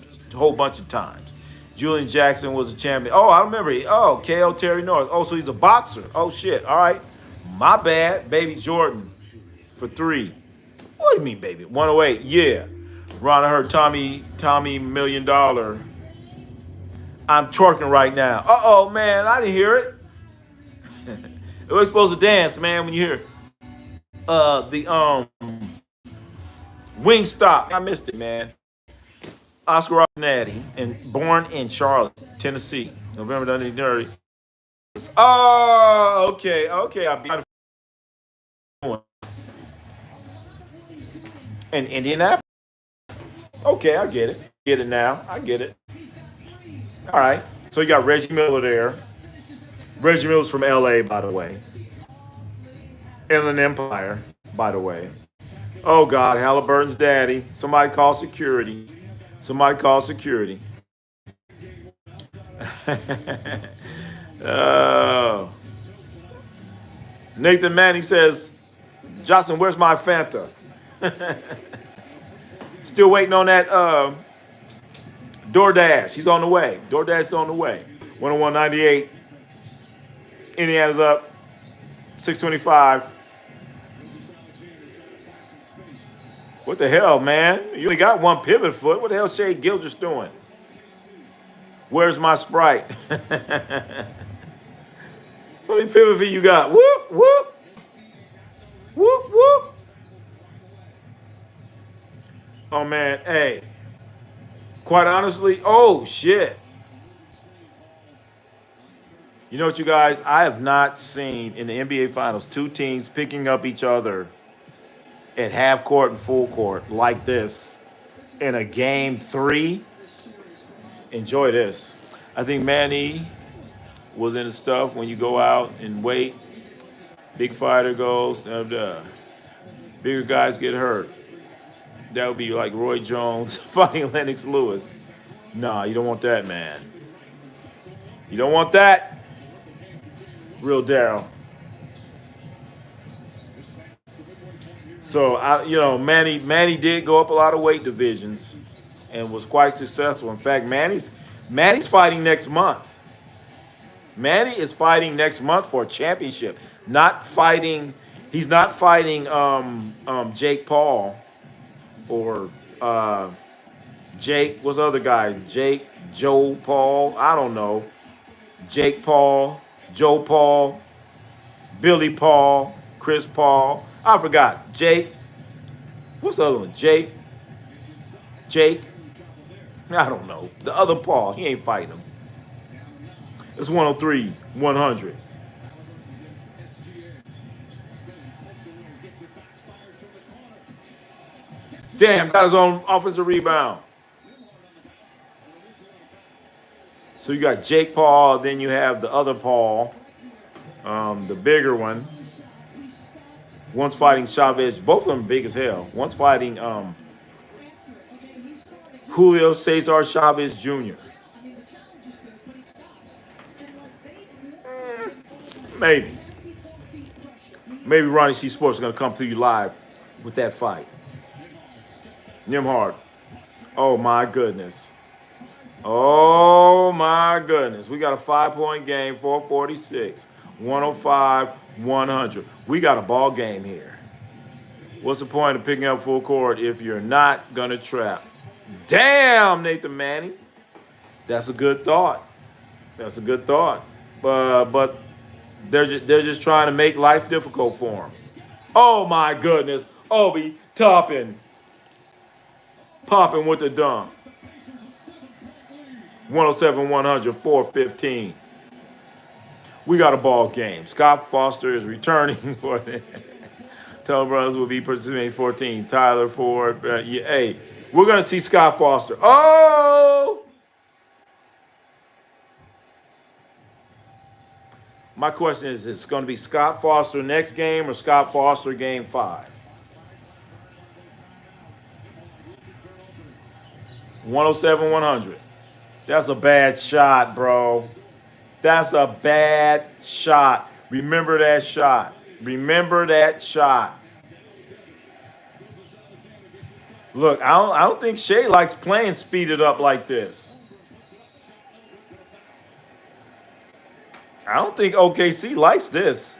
of times. Julian Jackson was a champion. Oh, I remember. KO Terry Norris. Oh, so he's a boxer. Oh shit. All right, my bad. Baby Jordan for 3. What do you mean, baby? 108. Yeah. Ron, I heard Tommy $1 Million. I'm twerking right now. Uh-oh, man. I didn't hear it. We're supposed to dance, man, when you hear the Wingstop. I missed it, man. Oscar Robinson, and born in Charlotte, Tennessee, November 1930. Oh, okay. I'm in Indianapolis. Okay, I get it. Get it now. I get it. All right. So you got Reggie Miller there. Reggie Miller's from LA, by the way. Inland Empire, by the way. Oh, God, Haliburton's daddy. Somebody call security. Oh. Nathan Manning says, Jocelyn, where's my Fanta? Still waiting on that DoorDash. He's on the way. DoorDash is on the way. 101.98. Indiana's up. 625. What the hell, man? You only got one pivot foot. What the hell is Shea Gilgeous doing? Where's my Sprite? How many pivot feet you got? Whoop, whoop, whoop, whoop. Oh, man. Hey, quite honestly, oh, shit. You know what, you guys? I have not seen in the NBA Finals two teams picking up each other at half court and full court like this in a game three. Enjoy this. I think Manny was in the stuff when you go out and wait. Big fighter goes, bigger guys get hurt. That would be like Roy Jones fighting Lennox Lewis. Nah, you don't want that, man. You don't want that. Real Daryl. So Manny did go up a lot of weight divisions and was quite successful. In fact, Manny's fighting next month. Manny is fighting next month for a championship. Not fighting. He's not fighting Jake Paul or Jake. What's the other guys? Jake, Joe Paul. I don't know. Jake Paul, Joe Paul, Billy Paul, Chris Paul. I forgot. Jake. What's the other one? Jake. I don't know. The other Paul. He ain't fighting him. It's 103, 100. Damn, got his own offensive rebound. So you got Jake Paul, then you have the other Paul, the bigger one. One's fighting Chavez. Both of them big as hell. One's fighting Julio Cesar Chavez Jr. Maybe. Maybe Ronnie C. Sports is going to come to you live with that fight. Nimhard. Oh, my goodness. Oh, my goodness. We got a 5-point game, 446, 105, 100. We got a ball game here. What's the point of picking up full court if you're not going to trap? Damn, Nathan Manning. That's a good thought. That's a good thought. But they're just trying to make life difficult for him. Oh, my goodness. Obi Toppin. Popping with the dunk. 107, 100, 415. We got a ball game. Scott Foster is returning for the Tell Brothers will be participating 14. Tyler Ford. Hey, we're going to see Scott Foster. Oh! My question is it going to be Scott Foster next game or Scott Foster game 5? 107, 100. That's a bad shot, bro. That's a bad shot. Remember that shot. Remember that shot. Look, I don't think Shea likes playing speeded up like this. I don't think OKC likes this.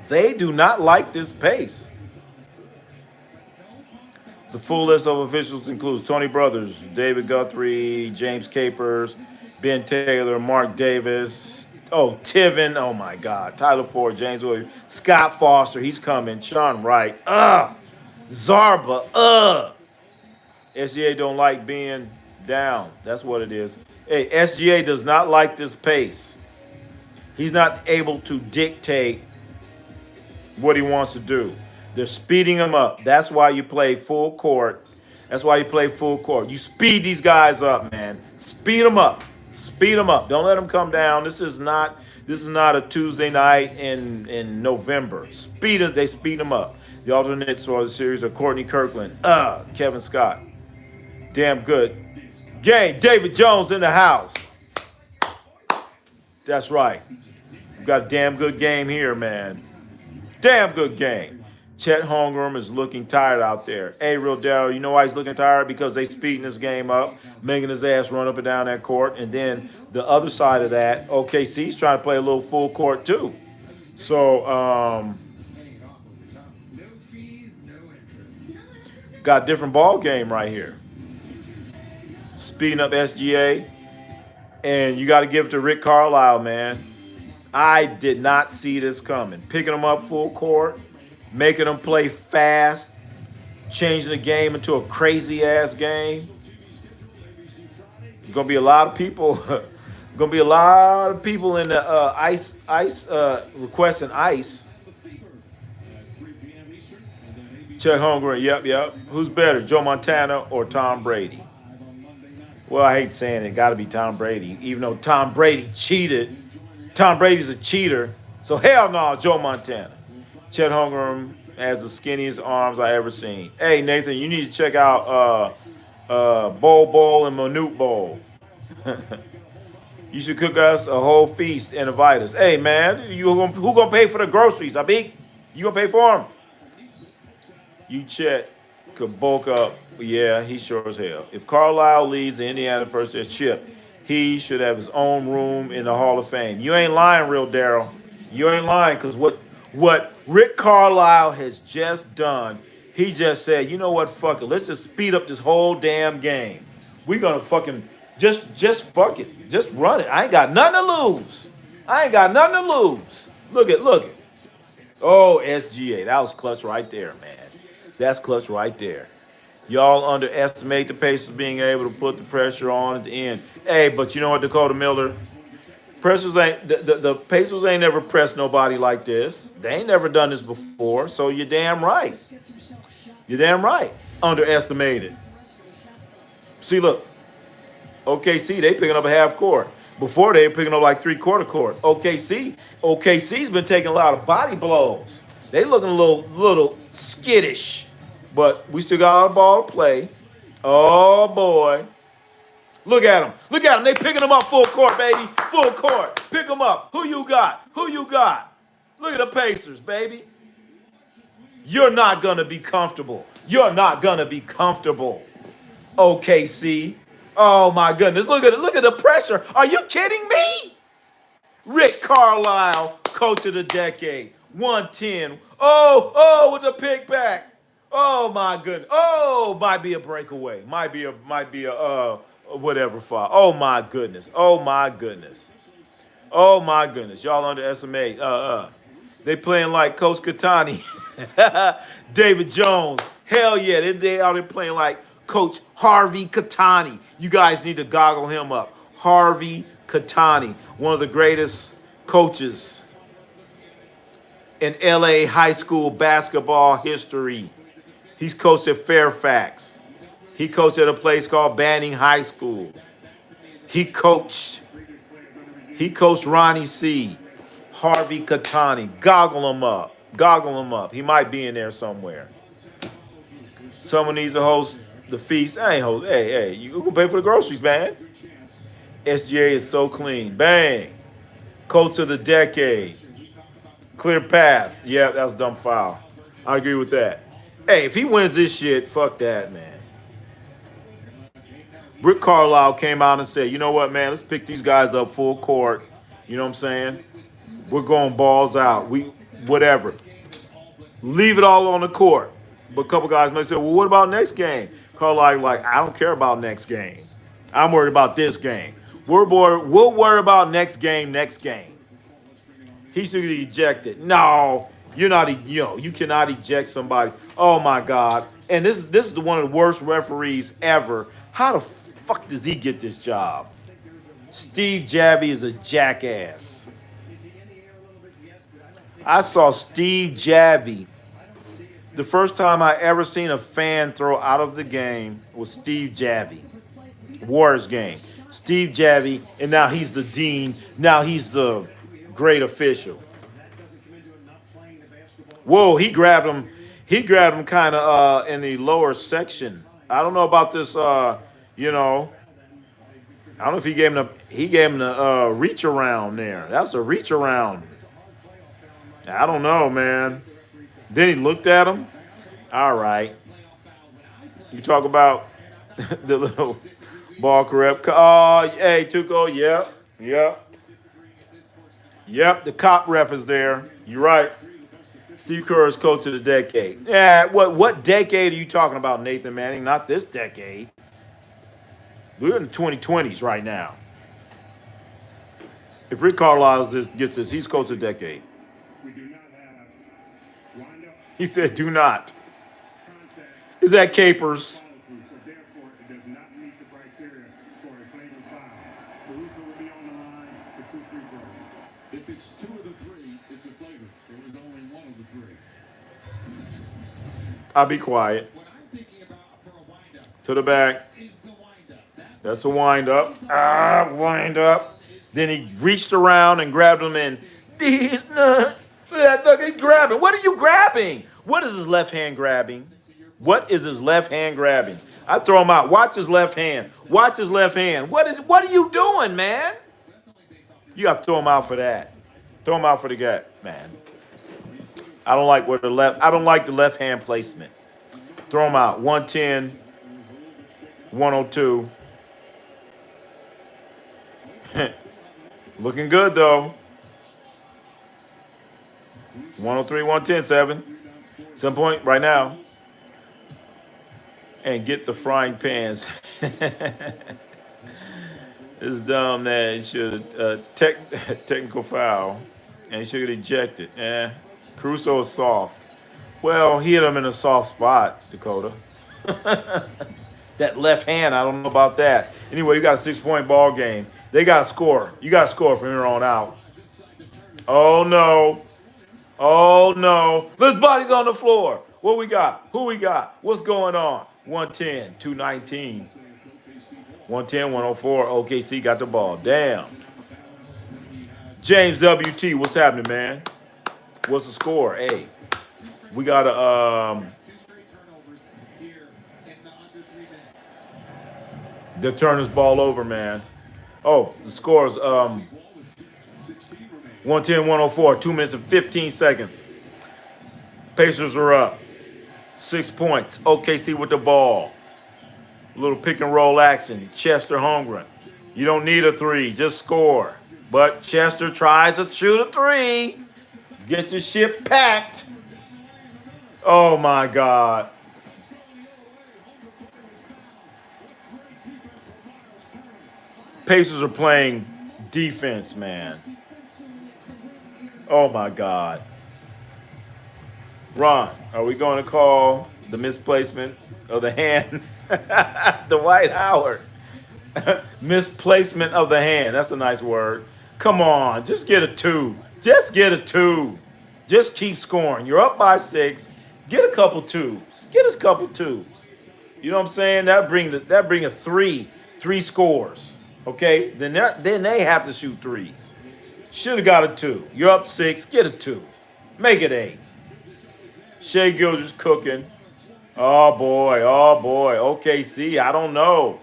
They do not like this pace. The full list of officials includes Tony Brothers, David Guthrie, James Capers, Ben Taylor, Mark Davis, Tiven, oh my God, Tyler Ford, James Williams, Scott Foster, he's coming, Sean Wright, Zarba, SGA don't like being down. That's what it is. Hey, SGA does not like this pace. He's not able to dictate what he wants to do. They're speeding him up. That's why you play full court. You speed these guys up, man. Speed them up. Speed them up. Don't let them come down. This is not a Tuesday night in November. They speed them up. The alternates for the series are Courtney Kirkland, Kevin Scott. Damn good. Game. David Jones in the house. That's right. We got a damn good game here, man. Damn good game. Chet Holmgren is looking tired out there. Hey, Real Darryl, you know why he's looking tired? Because they speeding this game up, making his ass run up and down that court. And then the other side of that, OKC's trying to play a little full court too. So, got a different ball game right here. Speeding up SGA. And you got to give it to Rick Carlisle, man. I did not see this coming. Picking them up full court, making them play fast, changing the game into a crazy ass game. Gonna be a lot of people. Gonna be a lot of people in the ice requesting ice. Chet Holmgren, yep. Who's better, Joe Montana or Tom Brady? Well, I hate saying it. Got to be Tom Brady, even though Tom Brady cheated. Tom Brady's a cheater, so hell no, Joe Montana. Chet Holmgren has the skinniest arms I ever seen. Hey Nathan, you need to check out Bowl and Manute Bowl. You should cook us a whole feast and invite us. Hey man, who gonna pay for the groceries? You gonna pay for them? You Chet could bulk up. Yeah, he sure as hell. If Carlisle leads the Indiana first year chip, he should have his own room in the Hall of Fame. You ain't lying, real Daryl. You ain't lying, because what Rick Carlisle has just done, he just said, you know what, fuck it. Let's just speed up this whole damn game. We're gonna fucking just fuck it. Just run it. I ain't got nothing to lose. Look it. Oh, SGA. That was clutch right there, man. That's clutch right there. Y'all underestimate the Pacers being able to put the pressure on at the end. Hey, but you know what, Dakota Miller? The Pacers ain't never pressed nobody like this. They ain't never done this before, so you're damn right. Underestimated. See, look. OKC, they picking up a half court. Before they were picking up like 3/4 court. OKC's been taking a lot of body blows. They looking a little skittish. But we still got our ball to play. Oh, boy. Look at them. They picking them up full court, baby. Full court. Pick them up. Who you got? Look at the Pacers, baby. You're not going to be comfortable. OKC. Oh, my goodness. Look at the pressure. Are you kidding me? Rick Carlisle, coach of the decade. 110. Oh, with the pick back. Oh my goodness! Oh, might be a breakaway. Might be a whatever foul. Oh my goodness! Y'all underestimate. They playing like Coach Katani, David Jones. Hell yeah, they out there playing like Coach Harvey Katani. You guys need to goggle him up. Harvey Katani, one of the greatest coaches in LA high school basketball history. He's coached at Fairfax. He coached at a place called Banning High School. He coached Ronnie C. Harvey Katani. Goggle him up. He might be in there somewhere. Someone needs to host the feast. I ain't host. Hey, you gonna pay for the groceries, man. SGA is so clean. Bang. Coach of the decade. Clear path. Yeah, that was a dumb foul. I agree with that. Hey, if he wins this shit, fuck that, man. Rick Carlisle came out and said, you know what, man, let's pick these guys up full court. You know what I'm saying? We're going balls out. Whatever. Leave it all on the court. But a couple guys may say, well, what about next game? Carlisle like, I don't care about next game. I'm worried about this game. We'll worry about next game. He should get ejected. No. You cannot eject somebody. Oh my God! And this is one of the worst referees ever. How the fuck does he get this job? Steve Javie is a jackass. I saw Steve Javie. The first time I ever seen a fan throw out of the game was Steve Javie. Warriors game. Steve Javie, and now he's the dean. Now he's the great official. Whoa, he grabbed him. He grabbed him kind of in the lower section. I don't know about this. I don't know if he gave him the reach around there. That's a reach around. I don't know, man. Then he looked at him. All right. You talk about the little ball correct. Oh, hey, Tuco. Yep. The cop ref is there. You're right. Steve Kerr is coach of the decade. Yeah, what decade are you talking about, Nathan Manning? Not this decade. We're in the 2020s right now. If Rick Carlisle gets this, he's coach of the decade. We do not have wind up He said, do not. contact Is that Capers? follow through, so therefore it does not meet the criteria for a flagrant foul. Caruso will be on the line for 2 free throws. If it's 2 of the 3, it's a flagrant. It was only 1 of the 3. I'll be quiet. What I'm thinking about for a windup To the back. is the windup. That's a wind up. Wind up. Then he reached around and grabbed him in. These nuts. Look, he's grabbing. What are you grabbing? What is his left hand grabbing? What is his left hand grabbing? I throw him out. Watch his left hand. Watch his left hand. What are you doing, man? You got to throw him out for that. Throw him out for the guy, man. I don't like the left hand placement. Throw him out. 110, 102. Looking good though. 103, 110, 7 point right now. And get the frying pans. It's dumb that he should have technical foul. And he should have ejected. Caruso is soft. Well, he hit him in a soft spot, Dakota. That left hand, I don't know about that. Anyway, you got a 6-point ball game. They got to score. You got to score from here on out. Oh, no. Oh, no. This body's on the floor. What we got? Who we got? What's going on? 110, 219. 110, 104. OKC got the ball. Damn. James WT, what's happening, man? What's the score? Hey, we got a the Turner's ball over, man. Oh, the score is 110, 104, 2 minutes and 15 seconds. Pacers are up. 6 points. OKC with the ball. A little pick and roll action. Chester Holmgren. You don't need a 3, just score. But Chester tries to shoot a 3. Get your shit packed. Oh my God. Pacers are playing defense, man. Oh my God. Ron, are we going to call the misplacement of the hand? Dwight Howard. Misplacement of the hand. That's a nice word. Come on, just get a 2. Just get a 2. Just keep scoring. You're up by 6. Get a couple 2s. Get us a couple 2s. You know what I'm saying? That bring a 3 scores. Okay? Then they have to shoot 3s. Should have got a 2. You're up 6. Get a 2. Make it 8. Shea Gilgeous cooking. Oh boy. OKC, I don't know.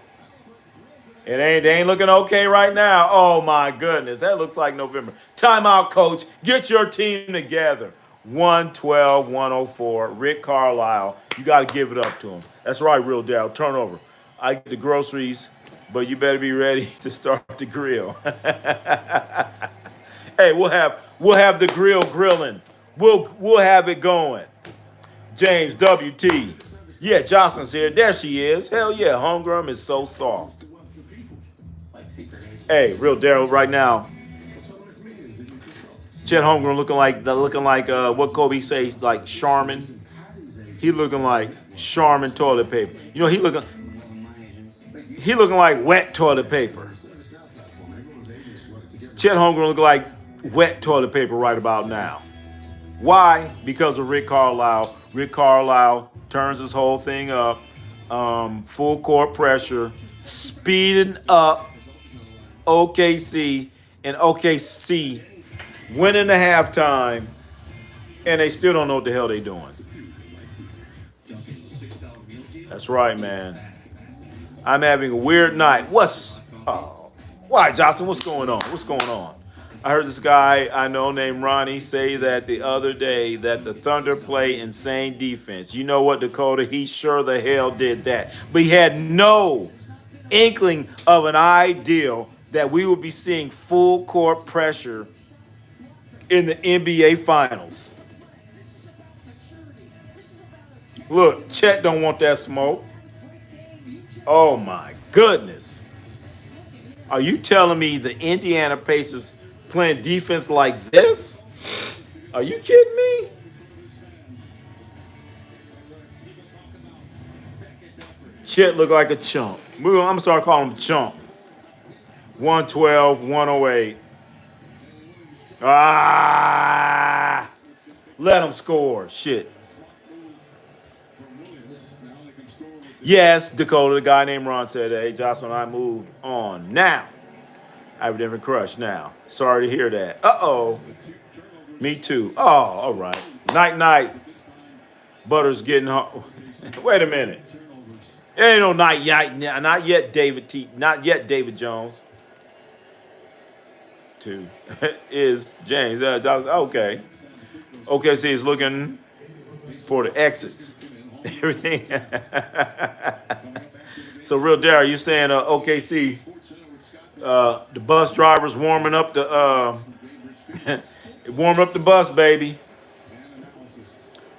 They ain't looking okay right now. Oh my goodness. That looks like November. Timeout, coach. Get your team together. 112, 104. Rick Carlisle. You got to give it up to him. That's right, Real Dale. Turnover. I get the groceries, but you better be ready to start the grill. Hey, we'll have the grill grilling. We'll have it going. James WT. Yeah, Jocelyn's here. There she is. Hell yeah, Holmgren is so soft. Hey, Real Daryl, right now. Chet Holmgren looking like what Kobe says, like Charmin. He looking like Charmin toilet paper. You know, he looking like wet toilet paper. Chet Holmgren looking like wet toilet paper right about now. Why? Because of Rick Carlisle. Rick Carlisle turns this whole thing up. Full court pressure. Speeding up OKC. And OKC winning the halftime. And they still don't know what the hell they're doing. That's right, man. I'm having a weird night. Why, Jocelyn? What's going on? What's going on? I heard this guy I know named Ronnie say that the other day that the Thunder play insane defense. You know what, Dakota? He sure the hell did that. But he had no inkling of an idea that we would be seeing full court pressure in the NBA Finals. Look, Chet don't want that smoke. Oh, my goodness. Are you telling me the Indiana Pacers playing defense like this? Are you kidding me? Chet looked like a chump. I'm going to start calling him chump. 112, 108. Ah! Let him score. Shit. Yes, Dakota, the guy named Ron said, hey, Jocelyn, I moved on. Now, I have a different crush now. Sorry to hear that. Uh-oh. Me too. Oh, all right. Night. Butter's getting home. Wait a minute. It ain't no night yet. Not yet, David T. Not yet, David Jones. 2 is James. Okay. Okay, see, he's looking for the exits. Everything. So, real Darryl, you saying OKC? The bus driver's warming up the warm up the bus, baby.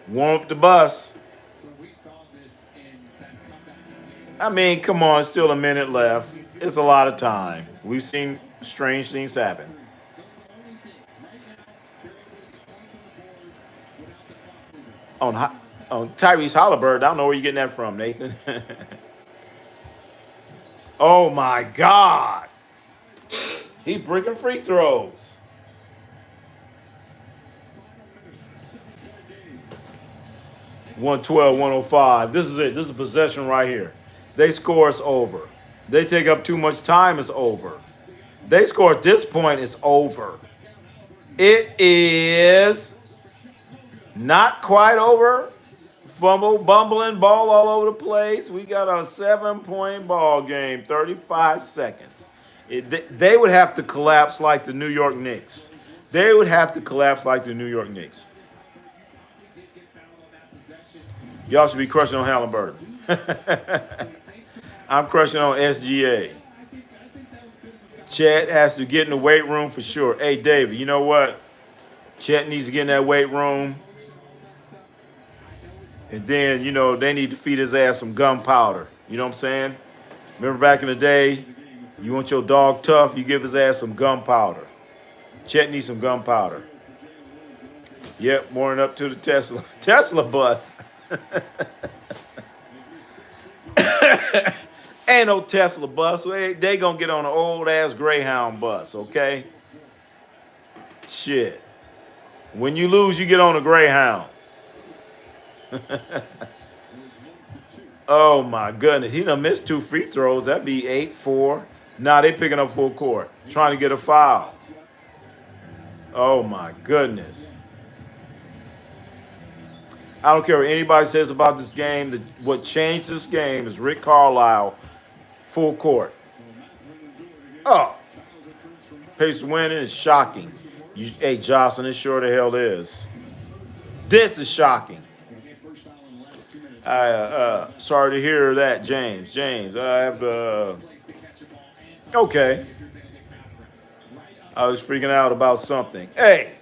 Warm up the bus. I mean, come on, still a minute left. It's a lot of time. We've seen strange things happen. On Tyrese Haliburton, I don't know where you're getting that from, Nathan. Oh my God. He breaking free throws. $112, 105. This is it. This is a possession right here. They score, it's over. They take up too much time, it's over. They score at this point, it's over. It is not quite over. Fumble, bumbling, ball all over the place. We got a 7-point ball game, 35 seconds. They would have to collapse like the New York Knicks. They would have to collapse like the New York Knicks. Y'all should be crushing on Haliburton. I'm crushing on SGA. Chet has to get in the weight room for sure. Hey, David, you know what? Chet needs to get in that weight room. And then, they need to feed his ass some gunpowder. You know what I'm saying? Remember back in the day, you want your dog tough, you give his ass some gunpowder. Chet needs some gunpowder. Yep, mooring up to the Tesla bus. Ain't no Tesla bus. They gonna get on an old-ass Greyhound bus, okay? Shit. When you lose, you get on a Greyhound. Oh, my goodness. He done missed 2 free throws. That'd be 8-4. Nah, they picking up full court. Trying to get a foul. Oh, my goodness. I don't care what anybody says about this game. What changed this game is Rick Carlisle, full court. Oh. Pacers winning is shocking. Hey, Jocelyn, it sure the hell is. This is shocking. Sorry to hear that, James. I have to. Okay. I was freaking out about something. Hey,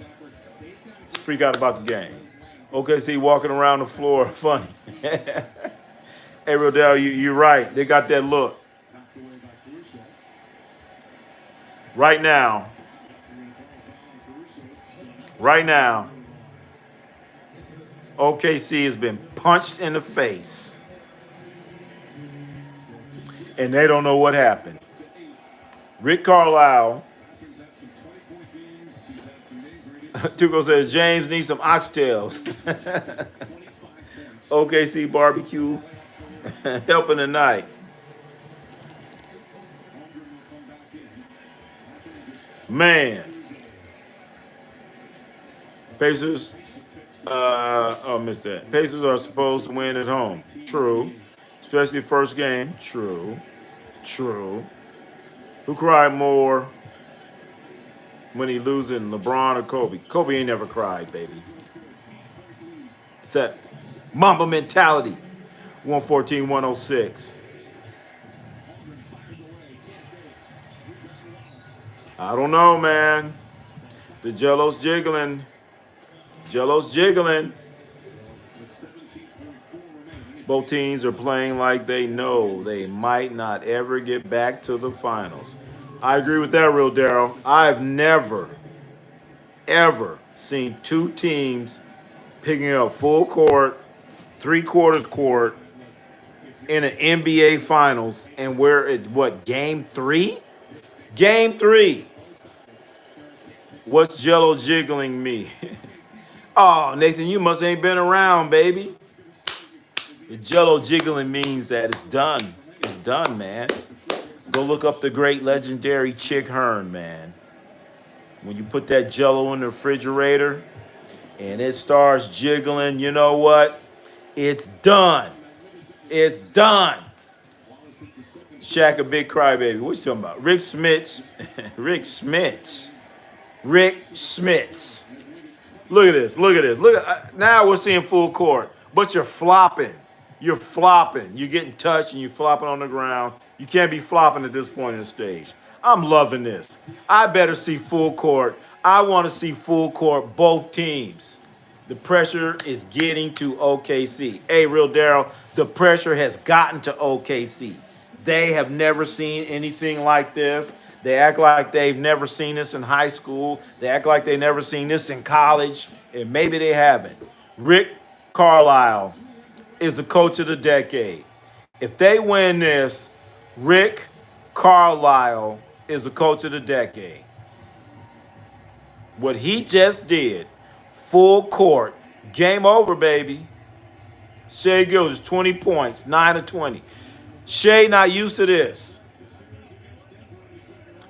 freak out about the game. Okay, see, walking around the floor, funny. Hey, Rodell, you're right. They got that look. Right now, OKC has been punched in the face. And they don't know what happened. Rick Carlisle. Tuco says, James needs some oxtails. OKC barbecue. Helping tonight. Man. Pacers. Missed that. Pacers are supposed to win at home. True. Especially first game. True. Who cried more when he losing, LeBron or Kobe? Kobe ain't never cried, baby. It's that Mamba mentality. 114, 106. I don't know, man. The Jello's jiggling. Both teams are playing like they know they might not ever get back to the finals. I agree with that, real Darryl. I've never ever seen two teams picking up full court, three-quarters court in an NBA Finals, and we're at what, game 3? Game 3. What's Jello jiggling me? Oh, Nathan, you must ain't been around, baby. The Jello jiggling means that it's done. It's done, man. Go look up the great legendary Chick Hearn, man. When you put that Jello in the refrigerator and it starts jiggling, you know what? It's done. It's done. Shaq a big crybaby. What you talking about? Rick Smits. Rick Smits. Rick Smits. Look at this. Look at this. Look at now we're seeing full court, but you're flopping. You're flopping. You're getting touched and you're flopping on the ground. You can't be flopping at this point in the stage. I'm loving this. I better see full court. I want to see full court both teams. The pressure is getting to OKC. Hey, Real Daryl, the pressure has gotten to OKC. They have never seen anything like this. They act like they've never seen this in high school. They act like they've never seen this in college, and maybe they haven't. Rick Carlisle is the coach of the decade. If they win this, Rick Carlisle is the coach of the decade. What he just did, full court, game over, baby. Shai Gilgeous, 20 points, 9 of 20. Shai not used to this.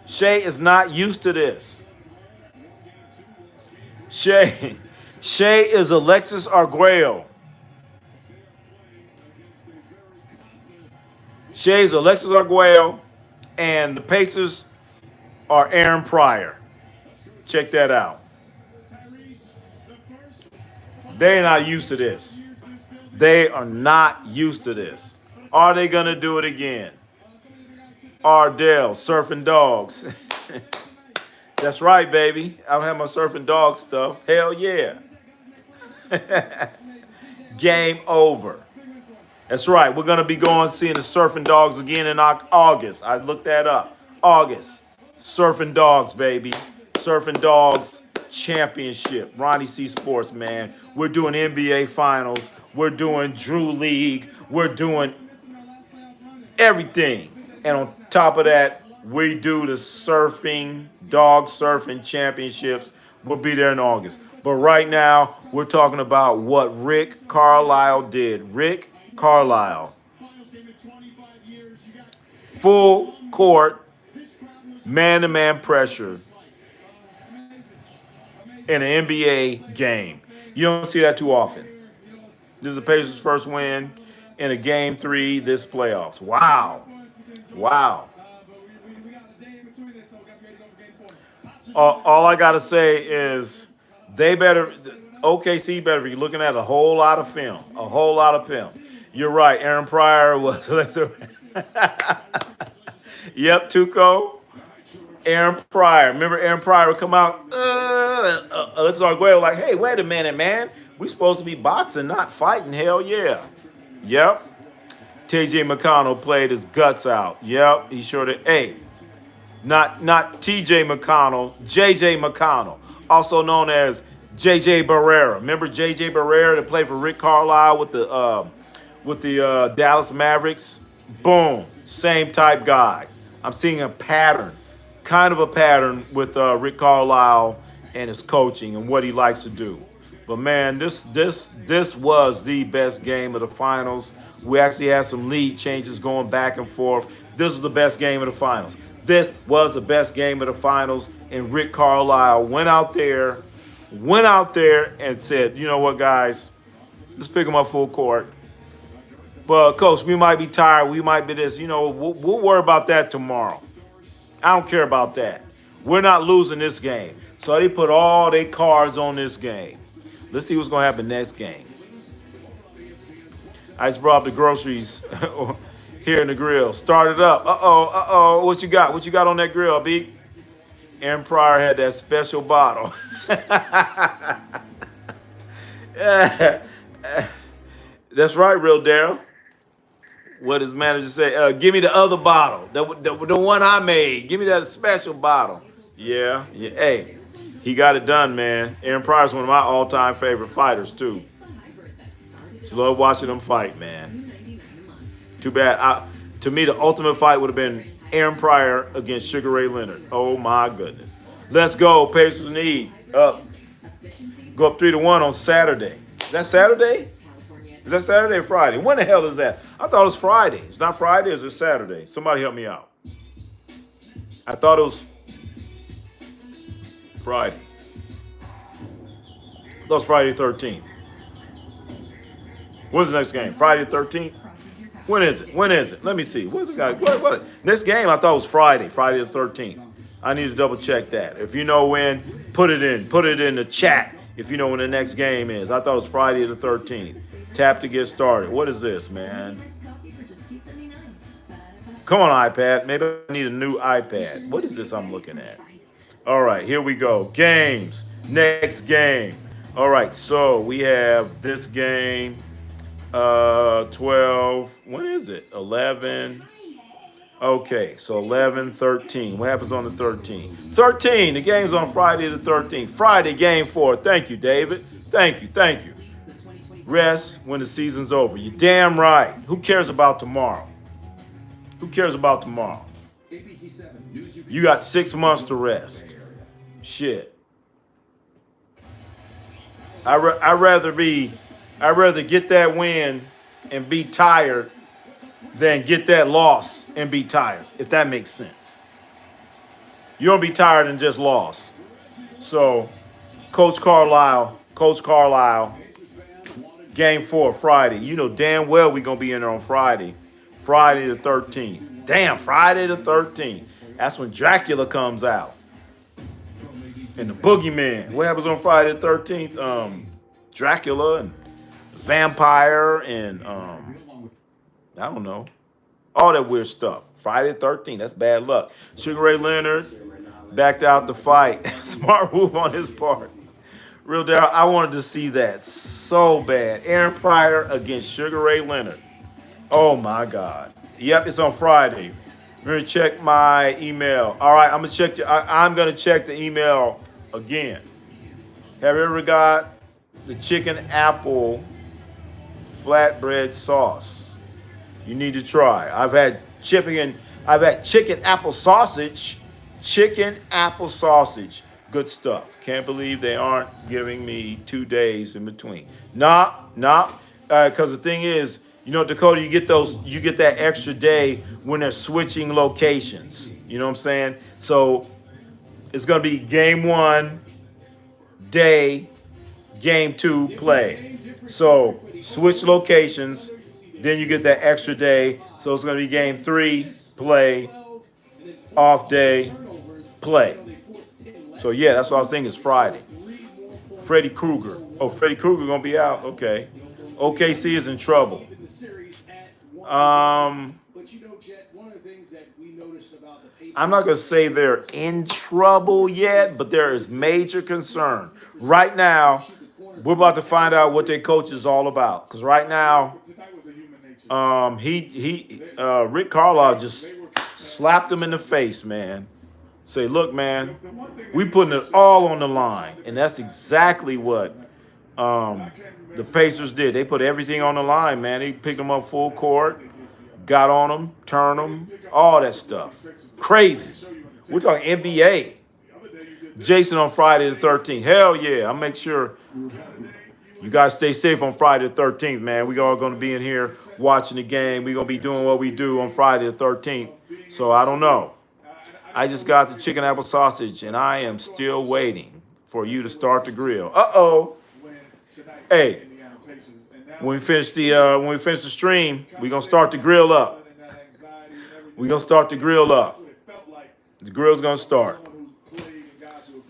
Shai is not used to this. Shai is Alexis Arguello. Shai is Alexis Arguello, and the Pacers are Aaron Pryor. Check that out. They're not used to this. They are not used to this. Are they going to do it again? Ardell, surfing dogs. That's right, baby. I don't have my surfing dog stuff. Hell yeah. Game over. That's right. We're going to be going seeing the surfing dogs again in August. I looked that up. August. Surfing dogs, baby. Surfing dogs championship. Ronnie C. Sports, man. We're doing NBA Finals. We're doing Drew League. We're doing everything. And on top of that, we do the surfing, dog surfing championships. We'll be there in August. But right now, we're talking about what Rick Carlisle did. Rick Carlisle. Full court, man-to-man pressure in an NBA game. You don't see that too often. This is the Pacers' first win in a game 3 this playoffs. Wow. Wow. All I got to say is OKC better be looking at a whole lot of film. A whole lot of film. You're right. Aaron Pryor was. Yep, Tuco. Aaron Pryor. Remember Aaron Pryor would come out. Let's Arguello like, hey, wait a minute, man. We supposed to be boxing, not fighting. Hell yeah. Yep. TJ McConnell played his guts out. Yep, he sure did. Hey, not TJ McConnell, JJ McConnell, also known as JJ Barrera. Remember JJ Barrera that played for Rick Carlisle with the Dallas Mavericks? Boom, same type guy. I'm seeing a pattern, kind of a pattern with Rick Carlisle and his coaching and what he likes to do. But man, this was the best game of the finals. We actually had some lead changes going back and forth. This was the best game of the finals. This was the best game of the finals. And Rick Carlisle went out there and said, you know what, guys, let's pick them up full court. But, Coach, we might be tired. We might be this. You know, we'll worry about that tomorrow. I don't care about that. We're not losing this game. So they put all their cards on this game. Let's see what's going to happen next game. I just brought up the groceries here in the grill. Started up. Uh-oh. What you got? What you got on that grill, B? Aaron Pryor had that special bottle. That's right, Real Daryl. What does manager say? Give me the other bottle. The one I made. Give me that special bottle. Yeah. Hey, He got it done, man. Aaron Pryor's one of my all-time favorite fighters, too. Just love watching him fight, man. Too bad. To me, the ultimate fight would have been Aaron Pryor against Sugar Ray Leonard. Oh, my goodness. Let's go. Pacers need up. Go up 3-1 on Saturday. Is that Saturday? Is that Saturday or Friday? When the hell is that? I thought it was Friday. It's not Friday, or is it Saturday? Somebody help me out. I thought it was Friday. I thought it was Friday the 13th. When's the next game? Friday the 13th? When is it? When is it? Let me see. What's the guy? What? This game I thought was Friday the 13th. I need to double check that. If you know when, put it in. Put it in the chat if you know when the next game is. I thought it was Friday the 13th. Tap to get started. What is this, man? Come on, iPad. Maybe I need a new iPad. What is this I'm looking at? All right, here we go. Games. Next game. All right, so we have this game. 12. When is it? 11. Okay, so 11, 13. What happens on the 13th? 13. The game's on Friday the 13th. Friday, game 4. Thank you, David. Thank you. Thank you. Rest when the season's over. You're damn right. Who cares about tomorrow? Who cares about tomorrow? You got 6 months to rest. Shit. I'd rather get that win and be tired than get that loss and be tired, if that makes sense. You don't be tired and just lost. So, Coach Carlisle, game 4, Friday. You know damn well we're going to be in there on Friday. Friday the 13th. Damn, Friday the 13th. That's when Dracula comes out. And the Boogeyman. What happens on Friday the 13th? Dracula and vampire and I don't know, all that weird stuff. Friday the 13th, that's bad luck. Sugar Ray Leonard backed out the fight. Smart move on his part. Real Darryl, I wanted to see that so bad. Aaron Pryor against Sugar Ray Leonard. Oh my God. Yep, it's on Friday. I'm gonna check my email. All right, I'm gonna check the email again. Have you ever got the chicken apple flatbread sauce? You need to try. I've had chicken apple sausage. Chicken apple sausage. Good stuff. Can't believe they aren't giving me 2 days in between. Nah. Because the thing is, you know, Dakota, you get that extra day when they're switching locations. You know what I'm saying? So it's gonna be game 1, day, game 2, play. So switch locations, then you get that extra day. So it's going to be game 3, play, off day, play. So yeah, that's what I was thinking. It's Friday. Freddy Krueger. Oh, Freddy Krueger going to be out? Okay. OKC is in trouble. I'm not going to say they're in trouble yet, but there is major concern. Right now, we're about to find out what their coach is all about. Because right now, Rick Carlisle just slapped him in the face, man. Say, look, man, we putting it all on the line. And that's exactly what the Pacers did. They put everything on the line, man. They picked them up full court, got on them, turned them, all that stuff. Crazy. We're talking NBA. Jason on Friday the 13th. Hell yeah. I'll make sure you guys stay safe on Friday the 13th, man. We all going to be in here watching the game. We're going to be doing what we do on Friday the 13th. So I don't know. I just got the chicken apple sausage, and I am still waiting for you to start the grill. Uh-oh. Hey, when we finish the stream, we're going to start the grill up. We're going to start the grill up. The grill's going to start.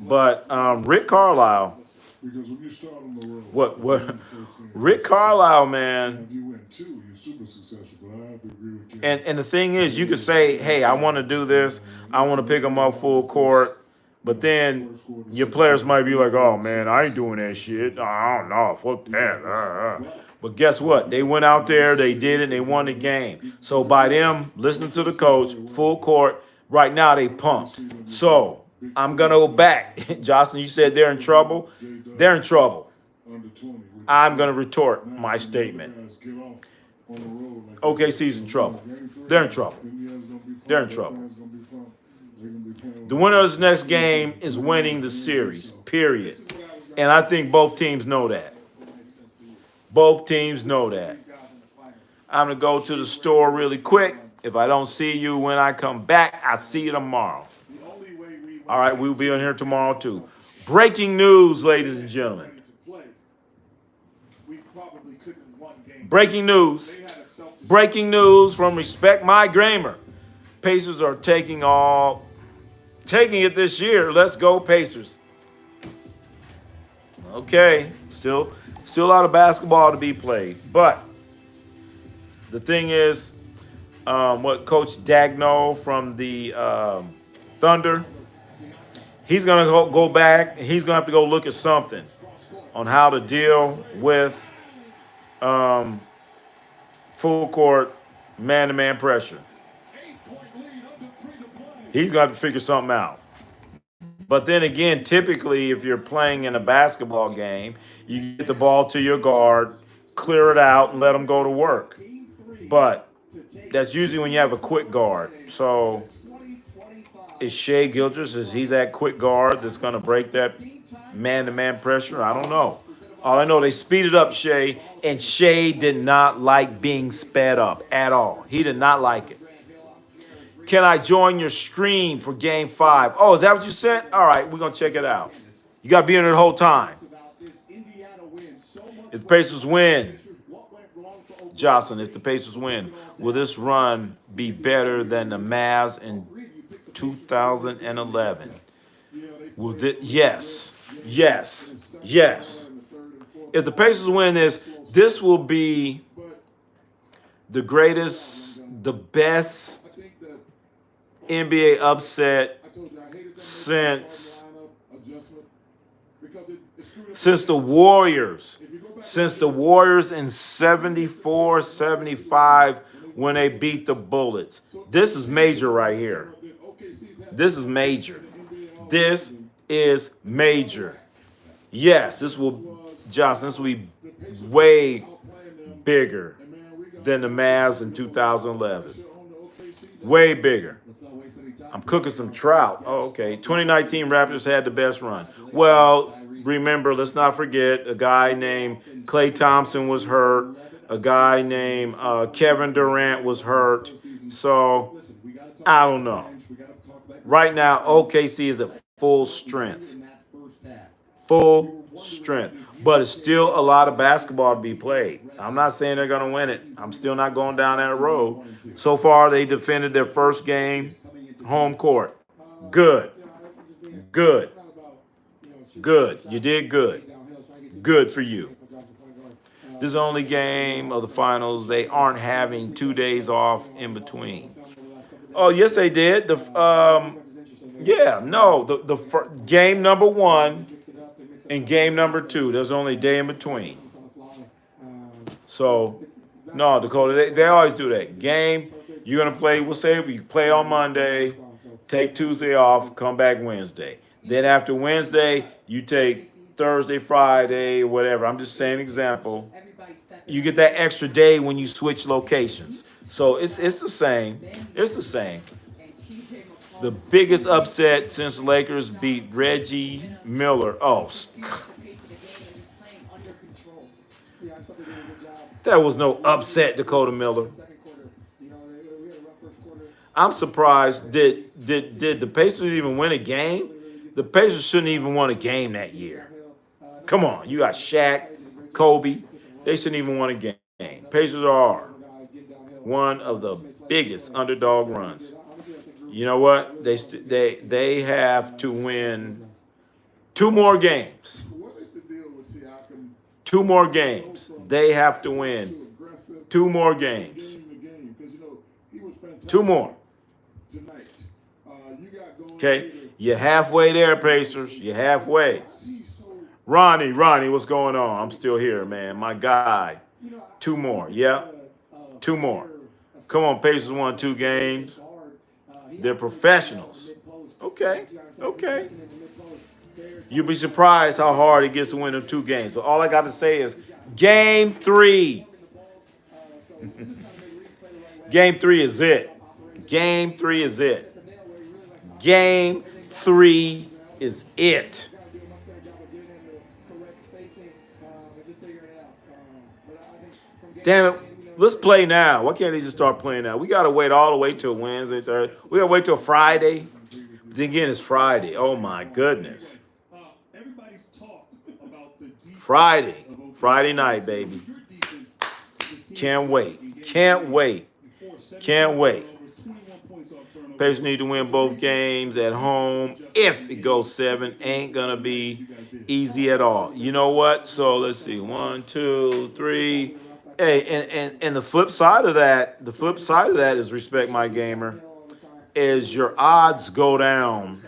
But Rick Carlisle, because when you start on the road, what Rick Carlisle, man. if you win 2, you're super successful. But I have to agree with you. And the thing is, you could say, hey, I want to do this. I want to pick them up full court. But then your players might be like, oh, man, I ain't doing that shit. I don't know. Fuck that. But guess what? They went out there, they did it, and they won the game. So by them listening to the coach, full court, right now they pumped. So I'm going to go back. Jocelyn, you said they're in trouble. They're in trouble. Under 20. I'm going to retort Now, my when the statement. other guys get off on the road like OKC's in trouble. They're in trouble. Indiana's gonna be They're in pumped, trouble. Japan's gonna be pumped. They're gonna be playing The winner of this next game is winning the series, period. And I think both teams know that. Both teams know that. I'm going to go to the store really quick. If I don't see you when I come back, I'll see you tomorrow. All right, we'll be on here tomorrow too. Breaking news, ladies and gentlemen. Breaking news. Breaking news from Respect My Gamer. Pacers are taking it this year. Let's go Pacers. Okay, still a lot of basketball to be played. But the thing is, what Coach Dagno from the Thunder, he's going to go back and he's going to have to go look at something on how to deal with full court man-to-man pressure. He's going to have to figure something out. But then again, typically, if you're playing in a basketball game, you get the ball to your guard, clear it out, and let them go to work. But that's usually when you have a quick guard. So is Shai Gilgeous, is he that quick guard that's going to break that man-to-man pressure? I don't know. All I know, they speeded up Shai, and Shai did not like being sped up at all. He did not like it. Can I join your stream for Game 5? Oh, is that what you sent? All right, we're going to check it out. You got to be in there the whole time. If the Pacers win, Jocelyn, if the Pacers win, will this run be better than the Mavs in 2011? Will yes. If the Pacers win this will be the greatest, the best NBA upset since the Warriors. Since the Warriors in 74, 75 when they beat the Bullets. This is major right here. This is major. This is major. Yes, this will be way bigger than the Mavs in 2011. Way bigger. I'm cooking some trout. Oh, okay. 2019 Raptors had the best run. Well, remember, let's not forget, a guy named Klay Thompson was hurt. A guy named Kevin Durant was hurt. So, I don't know. Right now, OKC is at full strength. Full strength. But it's still a lot of basketball to be played. I'm not saying they're going to win it. I'm still not going down that road. So far, they defended their first game home court. Good. You did good. Good for you. This is the only game of the finals. They aren't having 2 days off in between. Oh, yes, they did. The game number 1 and game number 2. There's only a day in between. So, no, Dakota, they always do that. Game, you're going to play, we'll say we play on Monday, take Tuesday off, come back Wednesday. Then after Wednesday, you take Thursday, Friday, whatever. I'm just saying example. You get that extra day when you switch locations. So it's the same. It's the same. The biggest upset since the Lakers beat Reggie Miller. Oh, there was no upset, Dakota Miller. I'm surprised. Did the Pacers even win a game? The Pacers shouldn't even won a game that year. Come on, you got Shaq, Kobe. They shouldn't even won a game. Pacers are one of the biggest underdog runs. You know what? They have to win 2 more games. 2 more games. They have to win 2 more games. 2 more. Okay? You're halfway there, Pacers. You're halfway. Ronnie, what's going on? I'm still here, man. My guy. 2 more. Yeah. 2 more. Come on, Pacers won 2 games. They're professionals. Okay. Okay. You'll be surprised how hard it gets to win them 2 games. But all I got to say is game 3. Game 3 is it. Game 3 is it. Game 3 is it. Damn it. Let's play now. Why can't they just start playing now? We got to wait all the way till Wednesday, Thursday. We got to wait till Friday. Then again, it's Friday. Oh, my goodness. Everybody's talked about the defense Friday. Friday night, baby. Can't wait. Can't wait. Can't wait. Pacers need to win both games at home. If it goes 7, ain't going to be easy at all. You know what? So let's see. 1, 2, 3. Hey, and the flip side of that, is respect my gamer, is your odds go down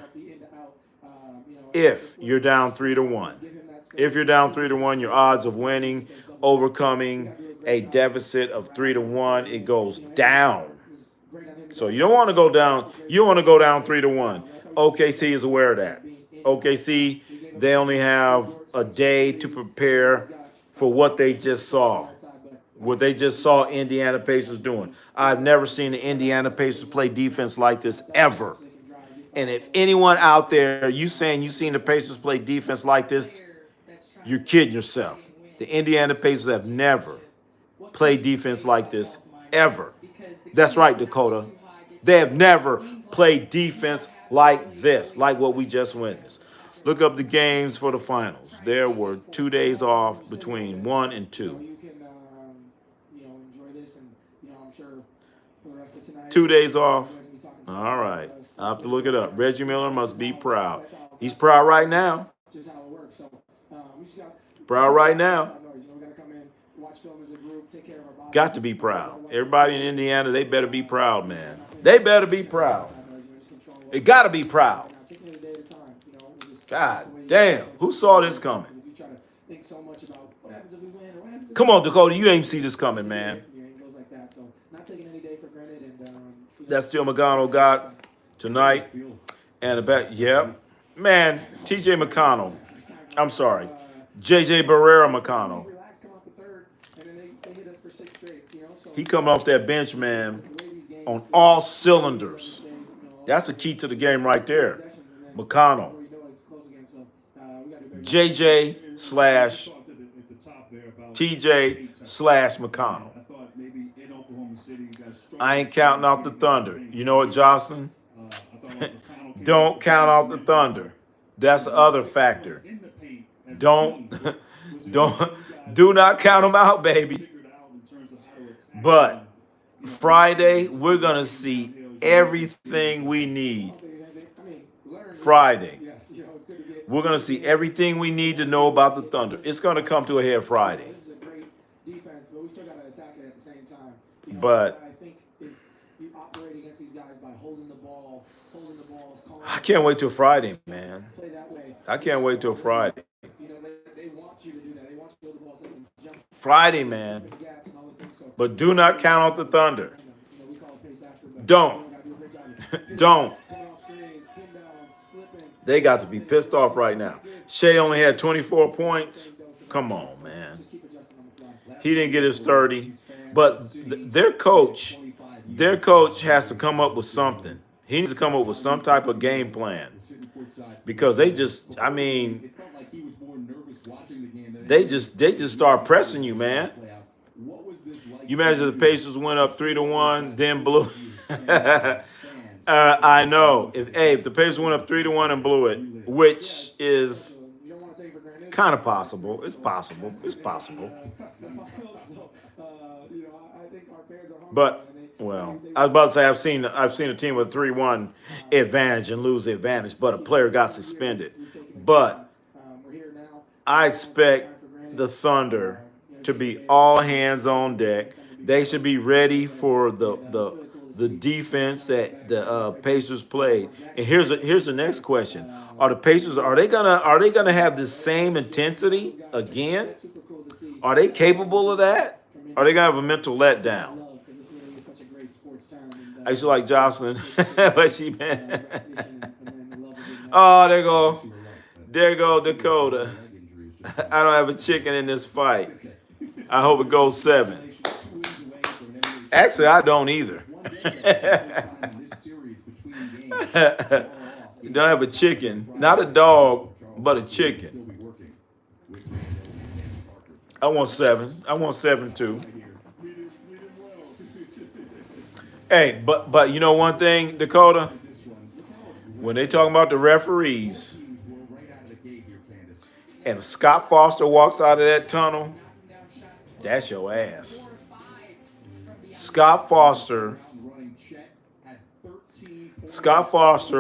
if you're down 3-1. If you're down 3-1, your odds of winning, overcoming a deficit of 3-1, it goes down. So you don't want to go down. You don't want to go down 3-1. OKC is aware of that. OKC, they only have a day to prepare for what they just saw. What they just saw Indiana Pacers doing. I've never seen the Indiana Pacers play defense like this ever. And if anyone out there, you saying you seen the Pacers play defense like this, you're kidding yourself. The Indiana Pacers have never played defense like this ever. That's right, Dakota. They have never played defense like this, like what we just witnessed. Look up the games for the finals. There were 2 days off between 1 and 2. 2 days off. All right. I have to look it up. Reggie Miller must be proud. He's proud right now. Proud right now. Got to be proud. Everybody in Indiana, they better be proud, man. They better be proud. They got to be proud. God damn. Who saw this coming? Come on, Dakota. You ain't see this coming, man. That's still McConnell got tonight. And the back, yeah. Man, TJ McConnell. I'm sorry. JJ Barrera McConnell. He coming off that bench, man, on all cylinders. That's the key to the game right there. McConnell. JJ slash TJ slash McConnell. I ain't counting out the Thunder. You know what, Jocelyn? Don't count out the Thunder. That's the other factor. Do not count them out, baby. But Friday, we're going to see everything we need. Friday. We're going to see everything we need to know about the Thunder. It's going to come to a head Friday. But I can't wait till Friday, man. I can't wait till Friday. Friday, man. But do not count out the Thunder. Don't. Don't. They got to be pissed off right now. Shea only had 24 points. Come on, man. He didn't get his 30. But their coach has to come up with something. He needs to come up with some type of game plan. Because they just start pressing you, man. You imagine the Pacers went up 3-1, then blew. I know. If the Pacers went up 3-1 and blew it, which is kind of possible. It's possible. It's possible. But well, I was about to say I've seen a team with a 3-1 advantage and lose the advantage, but a player got suspended. But I expect the Thunder to be all hands on deck. They should be ready for the defense that the Pacers played. And here's the next question: are the Pacers are they gonna have the same intensity again? Are they capable of that? Are they gonna have a mental letdown? I used to like Jocelyn, but she man. Oh, there go Dakota. I don't have a chicken in this fight. I hope it goes 7. Actually, I don't either. Don't have a chicken, not a dog, but a chicken. I want 7. I want 7 too. Hey, but you know one thing, Dakota? When they talking about the referees, and if Scott Foster walks out of that tunnel, that's your ass. Scott Foster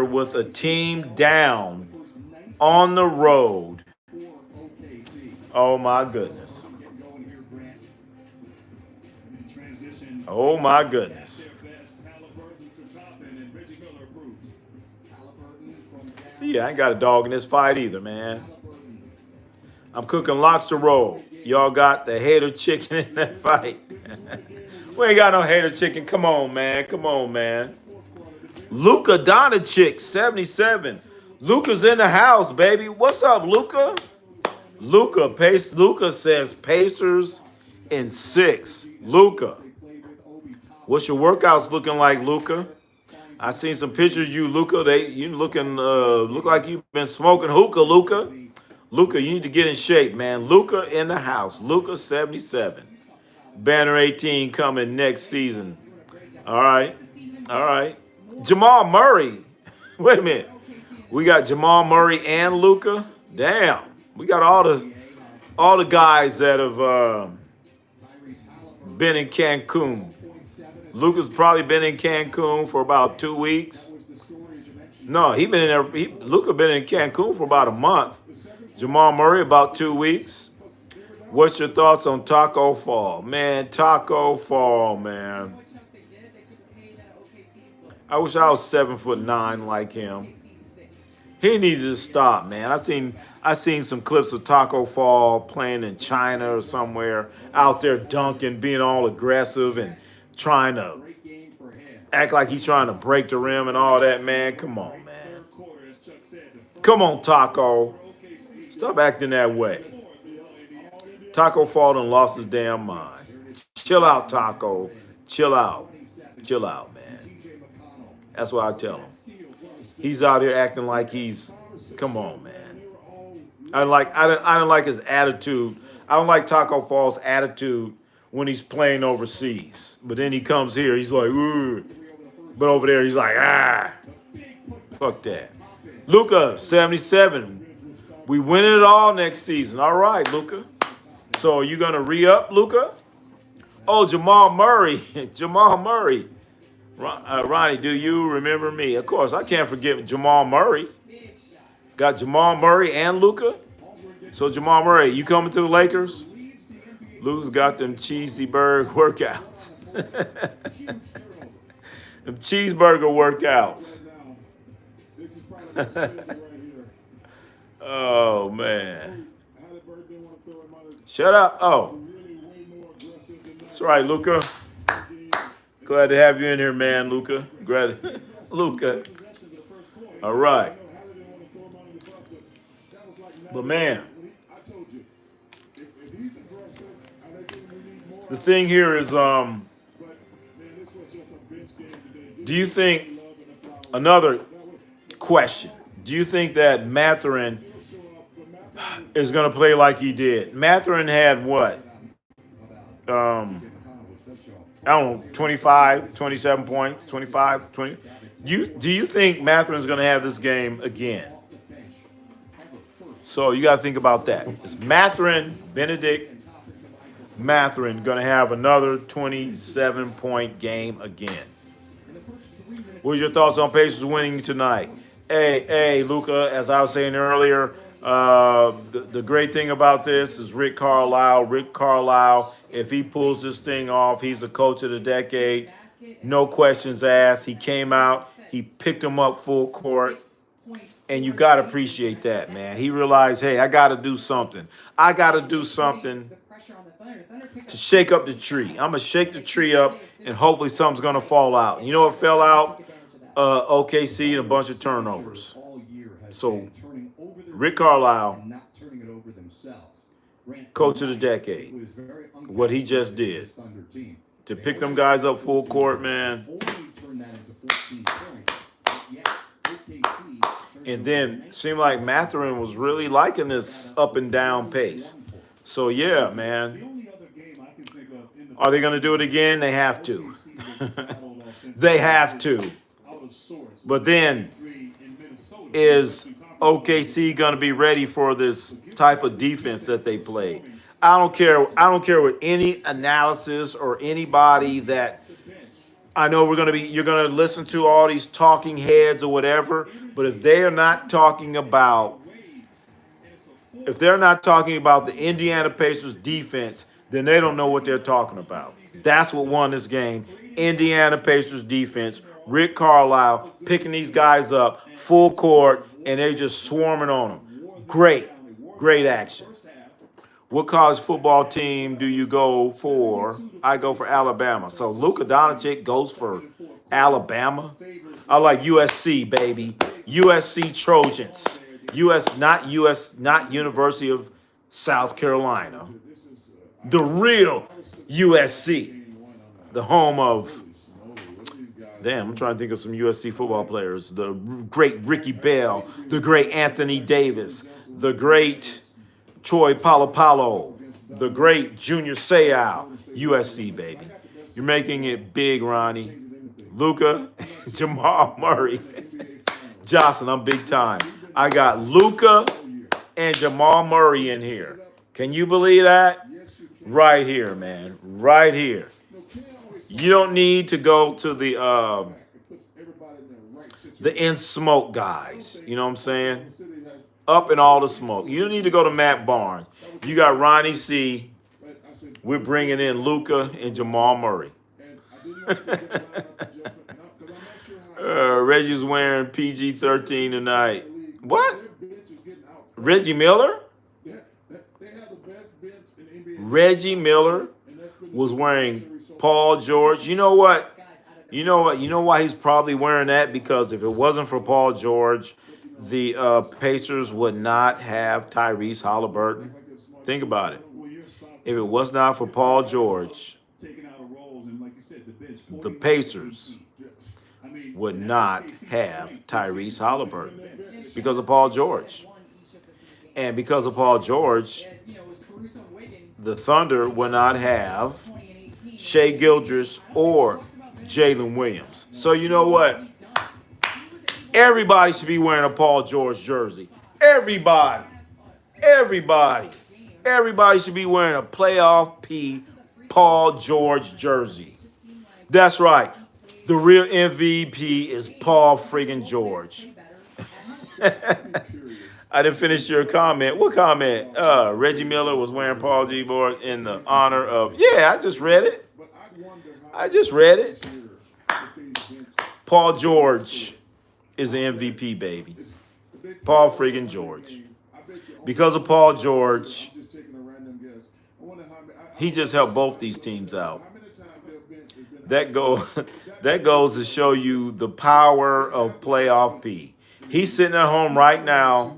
with a team down on the road. Oh my goodness. Oh my goodness. Yeah, I ain't got a dog in this fight either, man. I'm cooking lobster roll. Y'all got the hater chicken in that fight. We ain't got no hater chicken. Come on, man. Come on, man. Luka Doncic, 77. Luka's in the house, baby. What's up, Luka? Luka says Pacers in 6. Luka, what's your workouts looking like, Luka? I seen some pictures of you, Luka. You look like you've been smoking hookah, Luka. Luka, you need to get in shape, man. Luka in the house. Luka 77. Banner 18 coming next season. All right. Jamal Murray. Wait a minute. We got Jamal Murray and Luka. Damn. We got all the guys that have been in Cancun. Luka's probably been in Cancun for about 2 weeks. No, Luka been in Cancun for about a month. Jamal Murray about 2 weeks. What's your thoughts on Taco Fall? Man, Taco Fall, man. I wish I was 7'9" like him. He needs to stop, man. I seen some clips of Taco Fall playing in China or somewhere, out there dunking, being all aggressive and trying to act like he's trying to break the rim and all that, man. Come on, man. Come on, Taco. Stop acting that way. Taco Fall done lost his damn mind. Chill out, Taco. Chill out, man. That's what I tell him. He's out here acting like come on, man. I don't like his attitude. I don't like Taco Fall's attitude when he's playing overseas. But then he comes here, he's like, ooh. But over there, he's like, ah. Fuck that. Luka, 77. We win it all next season. All right, Luka. So are you going to re-up, Luka? Oh, Jamal Murray. Jamal Murray. Ronnie, do you remember me? Of course, I can't forget Jamal Murray. Got Jamal Murray and Luka. So Jamal Murray, you coming to the Lakers? Luka's got them cheeseburger workouts. Them cheeseburger workouts. Oh, man. Shut up. Oh. That's right, Luka. Glad to have you in here, man, Luka. Luka. All right. But, man, the thing here is, do you think, another question, do you think that Mathurin is going to play like he did? Mathurin had what? I don't know, 25, 27 points, 25, 20. Do you think Mathurin's going to have this game again? So you got to think about that. Is Benedict Mathurin going to have another 27-point game again? What are your thoughts on Pacers winning tonight? Hey, Luka, as I was saying earlier, the great thing about this is Rick Carlisle. Rick Carlisle, if he pulls this thing off, he's the coach of the decade. No questions asked. He came out. He picked him up full court. And you got to appreciate that, man. He realized, hey, I got to do something. I got to do something to shake up the tree. I'm going to shake the tree up, and hopefully something's going to fall out. You know what fell out? OKC and a bunch of turnovers. So turning over their Rick defense Carlisle, and not turning it over themselves. Grant, coach of the tonight, decade, it was very what he just uncharacteristic of did this Thunder team. to They pick them only- guys up full court, man. only turned that into 14 points. But yet, OKC turned And it then over seemed like Mathurin was really liking this up and down pace. So yeah, The man. only other game I can think of in the Are they going to do it again? They have to. OKC was battled offensively. They have to. Out of sorts. But then, Three in Minnesota. is OKC going to be ready for this type of defense that they played? I don't care. I don't care what any analysis or anybody that I know you're going to listen to all these talking heads or whatever, but if they're not talking about the Indiana Pacers defense, then they don't know what they're talking about. That's what won this game. Indiana Pacers defense. Rick Carlisle picking these guys up full court, and they're just swarming on them. Great action. What college football team do you go for? I go for Alabama. So Luka Doncic goes for Alabama. I like USC, baby. USC Trojans. Not University of South Carolina. The real USC. The home of, damn, I'm trying to think of some USC football players. The great Ricky Bell, the great Anthony Davis, the great Troy Polamalu, the great Junior Seau. USC, baby. You're making it big, Ronnie. Luka, Jamal Murray. Jocelyn, I'm big time. I got Luka and Jamal Murray in here. Can you believe that? Right here, man. Right here. You don't need to go to the in smoke guys. You know what I'm saying? Up in all the smoke. You don't need to go to Matt Barnes. You got Ronnie C. We're bringing in Luka and Jamal Murray. Reggie's wearing PG-13 tonight. What? Reggie Miller? Reggie Miller was wearing Paul George. You know what? You know why he's probably wearing that? Because if it wasn't for Paul George, the Pacers would not have Tyrese Haliburton. Think about it. If it was not for Paul George, the Pacers would not have Tyrese Haliburton because of Paul George. And because of Paul George, the Thunder would not have Shai Gilgeous or Jalen Williams. So you know what? Everybody should be wearing a Paul George jersey. Everybody should be wearing a playoff P Paul George jersey. That's right. The real MVP is Paul friggin' George. I didn't finish your comment. What comment? Reggie Miller was wearing Paul G. George in the honor of... Yeah, I just read it. Paul George is the MVP, baby. Paul friggin' George. Because of Paul George, he just helped both these teams out. That goes to show you the power of playoff P. He's sitting at home right now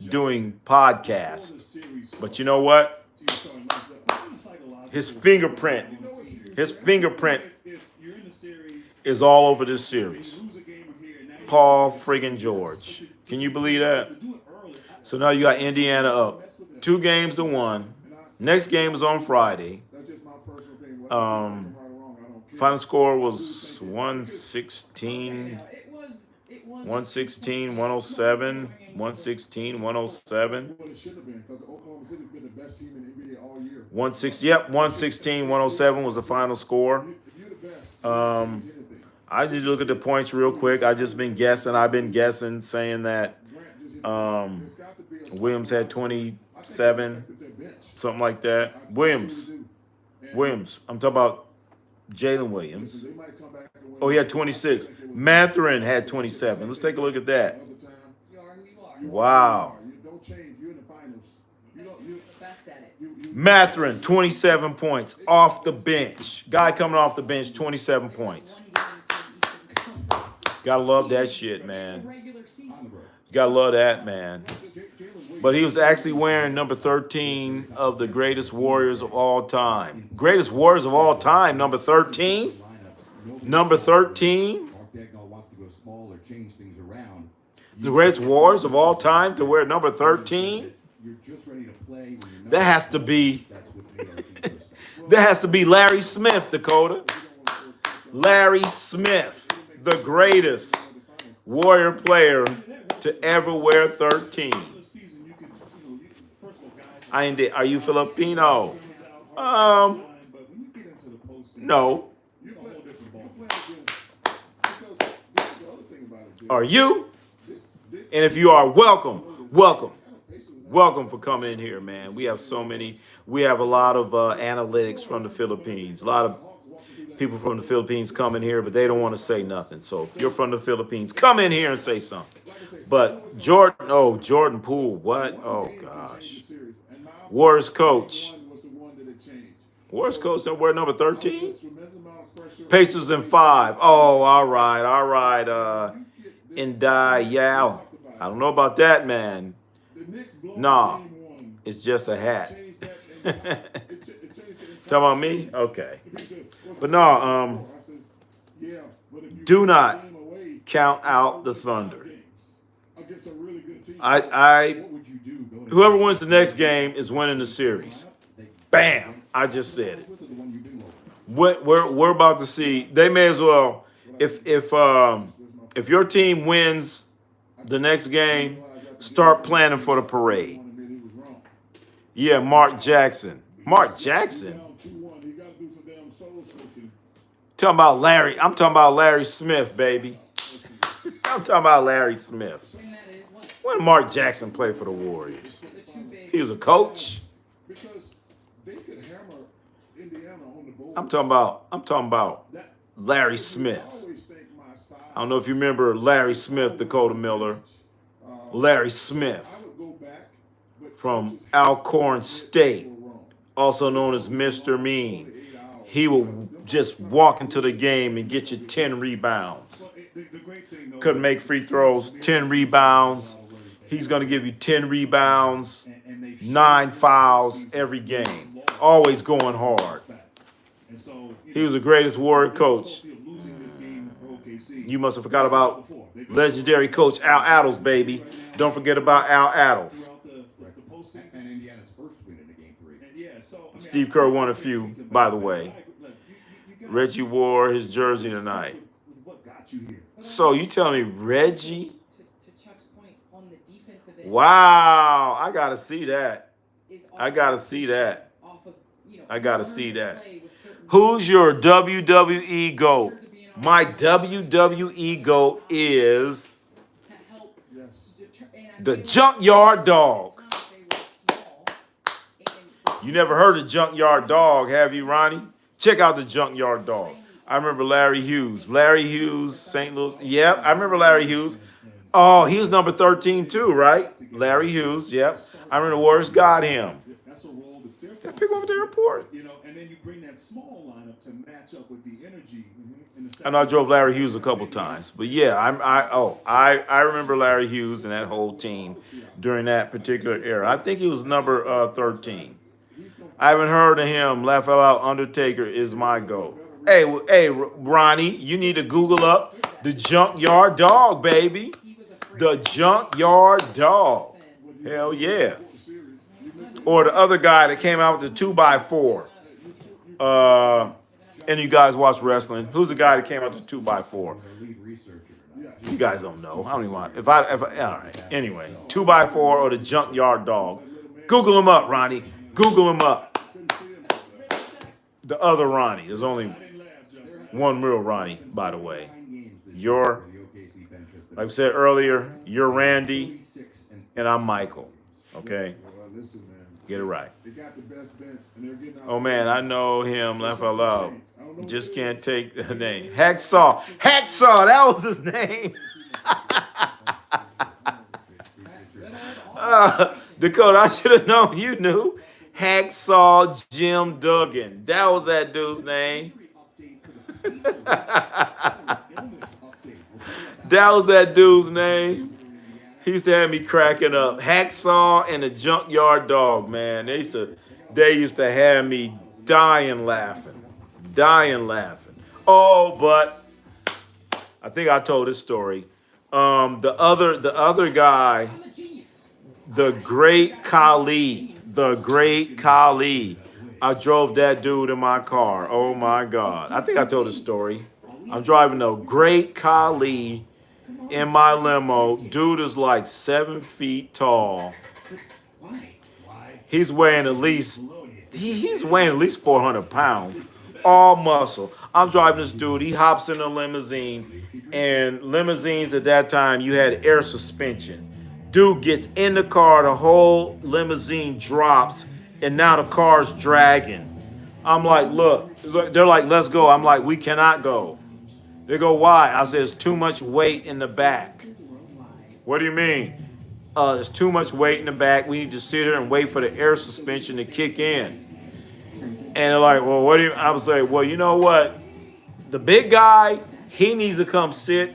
doing podcasts. But you know what? His fingerprint is all over this series. Paul friggin' George. Can you believe that? So now you got Indiana up 2-1. Next game is on Friday. Final score was 116, 107, 116, 107. 116, 107 was the final score. I just look at the points real quick. I've been guessing, saying that Williams had 27, something like that. Williams. I'm talking about Jalen Williams. Oh, he had 26. Mathurin had 27. Let's take a look at that. Wow. Mathurin, 27 points off the bench. Guy coming off the bench, 27 points. Gotta love that shit, man. Gotta love that, man. But he was actually wearing number 13 of the greatest Warriors of all time. Greatest Warriors of all time, number 13? Number 13? Mark Dagnall wants to go small or change things around. The greatest Warriors of all time to wear number 13? You're just ready to play when you're not. That has to be, That's what's made our team so special. that has to be Larry Smith, Dakota. Larry Smith, the greatest Warrior player to ever wear 13. Are you Filipino? No. Are you? And if you are, welcome for coming in here, man. We have a lot of analytics from the Philippines. A lot of people from the Philippines come in here, but they don't want to say nothing. So if you're from the Philippines, come in here and say something. But Jordan Poole, what? Oh, gosh. Warriors coach. Warriors coach that wear number 13? Pacers in 5. Oh, all right. Yeah. I don't know about that, man. Nah, it's just a hat. Talking about me? Okay. But no, do not count out the Thunder. Whoever wins the next game is winning the series. Bam! I just said it. We're about to see. They may as well, if your team wins the next game, start planning for the parade. Yeah, Mark Jackson. Mark Jackson. I'm talking about Larry Smith, baby. I'm talking about Larry Smith. When did Mark Jackson play for the Warriors? He was a coach. I'm talking about Larry Smith. I don't know if you remember Larry Smith, Dakota Miller. Larry Smith from Alcorn State, also known as Mr. Mean. He will just walk into the game and get you 10 rebounds. Couldn't make free throws, 10 rebounds. He's going to give you 10 rebounds, 9 fouls every game. Always going hard. He was the greatest Warrior coach. You must have forgot about legendary coach Al Attles, baby. Don't forget about Al Attles. And Indiana's first win in the game 3. Steve Kerr won a few, by the way. Reggie wore his jersey tonight. So you telling me Reggie? To Chuck's point on the defensive end. Wow, I gotta see that. I gotta see that. Who's your WWE GOAT? My WWE GOAT is the Junkyard Dog. You never heard of Junkyard Dog, have you, Ronnie? Check out the Junkyard Dog. I remember Larry Hughes. Larry Hughes, St. Louis. Yep, I remember Larry Hughes. Oh, he was number 13 too, right? Larry Hughes, yep. I remember the Warriors got him. That pick over the airport. And then you bring that small lineup to match up with the energy. And I drove Larry Hughes a couple times. But yeah, I remember Larry Hughes and that whole team during that particular era. I think he was number 13. I haven't heard of him. Laugh out loud, Undertaker is my GOAT. Hey, Ronnie, you need to Google up the Junkyard Dog, baby. The Junkyard Dog. Hell yeah. Or the other guy that came out with the 2x4. And you guys watch wrestling. Who's the guy that came out with the 2x4? You guys don't know. I don't even want. All right. Anyway, 2x4 or the Junkyard Dog. Google him up, Ronnie. Google him up. The other Ronnie. There's only one real Ronnie, by the way. Like I said earlier, you're Randy, and I'm Michael. Okay? Get it right. Oh, man, I know him. Laugh out loud. Just can't take the name. Hacksaw. Hacksaw, that was his name. Dakota, I should have known you knew. Hacksaw Jim Duggan. That was that dude's name. That was that dude's name. He used to have me cracking up. Hacksaw and the Junkyard Dog, man. They used to have me dying laughing. Dying laughing. Oh, but I think I told this story. The other guy, I'm a genius. the great Kali. The great Kali. I drove that dude in my car. Oh my God. I think I told the story. I'm driving the great Kali in my limo. Dude is like 7 feet tall. Why? He's weighing at least he's weighing at least 400 pounds. All muscle. I'm driving this dude. He hops in a limousine, and limousines at that time you had air suspension. Dude gets in the car, the whole limousine drops, and now the car's dragging. I'm like, look, they're like, let's go. I'm like, we cannot go. They go, why? I said, it's too much weight in the back. What do you mean? There's too much weight in the back. We need to sit here and wait for the air suspension to kick in. And they're like, well, what do you? I was like, well, you know what? The big guy, he needs to come sit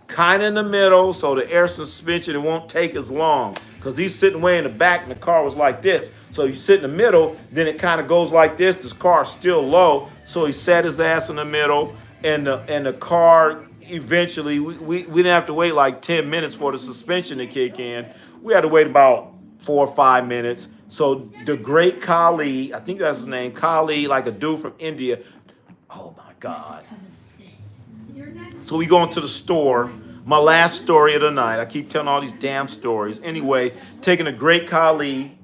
kind of in the middle so the air suspension, it won't take as long. Because he's sitting way in the back and the car was like this. So you sit in the middle, then it kind of goes like this. This car's still low. So he sat his ass in the middle, and the car eventually, we didn't have to wait like 10 minutes for the suspension to kick in. We had to wait about 4 or 5 minutes. So the great Kali, I think that's his name, Kali, like a dude from India. Oh my God. So we go into the store. My last story of the night. I keep telling all these damn stories. Anyway, taking a great Kali,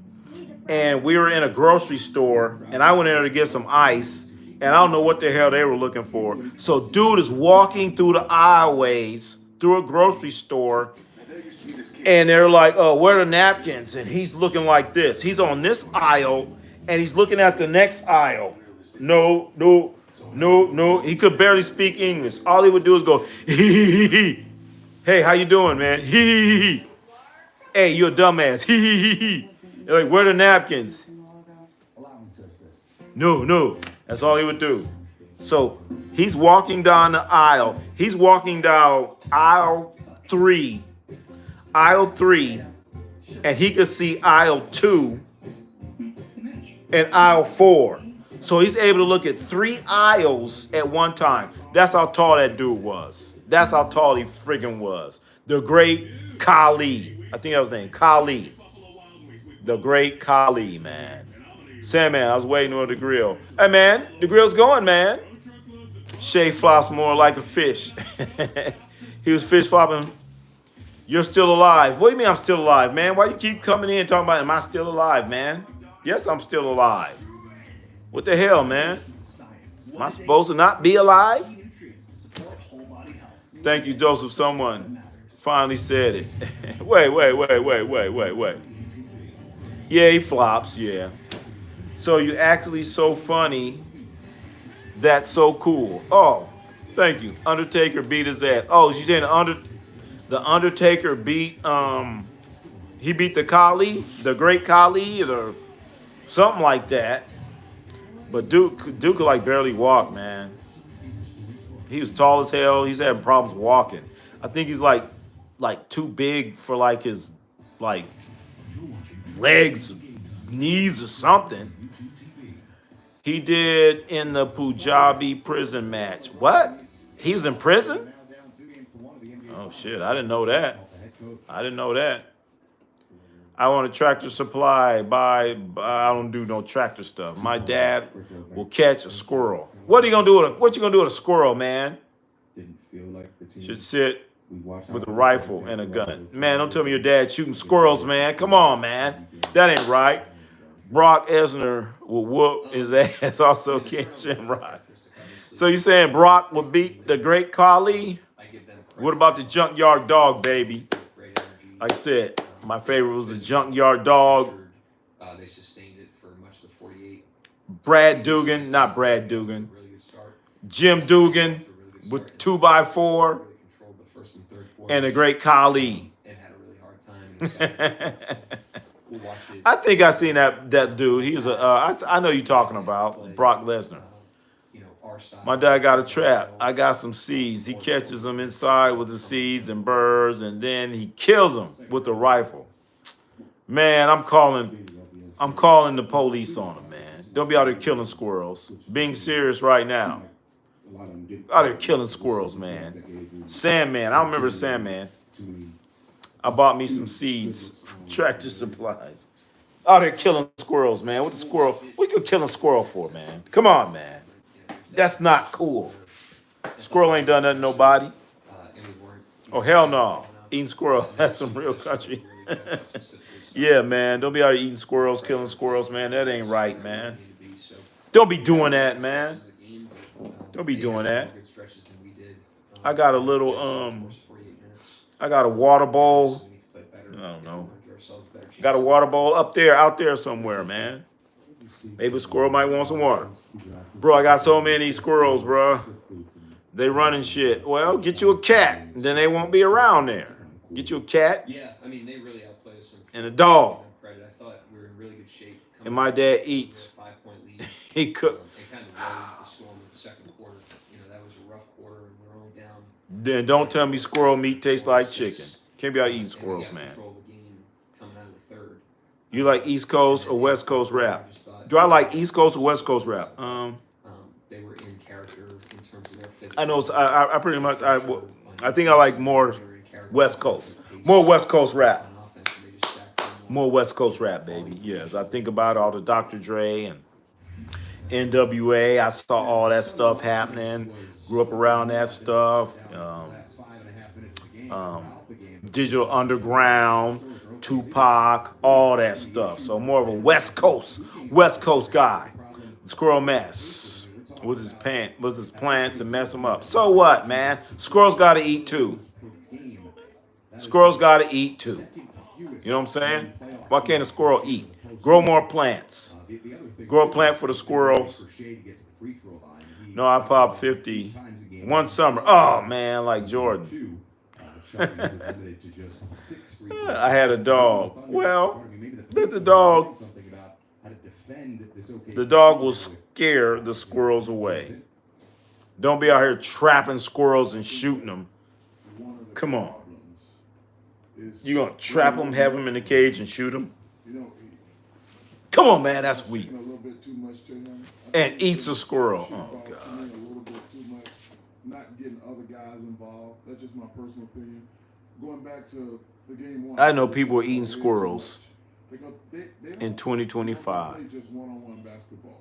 and we were in a grocery store, and I went in there to get some ice, and I don't know what the hell they were looking for. So dude is walking through the aisleways through a grocery store, and they're like, oh, where are the napkins? And he's looking like this. He's on this aisle, and he's looking at the next aisle. No. He could barely speak English. All he would do is go, hee. Hey, how you doing, man? Hee. Hey, you're a dumbass. Hee. They're like, where are the napkins? Allow him to assist. No. That's all he would do. So he's walking down the aisle. He's walking down aisle 3. Aisle 3. And he could see aisle 2 and aisle 4. So he's able to look at 3 aisles at one time. That's how tall that dude was. That's how tall he friggin' was. The great Kali. I think that was his name. Kali. The great Kali, man. Sandman, I was waiting on the grill. Hey, man, the grill's going, man. Shay flops more like a fish. He was fish flopping. You're still alive. What do you mean I'm still alive, man? Why you keep coming in talking about, am I still alive, man? Yes, I'm still alive. What the hell, man? Am I supposed to not be alive? Thank you, Joseph. Someone finally said it. Wait. Yeah, he flops, yeah. So you're actually so funny. That's so cool. Oh, thank you. Undertaker beat his ass. Oh, you saying the Undertaker beat he beat the Kali, the great Kali, or something like that. But Duke could like barely walk, man. He was tall as hell. He's having problems walking. I think he's like too big for like his like legs, knees or something. He did in the Punjabi prison match. What? He was in prison? Oh shit, I didn't know that. I want a Tractor Supply. I don't do no tractor stuff. My dad will catch a squirrel. What you gonna do with a squirrel, man? Should sit with a rifle and a gun. Man, don't tell me your dad's shooting squirrels, man. Come on, man. That ain't right. Brock Lesnar will whoop his ass. Also, Ken Shamrock. So you saying Brock will beat the great Kali? What about the Junkyard Dog, baby? Like I said, my favorite was the Junkyard Dog. They sustained it for much of the 48. Not Brad Dugan. Jim Dugan with 2x4 and the great Kali. And had a really hard time. We'll watch it. I think I seen that dude. He was I know you're talking about Brock Lesnar. our style. My dad got a trap. I got some seeds. He catches them inside with the seeds and birds, and then he kills them with a rifle. Man, I'm calling the police on them, man. Don't be out there killing squirrels. Being serious right now. Out there killing squirrels, man. Sandman, I remember Sandman. I bought me some seeds from Tractor Supplies. Out there killing squirrels, man. What the squirrel? What you killing squirrel for, man? Come on, man. That's not cool. Squirrel ain't done nothing to nobody. And we weren't. Oh, hell no. Eating squirrel. That's some real country. Yeah, man. Don't be out there eating squirrels, killing squirrels, man. That ain't right, man. Don't be doing that, man. Don't be doing that. I got a little, I got a water bowl. I don't know. Got a water bowl up there, out there somewhere, man. Maybe a squirrel might want some water. Bro, I got so many squirrels, bro. They running shit. Well, get you a cat. Then they won't be around there. Get you a cat Yeah, I mean, they really outplayed us. and a dog. Credit. I thought we were in really good shape. And my dad eats. 5-point lead. He cook. They kind of weathered the storm in the second quarter. You know, that was a rough quarter, and we're only down. Then don't tell me squirrel meat tastes like chicken. Can't be out eating squirrels, And we got man. control of the game coming out of the third. You like East Coast or West Coast rap? Do I like East Coast or West Coast rap? They were in character in terms of their physical. I know. I pretty much. I think I like more West Coast. More West Coast rap. On offense, and they just stacked them up. More West Coast rap, baby. Yes, I think about all the Dr. Dre and NWA. I saw all that stuff happening. Grew up around that stuff. Digital Underground, Tupac, all that stuff. So more of a West Coast guy. Squirrel mess with his plants and mess them up. So what, man? Squirrels gotta eat too. Squirrels gotta eat too. You know what I'm saying? Why can't a squirrel eat? Grow more plants. Grow a plant for the squirrels. No, I popped 50 one summer. Oh man, like Jordan. I had a dog. Well, let the dog will scare the squirrels away. Don't be out here trapping squirrels and shooting them. Come on. You gonna trap them, have them in the cage and shoot them? Come on, man, that's weak. A little bit too much to him. And eats a squirrel. Oh, A God. little bit too much. Not getting other guys involved. That's just my personal opinion. Going back to the game one. I know people are eating squirrels Because they don't- in 2025. They play just one-on-one basketball.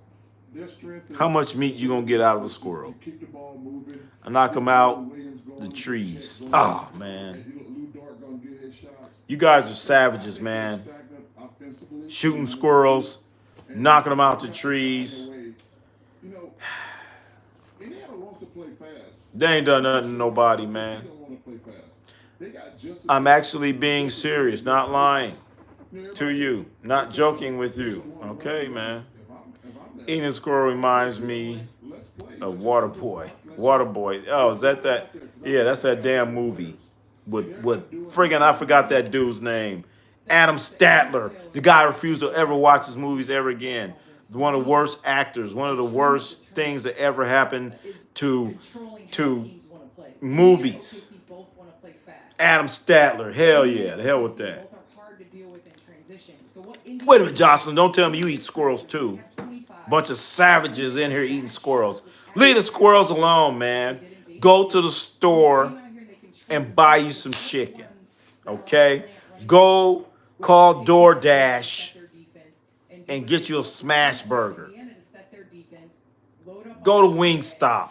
Their strength is- How much meat you gonna get out of a squirrel? You keep the ball moving. I knock them out Williams going, the trees. Chet going, Oh, man. and Lou Dort gonna get his shots. You guys are savages, man. Stagnant offensively. Shooting squirrels, knocking them out the trees. You know, Indiana wants to play fast. They ain't done nothing to nobody, man. They don't want to play fast. They got just as- I'm actually being serious, not lying to you, not joking with you. Okay, man. If I'm Eating a squirrel reminds me let's play. of Waterboy. Waterboy. Oh, is that? Yeah, that's that damn movie with friggin' I forgot that dude's name. Adam Statler. The guy refused to ever watch his movies ever again. One of the worst actors. One of the worst things that ever happened to movies. Adam Statler. Hell yeah. The hell with that. Wait a minute, Jocelyn. Don't tell me you eat squirrels too. Bunch of savages in here eating squirrels. Leave the squirrels alone, man. Go to the store and buy you some chicken. Okay? Go call DoorDash and get you a smash burger. Go to Wingstop.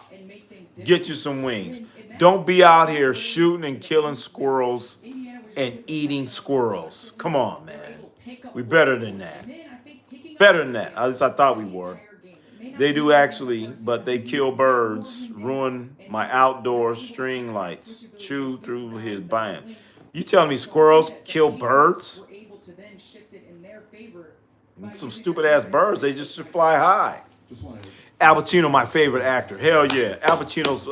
Get you some wings. Don't be out here shooting and killing squirrels and eating squirrels. Come on, man. We better than that. Better than that. At least I thought we were. They do actually, but they kill birds, ruin my outdoor string lights, chew through his vine. You telling me squirrels kill birds? Some stupid ass birds. They just should fly high. Al Pacino, my favorite actor. Hell yeah. Al Pacino's,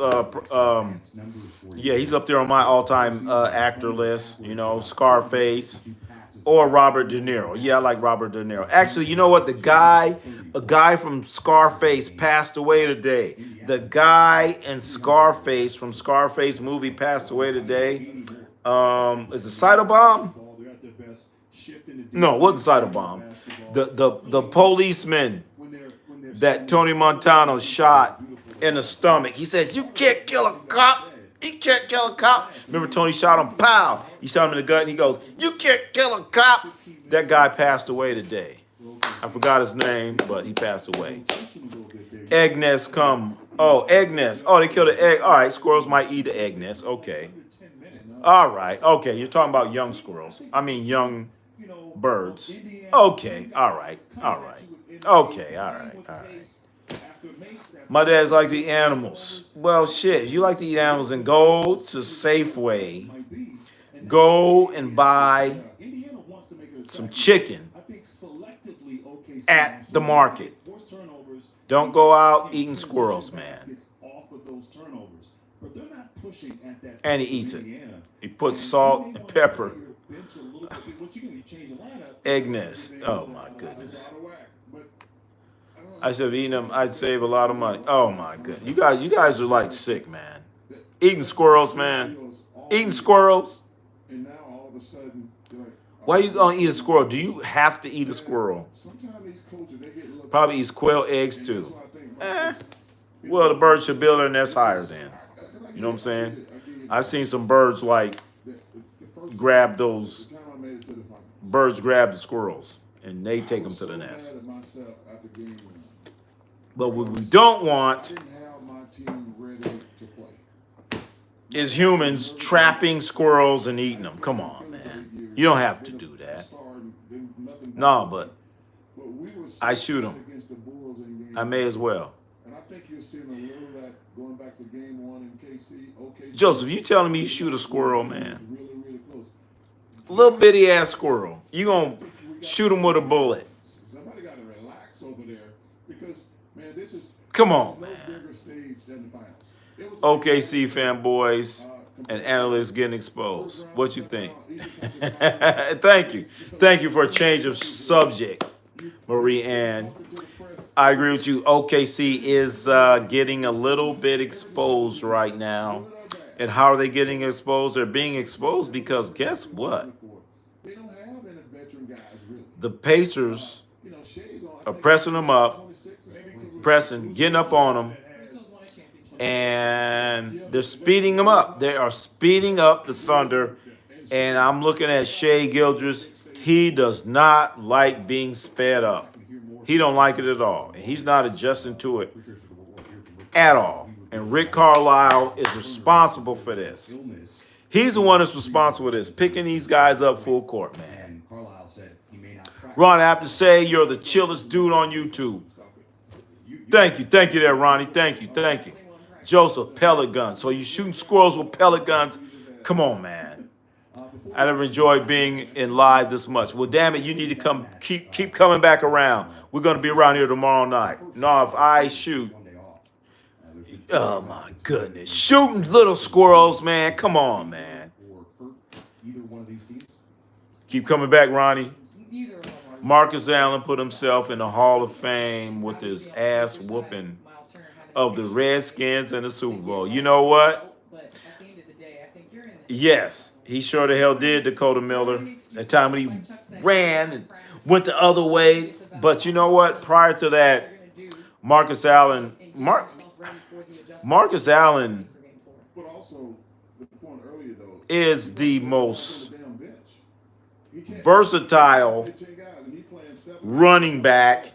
yeah, he's up there on my all-time actor list. You know, Scarface. Or Robert De Niro. Yeah, I like Robert De Niro. Actually, you know what? A guy from Scarface passed away today. The guy in Scarface from Scarface movie passed away today. Is it Cytobomb? No, it wasn't Cytobomb. The policeman that Tony Montano shot in the stomach. He says, "You can't kill a cop. You can't kill a cop." Remember Tony shot him, pow. He shot him in the gut and he goes, "You can't kill a cop." That guy passed away today. I forgot his name, but he passed away. Egg nest come. Oh, egg nest. Oh, they killed the egg. All right, squirrels might eat the egg nest. Okay. All right. Okay, you're talking about young squirrels. I mean young birds. Okay. All right. All right. Okay. All right. All right. My dad's like the animals. Well, shit. If you like to eat animals, then go to Safeway. Go and buy some chicken at the market. Don't go out eating squirrels, man. And he eats it. He puts salt and pepper. Egg nest. Oh my goodness. I should have eaten them. I'd save a lot of money. Oh my goodness. You guys are like sick, man. Eating squirrels, man. Eating squirrels. And now all of a sudden, they're like, Why are you gonna eat a squirrel? Do you have to eat a squirrel? sometimes these coaches, they get a little. Probably eats quail eggs And too. that's what I think about this. Well, the bird should build their nest higher then. You know what I'm saying? I've seen some birds like grab those The time I made it to the final. birds grab the squirrels and they take them to the I was nest. so mad at myself after game one. But what we don't I want didn't have my team ready to play. is humans trapping squirrels and eating them. Come on, man. You don't have to do that. No, but I shoot 'em. I may as well. And I think you're seeing a little of that going back to game one in KC. OKC. Joseph, you telling me you shoot a squirrel, man? Really, really close. Little bitty ass squirrel. You gonna shoot him with a bullet. Somebody got to relax over there because, man, this is. Come on, no man. bigger stage than the finals. It was OKC fanboys and analysts getting exposed. What you think? Thank you. Thank you for a change of subject, Marie Ann. I agree with you. OKC is getting a little bit exposed right now. And how are they getting exposed? They're being exposed because guess what? They don't have any veteran guys really. The Pacers You know, Shea's on. are pressing them up, pressing, getting up on them, and they're speeding them up. They are speeding up the Thunder. And I'm looking at Shea Gildress. He does not like being sped up. He don't like it at all. And he's not adjusting to it at all. And Rick Carlisle is responsible for this. He's the one that's responsible for this, picking these guys up full court, man. And Carlisle said he may not practice. Ron, I have to say you're the chillest dude on YouTube. Thank you there, Ronnie. Thank you. Joseph, pellet guns. So you shooting squirrels with pellet guns? Come on, man. I never enjoyed being in live this much. Well, damn it, you need to come, keep coming back around. We're gonna be around here tomorrow night. No, if I shoot, One day off. There's oh my goodness, shooting little squirrels, man. Come on, man. or hurt either one of these teams. Keep coming back, Ronnie. Neither of them are. Marcus Allen put himself in the Hall of Fame with his ass whooping of the Redskins in the Super Bowl. You know what? But at the end of the day, I think you're in the Yes, he sure the hell did, Dakota Miller. That time when he ran and went the other way. But you know what? Prior to that, Marcus Allen, Marcus Allen But also, the point earlier though. is the most On the damn bench. He can't- versatile 15 guys, and he playing 7. running back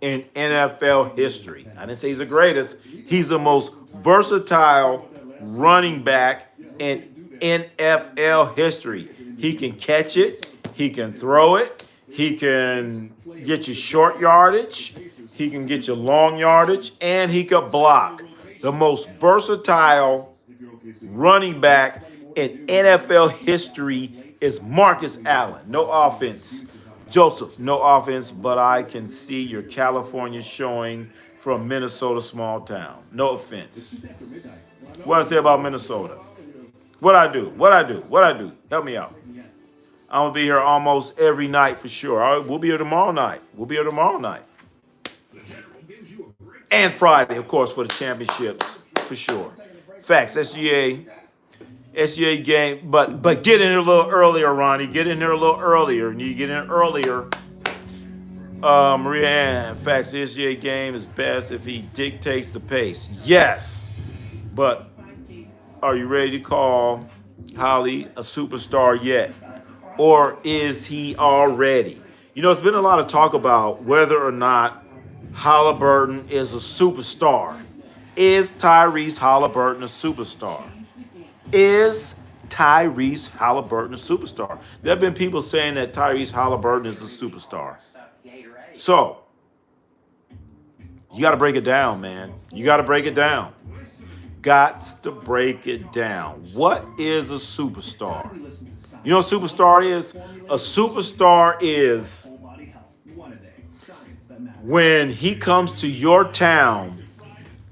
in NFL history. I didn't say he's the greatest. He's the most versatile running back in NFL history. He can catch it. He can throw it. He can get you short yardage. He can get you long yardage. And he can block. The most versatile running back in NFL history is Marcus Allen. No offense. Joseph, no offense, but I can see your California showing from Minnesota small town. No offense. What I say about Minnesota? What I do? Help me out. I'm gonna be here almost every night for sure. All right, we'll be here tomorrow night. And Friday, of course, for the championships for sure. Facts. SGA game, but get in there a little earlier, Ronnie. Get in there a little earlier. And you get in earlier. Maria Ann, facts. The SGA game is best if he dictates the pace. Yes, but are you ready to call Holly a superstar yet? Or is he already? You know, it's been a lot of talk about whether or not Haliburton is a superstar. Is Tyrese Haliburton a superstar? Is Tyrese Haliburton a superstar? There have been people saying that Tyrese Haliburton is a superstar. So, you got to break it down, man. You got to break it down. Got to break it down. What is a superstar? You know what a superstar is? A superstar is when he comes to your town,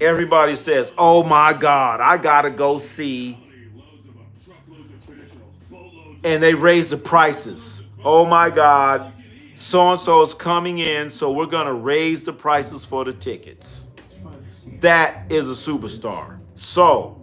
everybody says, oh my God, I got to go see. And they raise the prices. Oh my God, so-and-so is coming in, so we're going to raise the prices for the tickets. That is a superstar. So,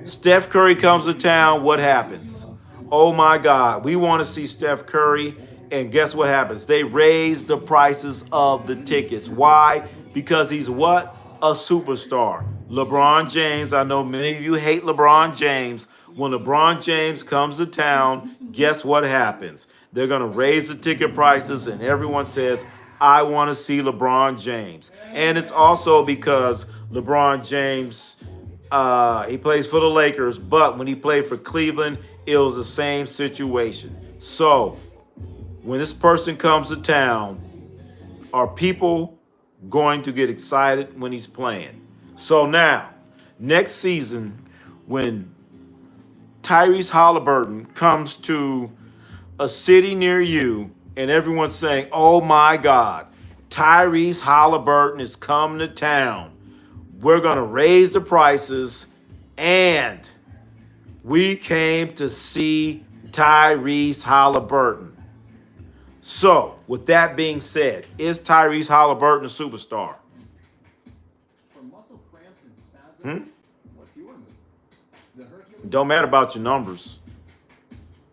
Steph Curry comes to town, what happens? Oh my God, we want to see Steph Curry, and guess what happens? They raise the prices of the tickets. Why? Because he's what? A superstar. LeBron James, I know many of you hate LeBron James. When LeBron James comes to town, guess what happens? They're going to raise the ticket prices, and everyone says, I want to see LeBron James. And it's also because LeBron James, he plays for the Lakers, but when he played for Cleveland, it was the same situation. So, when this person comes to town, are people going to get excited when he's playing? So now, next season, when Tyrese Haliburton comes to a city near you, and everyone's saying, oh my God, Tyrese Haliburton is coming to town. We're going to raise the prices, and we came to see Tyrese Haliburton. So, with that being said, is Tyrese Haliburton a superstar? For muscle cramps and spasms, what's your move? The Hercules Don't matter about your numbers.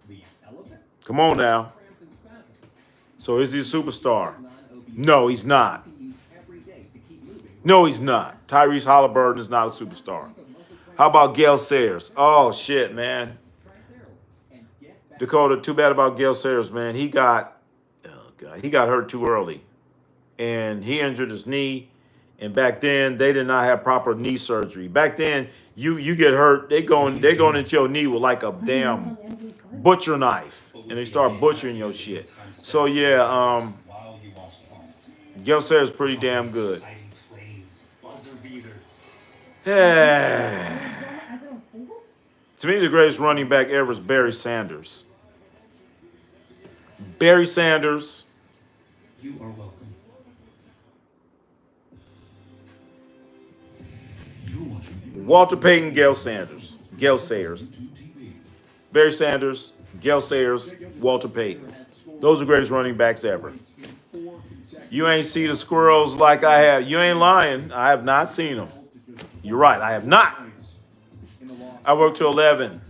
the elephant? Come on now. Cramps and spasms. So, is he a superstar? Non-opioid No, he's not. therapy used every day to keep moving. No, he's not. Tyrese Haliburton is not a superstar. How about Gale Sayers? Oh, shit, man. Try Theralase and get back. Dakota, too bad about Gale Sayers, man. He got hurt too early. And he injured his knee. And back then, they did not have proper knee surgery. Back then, you get hurt, they going into your knee with like a damn butcher knife. And they start butchering your shit. So, yeah, Gale Sayers is pretty damn good. Yeah. To me, the greatest running back ever is Barry Sanders. Barry Sanders. You are welcome. Walter Payton, Gale Sayers. Barry Sanders, Gale Sayers, Walter Payton. Those are the greatest running backs ever. You ain't see the squirrels like I have. You ain't lying. I have not seen them. You're right. I have not. I work till 11,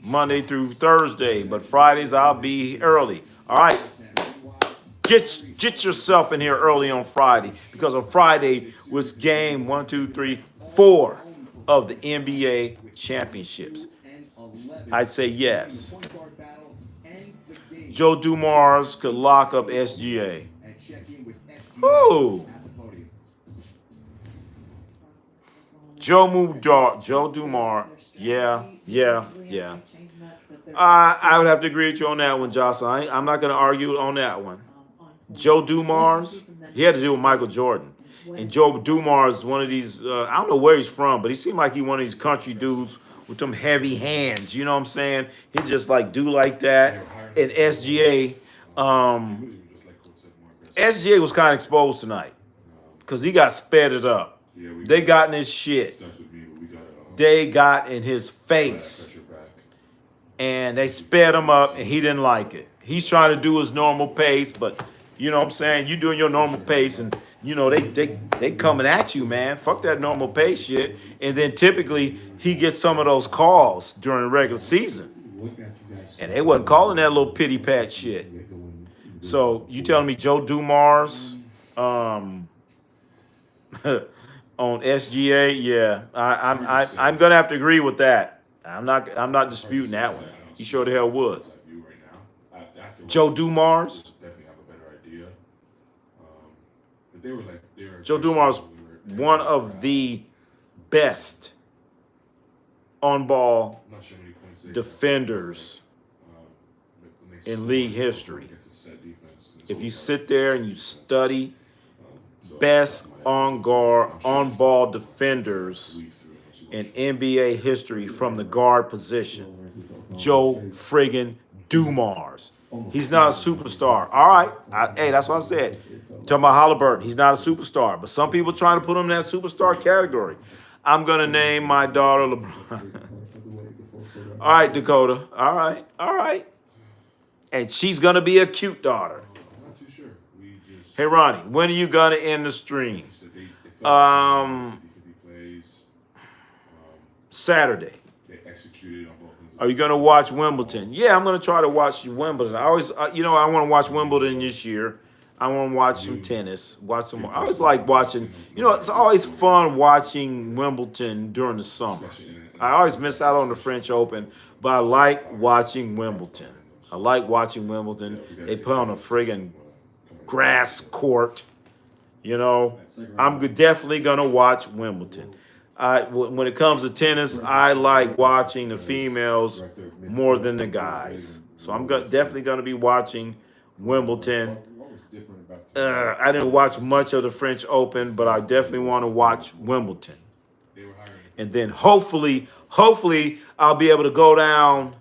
Monday through Thursday, but Fridays I'll be early. All right. Get yourself in here early on Friday, because on Friday was game 4 of the NBA championships. I'd say yes. Joe Dumars could lock up SGA. Ooh. Joe Dumars. Yeah. I would have to agree with you on that one, Jocelyn. I'm not going to argue on that one. Joe Dumars, he had to do with Michael Jordan. And Joe Dumars is one of these, I don't know where he's from, but he seemed like he one of these country dudes with them heavy hands. You know what I'm saying? He just like do like that. And SGA was kind of exposed tonight because he got sped up. They got in his shit. They got in his face. and they sped him up, and he didn't like it. He's trying to do his normal pace, but you know what I'm saying? You doing your normal pace, and you know they coming at you, man. Fuck that normal pace shit. And then typically he gets some of those calls during the regular season, and they wasn't calling that little pity pat shit. So you telling me Joe Dumars on SGA? Yeah, I'm gonna have to agree with that. I'm not disputing that one. He sure the hell would. Joe Dumars. Definitely have a better idea. But they were Joe Dumars, one of the best on-ball defenders in league history. If you sit there and you study best on-ball defenders in NBA history from the guard position, Joe friggin' Dumars. He's not a superstar. All right. Hey, that's what I said. Talking about Haliburton. He's not a superstar. But some people trying to put him in that superstar category. I'm going to name my daughter LeBron. All right, Dakota. All right. All right. And she's going to be a cute daughter. not too sure. Hey, Ronnie, when are you going to end the stream? Saturday. They executed on both. Are you going to watch Wimbledon? Yeah, I'm going to try to watch Wimbledon. I always, I want to watch Wimbledon this year. I want to watch some tennis, watch some more. I always like watching, it's always fun watching Wimbledon during the summer. I always miss out on the French Open, but I like watching Wimbledon. I like watching Wimbledon. They play on a friggin' grass court. I'm definitely going to watch Wimbledon. When it comes to tennis, I like watching the females more than the guys. So I'm definitely going to be watching Wimbledon. I didn't watch much of the French Open, but I definitely want to watch Wimbledon. And then hopefully I'll be able to go down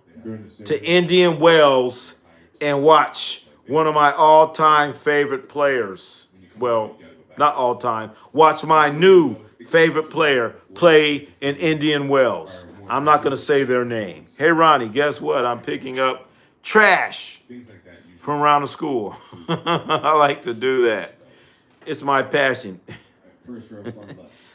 to Indian Wells and watch one of my all-time favorite players. Well, not all-time. Watch my new favorite player play in Indian Wells. I'm not going to say their name. Hey, Ronnie, guess what? I'm picking up trash from around the school. I like to do that. It's my passion.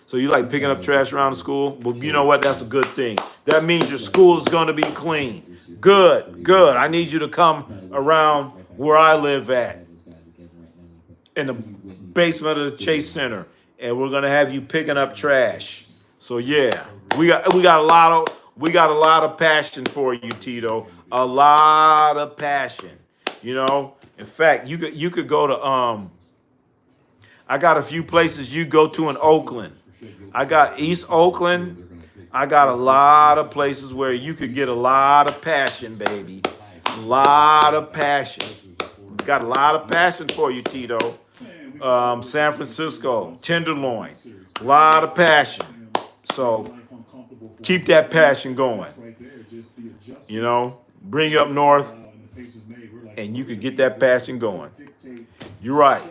So you like picking up trash around the school? Well, you know what? That's a good thing. That means your school is going to be clean. Good. I need you to come around where I live at, in the basement of the Chase Center, and we're gonna have you picking up trash. So yeah, we got a lot of passion for you, Tito. A lot of passion. In fact, you could go to I got a few places you go to in Oakland. I got East Oakland. I got a lot of places where you could get a lot of passion, baby. A lot of passion. Got a lot of passion for you, Tito. San Francisco, Tenderloin, a lot of passion. So keep that passion going. Bring you up north, and you could get that passion going. You're right.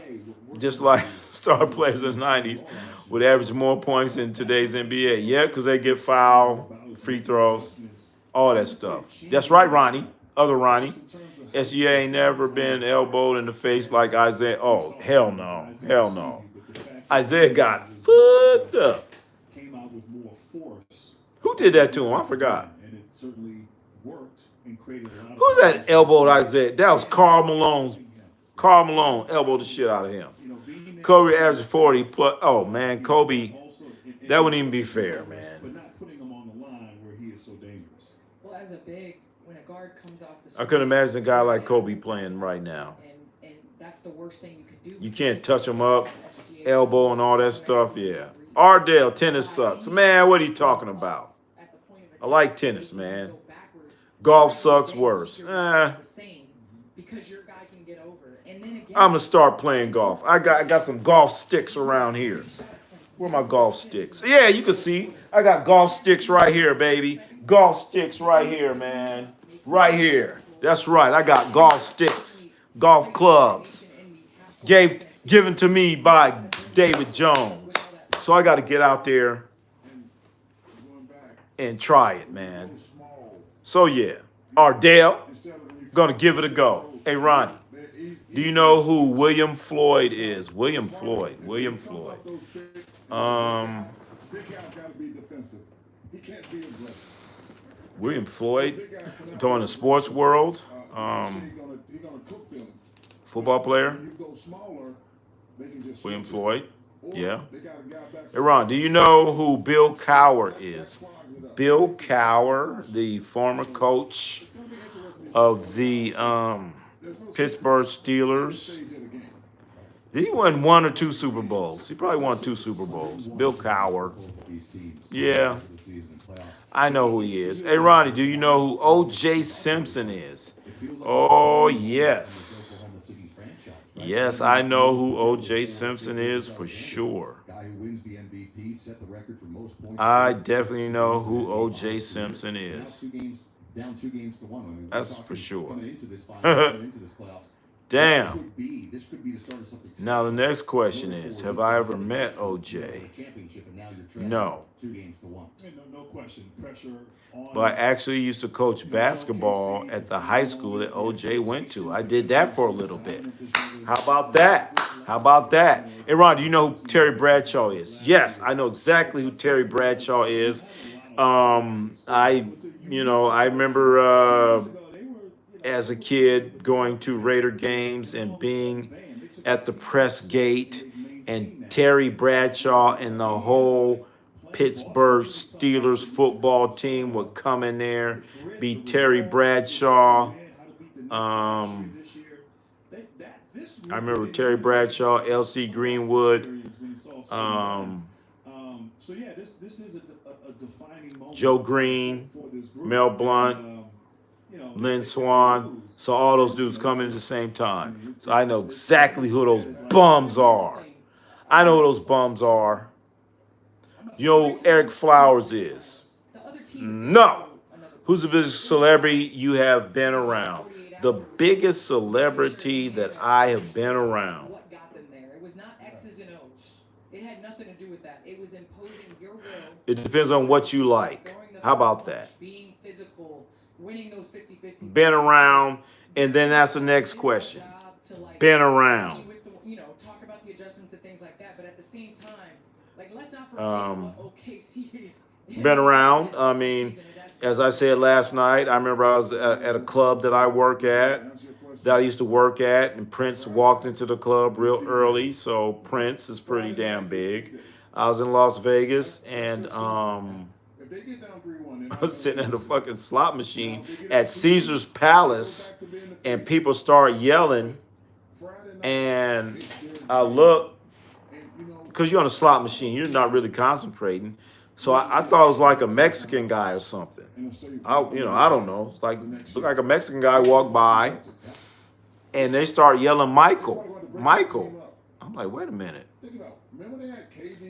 Just like star players in the 90s would average more points in today's NBA. Yeah, because they get foul, free throws, all that stuff. That's right, Ronnie. Other Ronnie. SGA ain't never been elbowed in the face like Isaiah. Oh, hell no. Isaiah got fucked up. Who did that to him? I forgot. Who's that elbowed Isaiah? That was Karl Malone. Karl Malone elbowed the shit out of him. Kobe averaged 40 plus. Oh, man, Kobe, that wouldn't even be fair, man. Well, as a big, when a guard comes off the I couldn't imagine a guy like Kobe playing right now. And that's the worst thing you could do. You can't touch him up, elbow and all that stuff, yeah. Ardell, tennis sucks. Man, what are you talking about? I like tennis, man. Golf sucks worse. Because your guy can get over. And then again, I'm going to start playing golf. I got some golf sticks around here. Where are my golf sticks? Yeah, you can see. I got golf sticks right here, baby. Golf sticks right here, man. Right here. That's right. I got golf sticks, golf clubs. Given to me by David Jones. So I got to get out there and try it, man. So yeah, Ardell, Instead of when you gonna give it a go. Hey, Ronnie, do you know who William Floyd is? William Floyd. Um, Big guy's got to be defensive. He can't be aggressive. William Floyd. You talking in the sports world? He's gonna cook them. Football player. When you go smaller, they can just William switch it. Floyd. Or Yeah. they got a guy back Hey, Ron, do you know who Bill Cowher is? Bill Cowher, the former coach of the Pittsburgh Steelers. Did he win 1 or 2 Super Bowls? He probably won 2 Super Bowls. Bill Cowher. Yeah. I know who he is. Hey, Ronnie, do you know who O.J. Simpson is? Oh, yes. Yes, I know who O.J. Simpson is for sure. I definitely know who O.J. Simpson is. That's for sure. Damn. Now the next question is, have I ever met OJ? No. No question. Pressure on. But I actually used to coach basketball at the high school that OJ went to. I did that for a little bit. How about that? How about that? Hey, Ron, do you know who Terry Bradshaw is? Yes, I know exactly who Terry Bradshaw is. I remember as a kid going to Raider games and being at the press gate, and Terry Bradshaw and the whole Pittsburgh Steelers football team would come in there, be Terry Bradshaw. I remember Terry Bradshaw, L.C. Greenwood, So yeah, this is a defining moment. Joe Green, for this group. Mel Blount, Lynn Swan. So all those dudes come in at the same time. So I know exactly who those bums are. I know who those bums are. You know who Eric Flowers is? No. Who's the biggest celebrity you have been around? The biggest celebrity that I have been around. What got them there? It was not X's and O's. It had nothing to do with that. It was imposing your will. It depends on what you like. How about that? Being physical, winning those 50-50. Been around, and then that's the next question. Been around. Talk about the adjustments and things like that, but at the same time, let's not forget what OKC is. Been around. I mean, as I said last night, I remember I was at a club that I work at, that I used to work at, and Prince walked into the club real early, so Prince is pretty damn big. I was in Las Vegas, and I was sitting at a fucking slot machine at Caesar's Palace, and people start yelling, and I look, because you're on a slot machine, you're not really concentrating. So I thought it was like a Mexican guy or something. I don't know. It's looked like a Mexican guy walked by, and they start yelling, Michael. I'm like, wait a minute.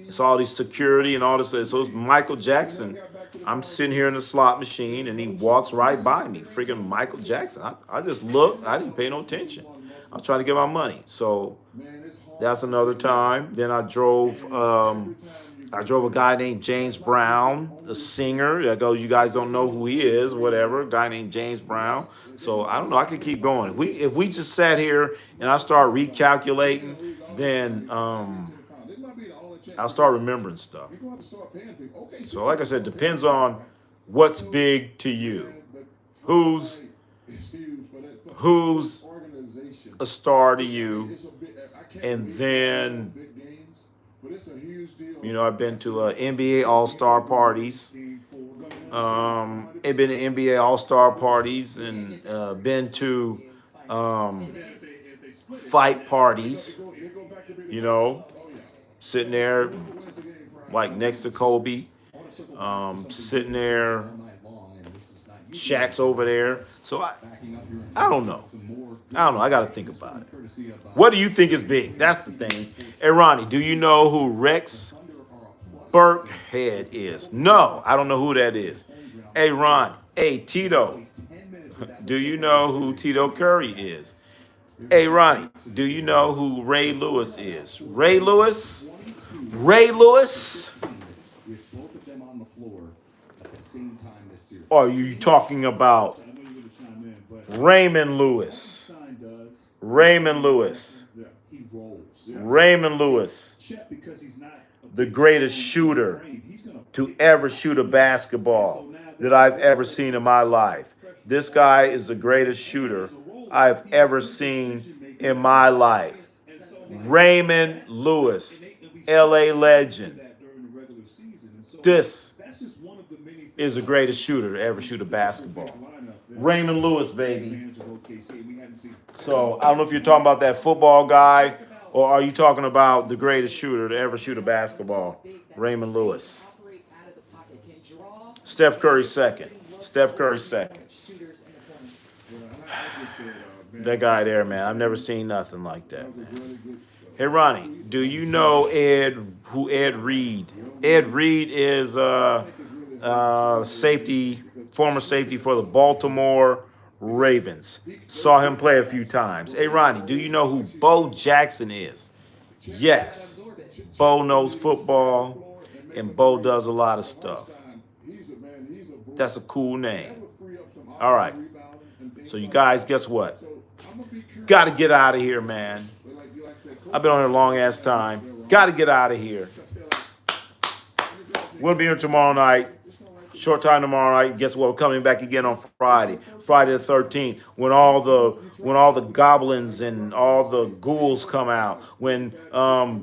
It's all these security and all this. So it's Michael Jackson. I'm sitting here in the slot machine, and he walks right by me. Freaking Michael Jackson. I just looked. I didn't pay no attention. I was trying to get my money. So that's another time. Then I drove a guy named James Brown, a singer. I go, you guys don't know who he is, whatever. A guy named James Brown. So I don't know. I could keep going. If we just sat here and I start recalculating, then I'll start remembering stuff. So like I said, depends on what's big to you. Who's a star to you, and then I've been to NBA All-Star parties. I've been to NBA All-Star parties, and been to fight parties. Sitting there like next to Kobe, sitting there. Shaq's over there. So I don't know. I got to think about it. What do you think is big? That's the thing. Hey, Ronnie, do you know who Rex Burkhead is? No, I don't know who that is. Hey, Ron. Hey, Tito. Do you know who Tito Curry is? Hey, Ronnie, do you know who Ray Lewis is? Ray Lewis? Are you talking about Raymond Lewis. Stein does. Raymond Lewis. Yeah. He rolls. Raymond Lewis. Chet, because he's not a The big greatest strong shooter frame, he's gonna to pick ever up shoot a that. basketball that I've ever seen in my life. This guy is the greatest shooter I've ever seen in my life. Raymond Lewis, LA legend. This is the greatest shooter to ever shoot a basketball. Raymond Lewis, baby. So I don't know if you're talking about that football guy or are you talking about the greatest shooter to ever shoot a basketball, Raymond Lewis. Steph Curry second. Steph Curry second. That guy there, man. I've never seen nothing like that, man. Hey, Ronnie, do you know Ed Reed? Ed Reed is safety, former safety for the Baltimore Ravens. Saw him play a few times. Hey, Ronnie, do you know who Bo Jackson is? Yes. Bo knows football, and Bo does a lot of stuff. That's a cool name. All right. So you guys, guess what? Got to get out of here, man. I've been on here a long-ass time. Got to get out of here. We'll be here tomorrow night. Short time tomorrow night. Guess what? We're coming back again on Friday the 13th, when all the goblins and all the ghouls come out, when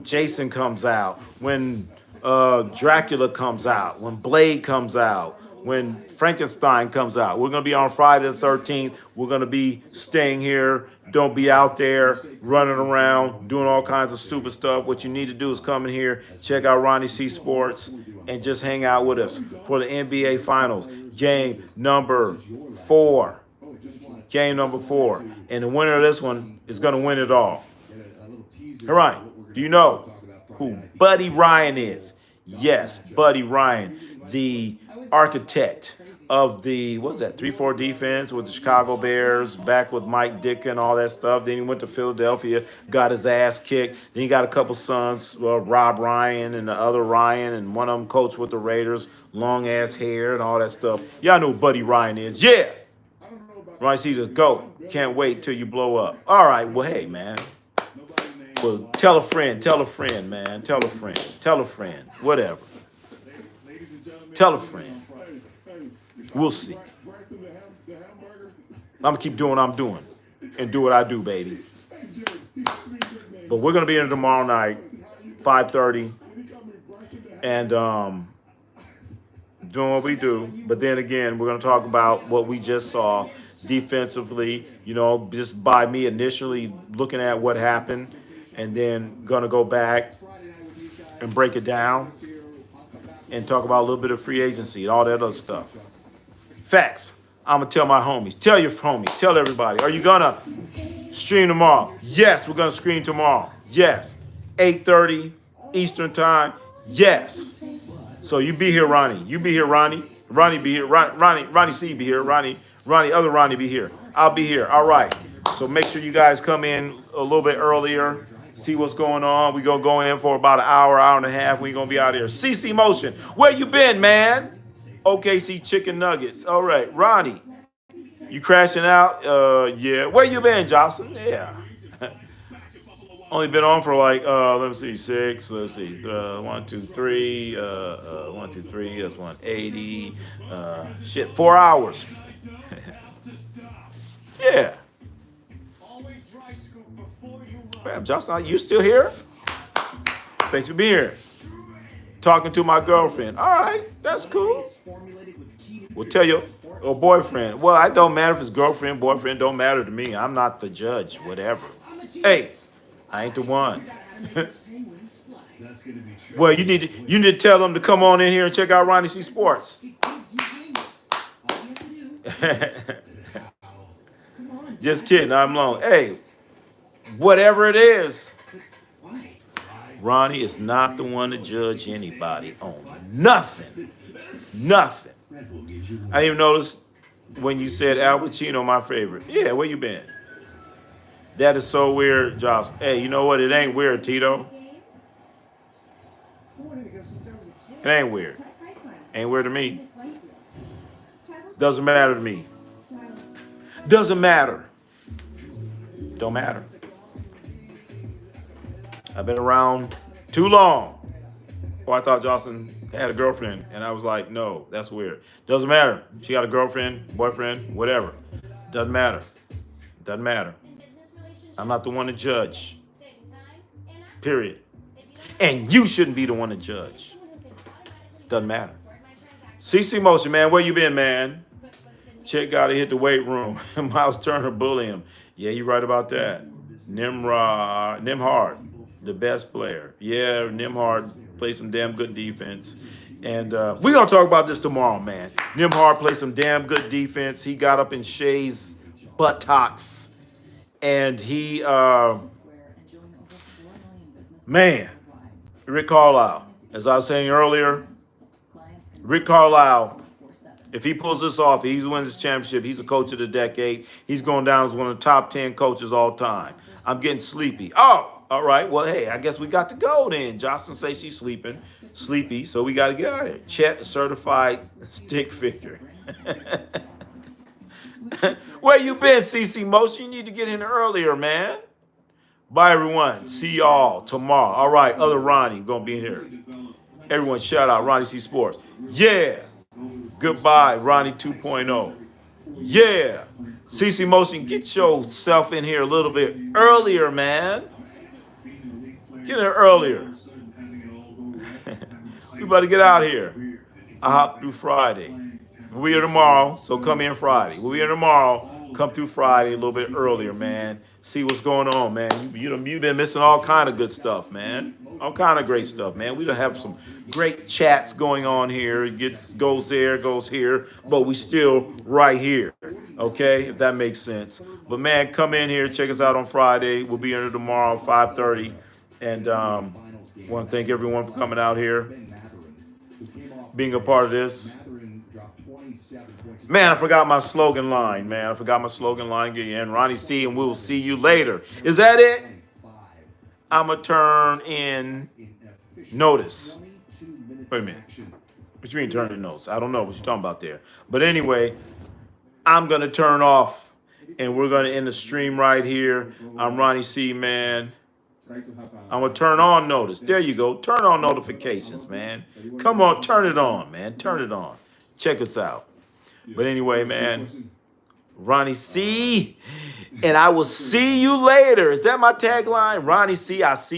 Jason comes out, when Dracula comes out, when Blade comes out, when Frankenstein comes out. We're going to be on Friday the 13th. We're going to be staying here. Don't be out there running around doing all kinds of stupid stuff. What you need to do is come in here, check out Ronnie C Sports, and just hang out with us for the NBA Finals. Game number 4. Game number 4. And the winner of this one is going to win it all. Hey, Ronnie, do you know who Buddy Ryan is? Yes, Buddy Ryan, the architect of the, what's that, 3-4 defense with the Chicago Bears, back with Mike Ditka and all that stuff. Then he went to Philadelphia, got his ass kicked. Then he got a couple sons, Rob Ryan and the other Ryan, and one of them coached with the Raiders, long-ass hair and all that stuff. Y'all know who Buddy Ryan is. Yeah! Right, see the GOAT. Can't wait till you blow up. All right, well, hey, man. Well, tell a friend, man. Tell a friend, whatever. Tell a friend. We'll see. I'm going to keep doing what I'm doing and do what I do, baby. But we're going to be in tomorrow night, 5:30, and doing what we do. But then again, we're going to talk about what we just saw defensively, just by me initially looking at what happened, and then going to go back and break it down and talk about a little bit of free agency and all that other stuff. Facts. I'm going to tell my homies. Tell your homies. Tell everybody. Are you going to stream tomorrow? Yes, we're going to stream tomorrow. Yes. 8:30 Eastern time. Yes. So you be here, Ronnie. You be here, Ronnie. Ronnie be here. Ronnie C be here. Ronnie, other Ronnie be here. I'll be here. All right. So make sure you guys come in a little bit earlier. See what's going on. We're going to go in for about an hour and a half. We're going to be out here. CC Motion. Where you been, man? OKC Chicken Nuggets. All right. Ronnie, you crashing out? Yeah. Where you been, Jocelyn? Yeah. Only been on for like, let me see, 6. Let's see. 1, 2, 3. 1, 2, 3. That's 180. 4 hours. Yeah. Man, Jocelyn, you still here? Thanks for being here. Talking to my girlfriend. All right, that's cool. Well, tell your boyfriend. Well, it don't matter if it's girlfriend, boyfriend. Don't matter to me. I'm not the judge. Whatever. Hey, I ain't the one. Well, you need to tell them to come on in here and check out Ronnie C Sports. Just kidding. I'm alone. Hey, whatever it is, Ronnie is not the one to judge anybody on nothing. Nothing. I didn't even notice when you said Al Pacino, my favorite. Yeah, where you been? That is so weird, Josh. Hey, you know what? It ain't weird, Tito. It ain't weird. Ain't weird to me. Doesn't matter to me. Doesn't matter. Don't matter. I've been around too long. Oh, I thought Jocelyn had a girlfriend, and I was like, no, that's weird. Doesn't matter. She got a girlfriend, boyfriend, whatever. Doesn't matter. Doesn't matter. I'm not the one to judge. Period. And you shouldn't be the one to judge. Doesn't matter. CC Motion, man, where you been, man? Chick got to hit the weight room. Miles Turner bully him. Yeah, you're right about that. Nimhard, the best player. Yeah, Nimhard plays some damn good defense. And we're going to talk about this tomorrow, man. Nimhard played some damn good defense. He got up in Shea's buttocks. And he, man, Rick Carlisle. As I was saying earlier, Rick Carlisle, if he pulls this off, he wins this championship, he's a coach of the decade. He's going down as one of the top 10 coaches all time. I'm getting sleepy. Oh, all right. Well, hey, I guess we got to go then. Jocelyn says she's sleepy, so we got to get out of here. Chet, certified stick figure. Where you been, CC Motion? You need to get in earlier, man. Bye, everyone. See y'all tomorrow. All right, other Ronnie going to be in here. Everyone shout out Ronnie C Sports. Yeah. Goodbye, Ronnie 2.0. Yeah. CC Motion, get yourself in here a little bit earlier, man. Get in earlier. We better get out here. I hop through Friday. We'll be here tomorrow, so come in Friday. We'll be here tomorrow. Come through Friday a little bit earlier, man. See what's going on, man. You've been missing all kind of good stuff, man. All kind of great stuff, man. We don't have some great chats going on here. It goes there, goes here, but we still right here, okay? If that makes sense. But, man, come in here. Check us out on Friday. We'll be here tomorrow, 5:30. And want to thank everyone for coming out here, being a part of this. Man, I forgot my slogan line, man. I forgot my slogan line again. Ronnie C, and we'll see you later. Is that it? I'm going to turn in notice. Wait a minute. What you mean turn in notice? I don't know what you're talking about there. But anyway, I'm going to turn off, and we're going to end the stream right here. I'm Ronnie C, man. I'm going to turn on notice. There you go. Turn on notifications, man. Come on, turn it on, man. Turn it on. Check us out. But anyway, man, Ronnie C, and I will see you later. Is that my tagline? Ronnie C, I see